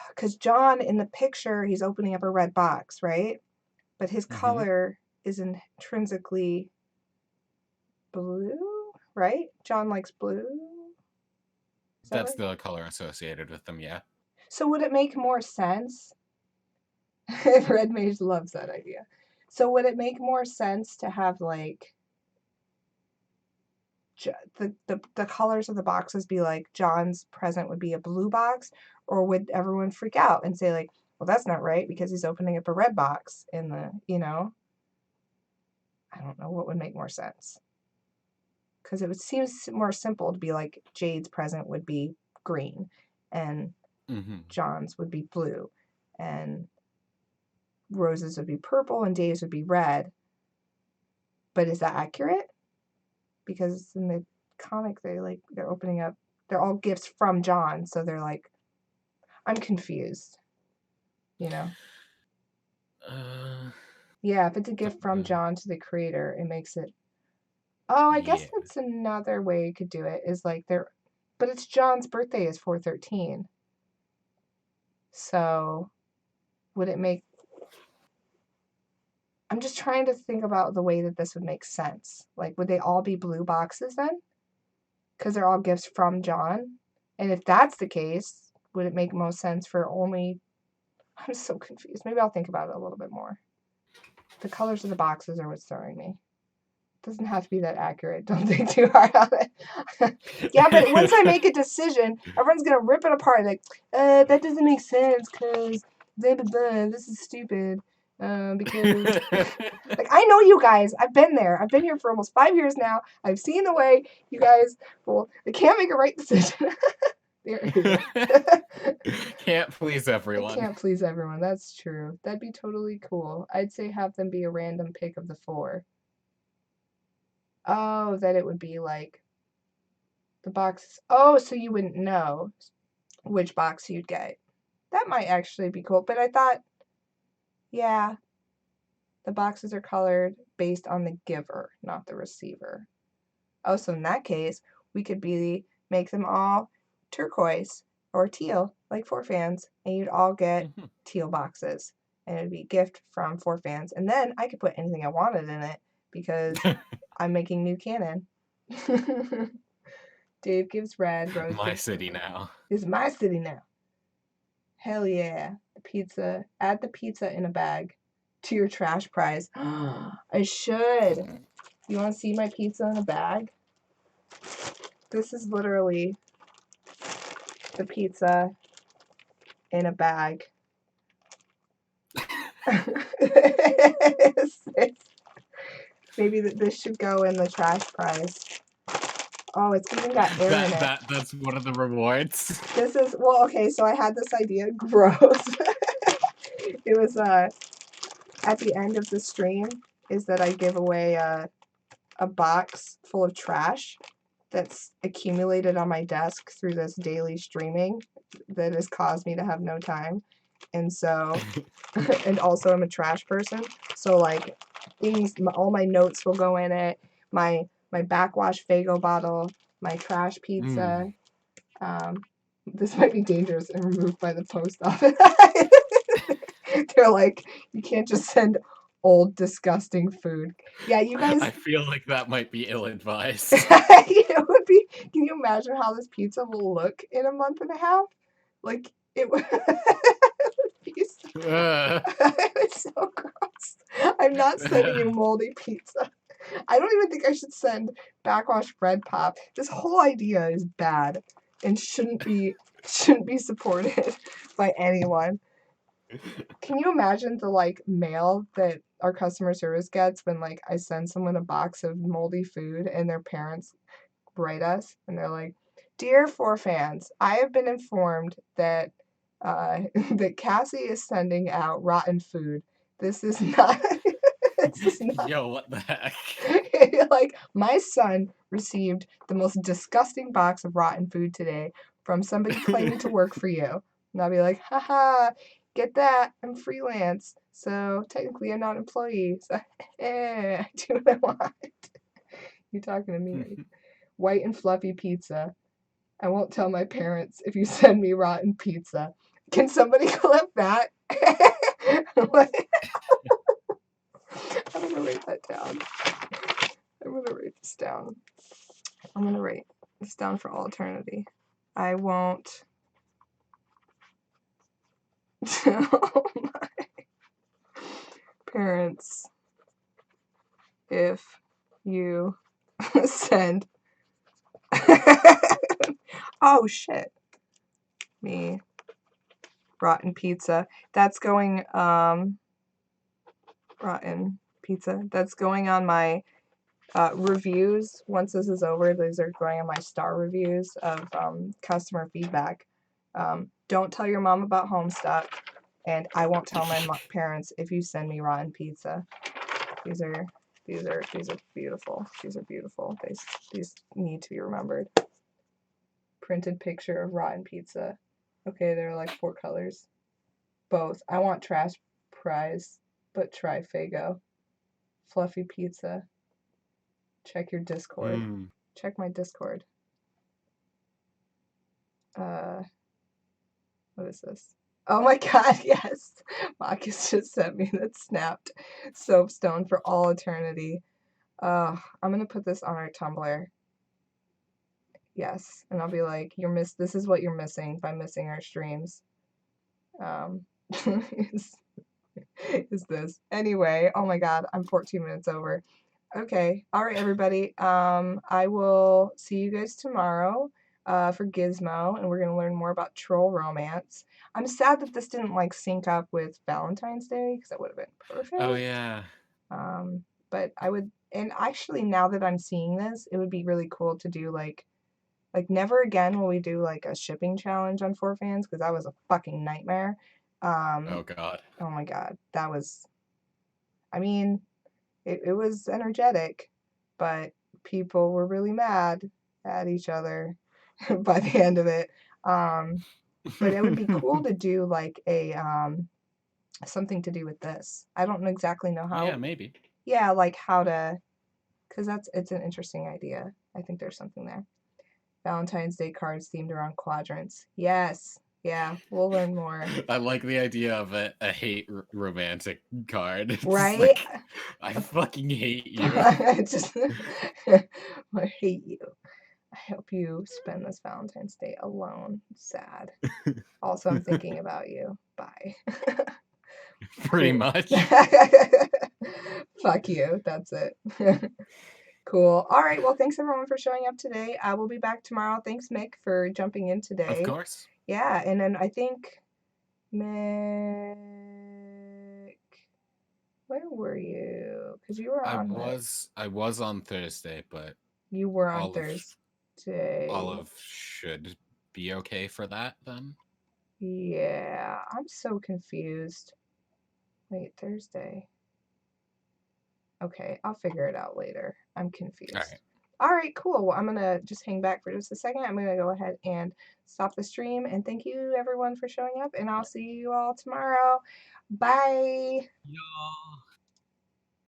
because John in the picture, he's opening up a red box, right? But his color is intrinsically blue, right? John likes blue. That's the color associated with them, yeah. So would it make more sense? Red Mage loves that idea. So would it make more sense to have like the colors of the boxes be like John's present would be a blue box, or would everyone freak out and say like, well, that's not right because he's opening up a red box in the, you know? I don't know what would make more sense. Because it would seem more simple to be like Jade's present would be green and John's would be blue and Rose's would be purple and Dave's would be red. But is that accurate? Because in the comic they're opening up, they're all gifts from John, so they're like, I'm confused, you know? Yeah, if it's a gift from John to the creator, it makes it. Oh, I guess that's another way you could do it, is like but it's John's birthday is 413. So would it make, I'm just trying to think about the way that this would make sense. Like, would they all be blue boxes then? Because they're all gifts from John? And if that's the case, would it make most sense for only, I'm so confused. Maybe I'll think about it a little bit more. The colors of the boxes are what's throwing me. It doesn't have to be that accurate. Don't think too hard on it. Yeah, but once I make a decision, everyone's going to rip it apart. Like, that doesn't make sense because blah, blah, blah. This is stupid. Because like, I know you guys. I've been there. I've been here for almost 5 years now. I've seen the way you guys, well, they can't make a right decision. Can't please everyone. I can't please everyone. That's true. That'd be totally cool. I'd say have them be a random pick of the 4. Oh, that it would be like the box. Oh, so you wouldn't know which box you'd get. That might actually be cool. But I thought, yeah, the boxes are colored based on the giver, not the receiver. Oh, so in that case, we could make them all turquoise or teal, like Four Fans, and you'd all get teal boxes, and it'd be a gift from Four Fans. And then I could put anything I wanted in it because I'm making new canon. Dave gives red, Rose My gives city now. It's my city now. Hell yeah. The pizza. Add the pizza in a bag to your trash prize. I should. You want to see my pizza in a bag? This is literally the pizza in a bag. Maybe this should go in the trash prize. Oh, it's even got air in it. That's one of the rewards. This is, well, okay, so I had this idea. Gross. It was, at the end of the stream, is that I give away a box full of trash that's accumulated on my desk through this daily streaming that has caused me to have no time. And so, and also I'm a trash person. So like all my notes will go in it. My backwash Faygo bottle, my trash pizza. This might be dangerous and removed by the post office. They're like, you can't just send old, disgusting food. Yeah, you guys. I feel like that might be ill-advised. It would be. Can you imagine how this pizza will look in a month and a half? Like it would. It's so gross. I'm not sending you moldy pizza. I don't even think I should send backwash bread pop. This whole idea is bad and shouldn't be supported by anyone. Can you imagine the like mail that our customer service gets when like I send someone a box of moldy food and their parents write us and they're like, "Dear Four Fans, I have been informed that that Cassie is sending out rotten food. This is not." Yo, what the heck? Like, my son received the most disgusting box of rotten food today from somebody claiming to work for you. And I'll be like, haha, get that? I'm freelance. So technically I'm not an employee. So I do what I want. You talking to me? White and fluffy pizza. I won't tell my parents if you send me rotten pizza. Can somebody clip that? I'm gonna write that down. I'm gonna write this down. I'm gonna write this down for all eternity. I won't tell my parents if you send. Oh shit. Me. Rotten pizza. That's going rotten pizza. That's going on my reviews. Once this is over, these are going on my star reviews of customer feedback. Don't tell your mom about Homestuck, and I won't tell my parents if you send me rotten pizza. These are beautiful. These are beautiful. These need to be remembered. Printed picture of rotten pizza. Okay, there are like 4 colors. Both. I want trash prize, but try Faygo. Fluffy pizza. Check your Discord. Check my Discord. What is this? Oh my god, yes! Marcus just sent me that snapped soapstone for all eternity. I'm gonna put this on our Tumblr. Yes, and I'll be like, this is what you're missing by missing our streams. Is this. Anyway, oh my god, I'm 14 minutes over. Okay, alright everybody, I will see you guys tomorrow for Gizmo, and we're going to learn more about troll romance. I'm sad that this didn't like sync up with Valentine's Day, because that would have been perfect. Oh yeah. But I would, and actually now that I'm seeing this, it would be really cool to do like never again will we do like a shipping challenge on 4Fans, because that was a fucking nightmare. Oh god. Oh my god, that was, I mean, it was energetic, but people were really mad at each other by the end of it. But it would be cool to do like a something to do with this. I don't exactly know how. Yeah, maybe. Yeah, like how to, because it's an interesting idea. I think there's something there. Valentine's Day cards themed around quadrants. Yes. Yeah, we'll learn more. I like the idea of a hate romantic card. It's Right? like, I fucking hate you. I just I hate you. I hope you spend this Valentine's Day alone. Sad. Also, I'm thinking about you. Bye. Pretty much. Fuck you. That's it. Cool. All right. Well, thanks everyone for showing up today. I will be back tomorrow. Thanks, Mick, for jumping in today. Of course. Yeah, and then I think Mick, where were you? Because you were on. I was on Thursday, but You were on Olive- Thursday. Olive should be okay for that then. Yeah, I'm so confused. Wait, Thursday. Okay, I'll figure it out later. I'm confused. All right, cool. Well, I'm going to just hang back for just a second. I'm going to go ahead and stop the stream. And thank you, everyone, for showing up. And I'll see you all tomorrow. Bye. Yeah.